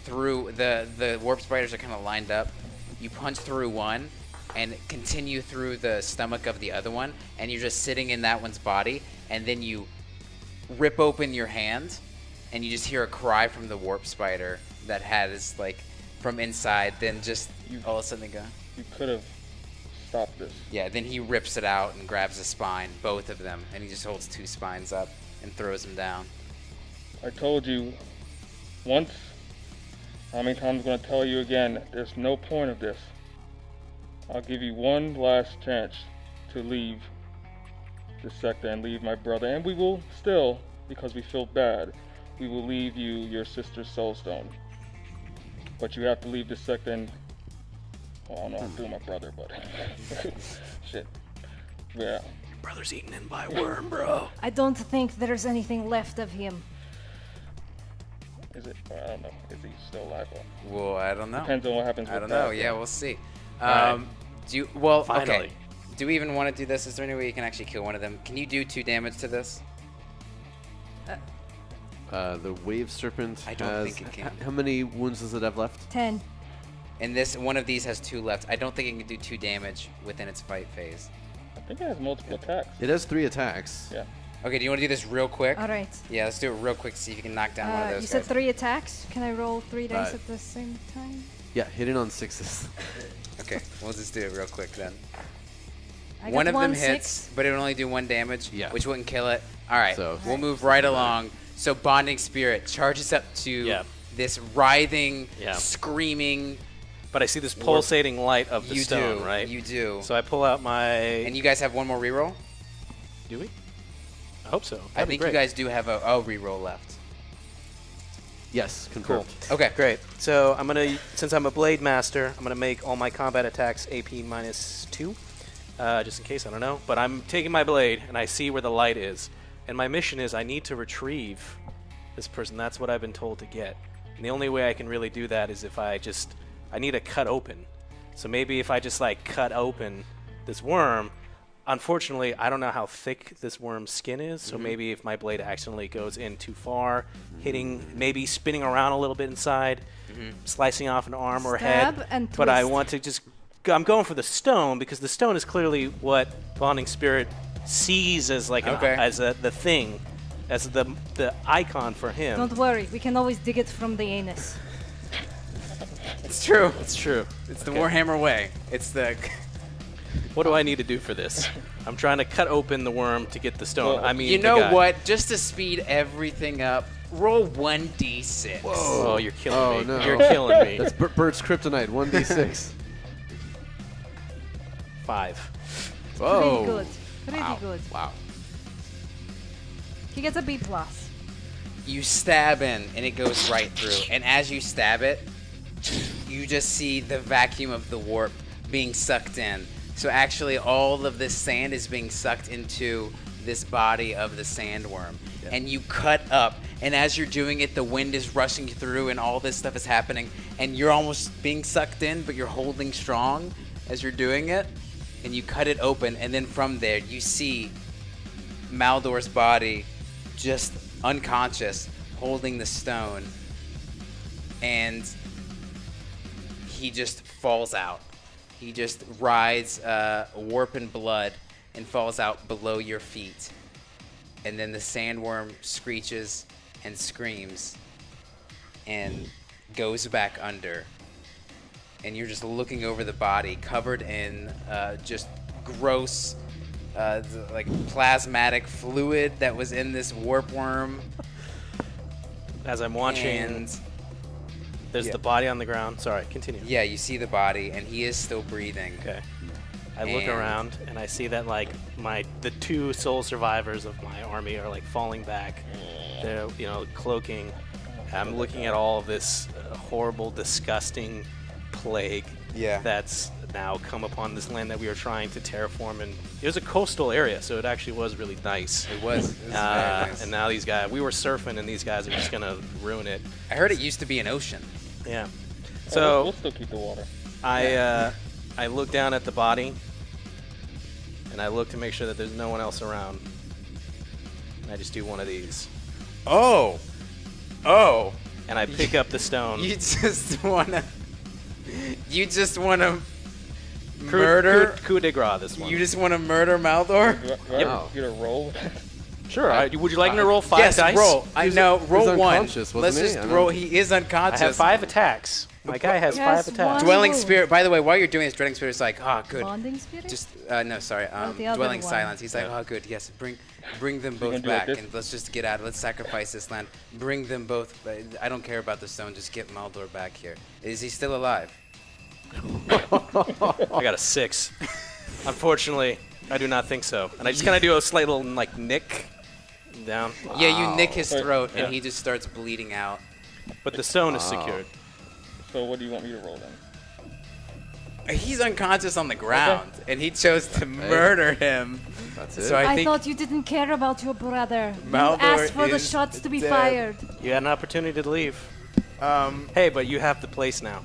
through the warp spiders are kind of lined up. You punch through one and continue through the stomach of the other one, and you're just sitting in that one's body, and then you rip open your hand, and you just hear a cry from the warp spider that has like from inside. Then just all of a sudden they go. You could have stopped this. Yeah. Then he rips it out and grabs a spine, both of them, and he just holds 2 spines up and throws them down. I told you once. How many times I'm going to tell you again? There's no point of this. I'll give you one last chance to leave this sector and leave my brother. And we will still, because we feel bad, we will leave you your sister's soulstone. But you have to leave this sector and... Well, I don't know how to do my brother, but... Shit. Yeah. Brother's eaten in by a worm, bro. I don't think there's anything left of him. Is it? I don't know. Is he still alive? Well, I don't know. Depends on what happens I with don't that. know. Yeah, we'll see. right. Do you? Well, Finally. okay. Do we even want to do this? Is there any way you can actually kill one of them? Can you do 2 damage to this? The wave serpent I don't has... think it can. How many wounds does it have left? 10. And this one of these has 2 left. I don't think it can do 2 damage within its fight phase. I think it has multiple attacks. It has 3 attacks. Yeah. Okay, do you want to do this real quick? Alright. Yeah, let's do it real quick to see if you can knock down one of those You said guys. 3 attacks. Can I roll 3 dice Right. at the same time? Yeah, hitting on 6s. Okay, we'll just do it real quick then. I One got of them 1, hits, 6. but it would only do 1 damage, Yeah. which wouldn't kill it. All right, So- we'll move right along. So Bonding Spirit charges up to Yeah. this writhing, Yeah. screaming. But I see this pulsating light of the You stone, do, right? You do. So I pull out my... And you guys have one more reroll? Do we? I hope so. I think you guys do have a reroll left. Yes, Cool. confirmed. Okay. Great. So I'm gonna, since I'm a blade master, I'm gonna make all my combat attacks AP -2, just in case. I don't know. But I'm taking my blade and I see where the light is, and my mission is I need to retrieve this person. That's what I've been told to get. And the only way I can really do that is if I need to cut open. So maybe if I just like cut open this worm. Unfortunately, I don't know how thick this worm's skin is, so maybe if my blade accidentally goes in too far, maybe spinning around a little bit inside, slicing off an arm or Stab head. and But I twist. want to I'm going for the stone because the stone is clearly what Bonding Spirit sees as like the thing, as the icon for him. Don't worry, we can always dig it from the anus. It's true. It's true. It's the Warhammer way. It's the... What do I need to do for this? I'm trying to cut open the worm to get the stone. Well, I mean, You the know guy. what? Just to speed everything up, roll 1d6. Oh, you're killing me. no. You're killing me. That's Bert's kryptonite. 1d6. 5. Whoa. Pretty good. Pretty Wow. good. Wow. He gets a B+. You stab in, and it goes right through. And as you stab it, you just see the vacuum of the warp being sucked in. So actually, all of this sand is being sucked into this body of the sandworm. Yeah. And you cut up, and as you're doing it, the wind is rushing through, and all this stuff is happening. And you're almost being sucked in, but you're holding strong as you're doing it. And you cut it open, and then from there, you see Maldor's body just unconscious, holding the stone, and he just falls out. He just rides warp and blood and falls out below your feet. And then the sandworm screeches and screams and goes back under. And you're just looking over the body covered in just gross like plasmatic fluid that was in this warp worm. As I'm watching, And there's yeah. the body on the ground. Sorry, continue. yeah, you see the body, and he is still breathing. Okay. I look And- around and I see that like the 2 sole survivors of my army are like falling back. They're cloaking. I'm looking at all of this horrible, disgusting plague Yeah. that's now come upon this land that we were trying to terraform, and it was a coastal area, so it actually was really nice. It was very nice. And now these guys, we were surfing, and these guys are just gonna ruin it. I heard it used to be an ocean. Yeah. We'll So still keep the water. I look down at the body, and I look to make sure that there's no one else around. And I just do one of these, Oh! and I pick up the stone. You just wanna murder? Coup de grace, this one. You just wanna murder Maldor? Do I Wow. get a roll? Sure. Would you like me to roll 5 Yes, dice? roll. I know. he Roll was 1. unconscious, wasn't Let's he? just I know. roll. He is I unconscious. have 5 attacks. My guy has He 5 has attacks. one. Dwelling Ooh. spirit. By the way, while you're doing this, dwelling spirit's like, oh, good. Bonding spirit? Just no, sorry. the other Dwelling one. silence. He's like, oh, good. Yes, bring them both gonna do like back, this? and let's just get out. Let's sacrifice this land. Bring them both. I don't care about the stone. Just get Maldor back here. Is he still alive? I got a 6. Unfortunately, I do not think so. And I just kind of do a slight little like nick down. Yeah, you nick his Wait, throat, yeah. and he just starts bleeding out. But the stone is secured. So what do you want me to roll then? He's unconscious on the ground, and he chose to murder him. That's it. So I I think thought you didn't care about your brother. Maldor You asked for the is shots to be dead. fired. You had an opportunity to leave. Hey, but you have the place now.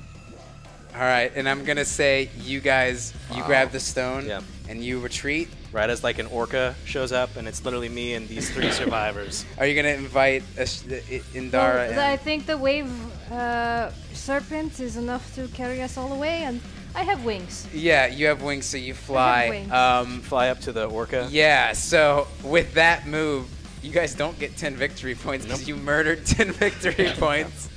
All right, and I'm gonna say you guys, you grab the stone, Yeah. and you retreat. Right as like an orca shows up, and it's literally me and these 3 survivors. Are you gonna invite Indara? Well, I think the wave serpent is enough to carry us all away, and I have wings. Yeah, you have wings, so you fly. wings. Fly up to the orca. Yeah. So with that move, you guys don't get 10 victory points because you murdered 10 victory points.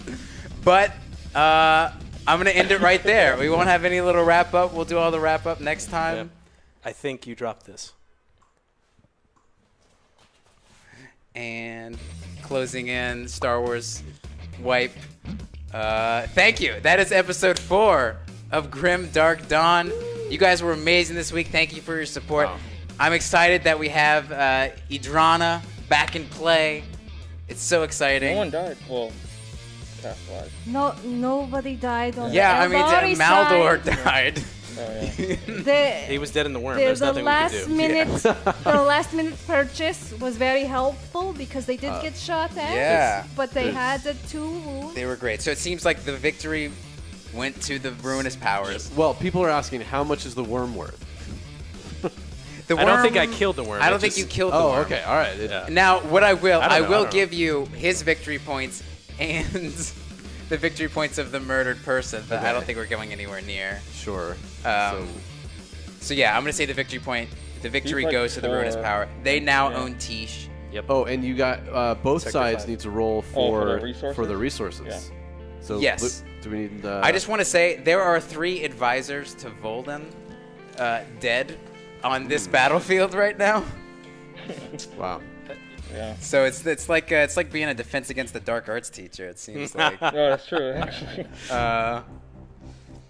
But I'm gonna end it right there. We won't have any little wrap up. We'll do all the wrap up next time. Yep. I think you dropped this. And closing in Star Wars wipe. Thank you. That is episode 4 of Grim Dark Dawn. You guys were amazing this week. Thank you for your support. Wow. I'm excited that we have Idrana back in play. It's so exciting. No one died. Well, cast-wise. No, nobody died on Yeah, the I Eldari mean, Maldor side. died. Oh, yeah. He The, was dead in the worm. There's the nothing we could last do. minute, the last minute purchase was very helpful because they did get shot at. yeah. But they had the 2 wounds. They were great. So it seems like the victory went to the Ruinous Powers. Well, people are asking how much is the worm worth? The I don't think worm- I killed the worm. I It don't think just- you killed the Oh, worm. okay, all right. Yeah. Now, what I will, I don't know. give you his victory points and the victory points of the murdered person, but I don't Okay. think we're going anywhere near. Sure. So yeah, I'm gonna say the victory point. The victory He's like goes to the Ruinous 4. Power. They now Yeah. own Tish. Yep. Oh, and you got both Sector sides 5. need to roll Oh, for the for resources? the resources. Yeah. So Yes. Do we need? I just want to say there are 3 advisors to Volden dead on this battlefield right now. Wow. Yeah. So it's like being a Defense Against the Dark Arts teacher. It seems like. No, that's true. Actually.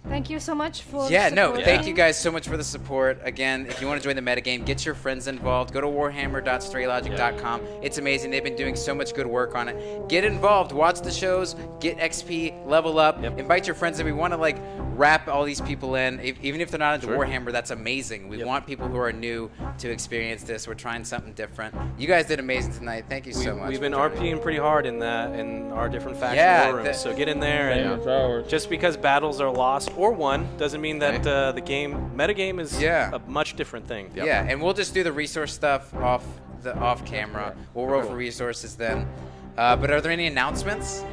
Thank you so much for Thank you guys so much for the support. Again, if you want to join the metagame, get your friends involved. Go to warhammer.straylogic.com. It's amazing. They've been doing so much good work on it. Get involved. Watch the shows. Get XP. Level up. Invite your friends. And we want to like wrap all these people in. Even if they're not into Warhammer, that's amazing. We want people who are new to experience this. We're trying something different. You guys did amazing tonight. Thank you so much. We've been RPing pretty hard in our different faction war rooms. So get in there, and just because battles are lost or won doesn't mean that the metagame is a much different thing. Yeah, and we'll just do the resource stuff off camera. We'll roll for resources then. But are there any announcements?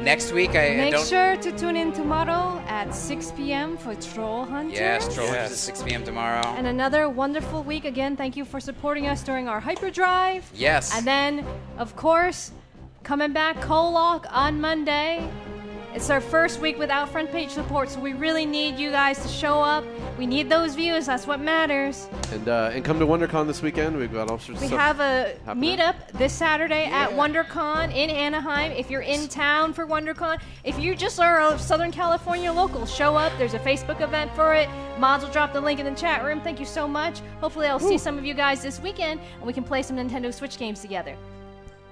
Next week, Make sure to tune in tomorrow at 6 p.m. for Troll Hunters. Yes, Troll Hunters at 6 p.m. tomorrow. And another wonderful week. Again, thank you for supporting us during our hyperdrive. Yes. And then, of course, coming back, Kolok on Monday. It's our first week without front page support, so we really need you guys to show up. We need those views. That's what matters. And come to WonderCon this weekend. We've got all sorts of stuff. We have a happening. meetup this Saturday at WonderCon in Anaheim. If you're in town for WonderCon, if you just are a Southern California local, show up. There's a Facebook event for it. Mods will drop the link in the chat room. Thank you so much. Hopefully I'll see some of you guys this weekend, and we can play some Nintendo Switch games together.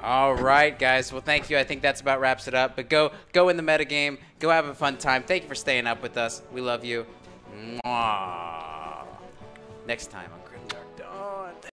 All right, guys. Well, thank you. I think that's about wraps it up. But go in the metagame. Go have a fun time. Thank you for staying up with us. We love you. Mwah. Next time on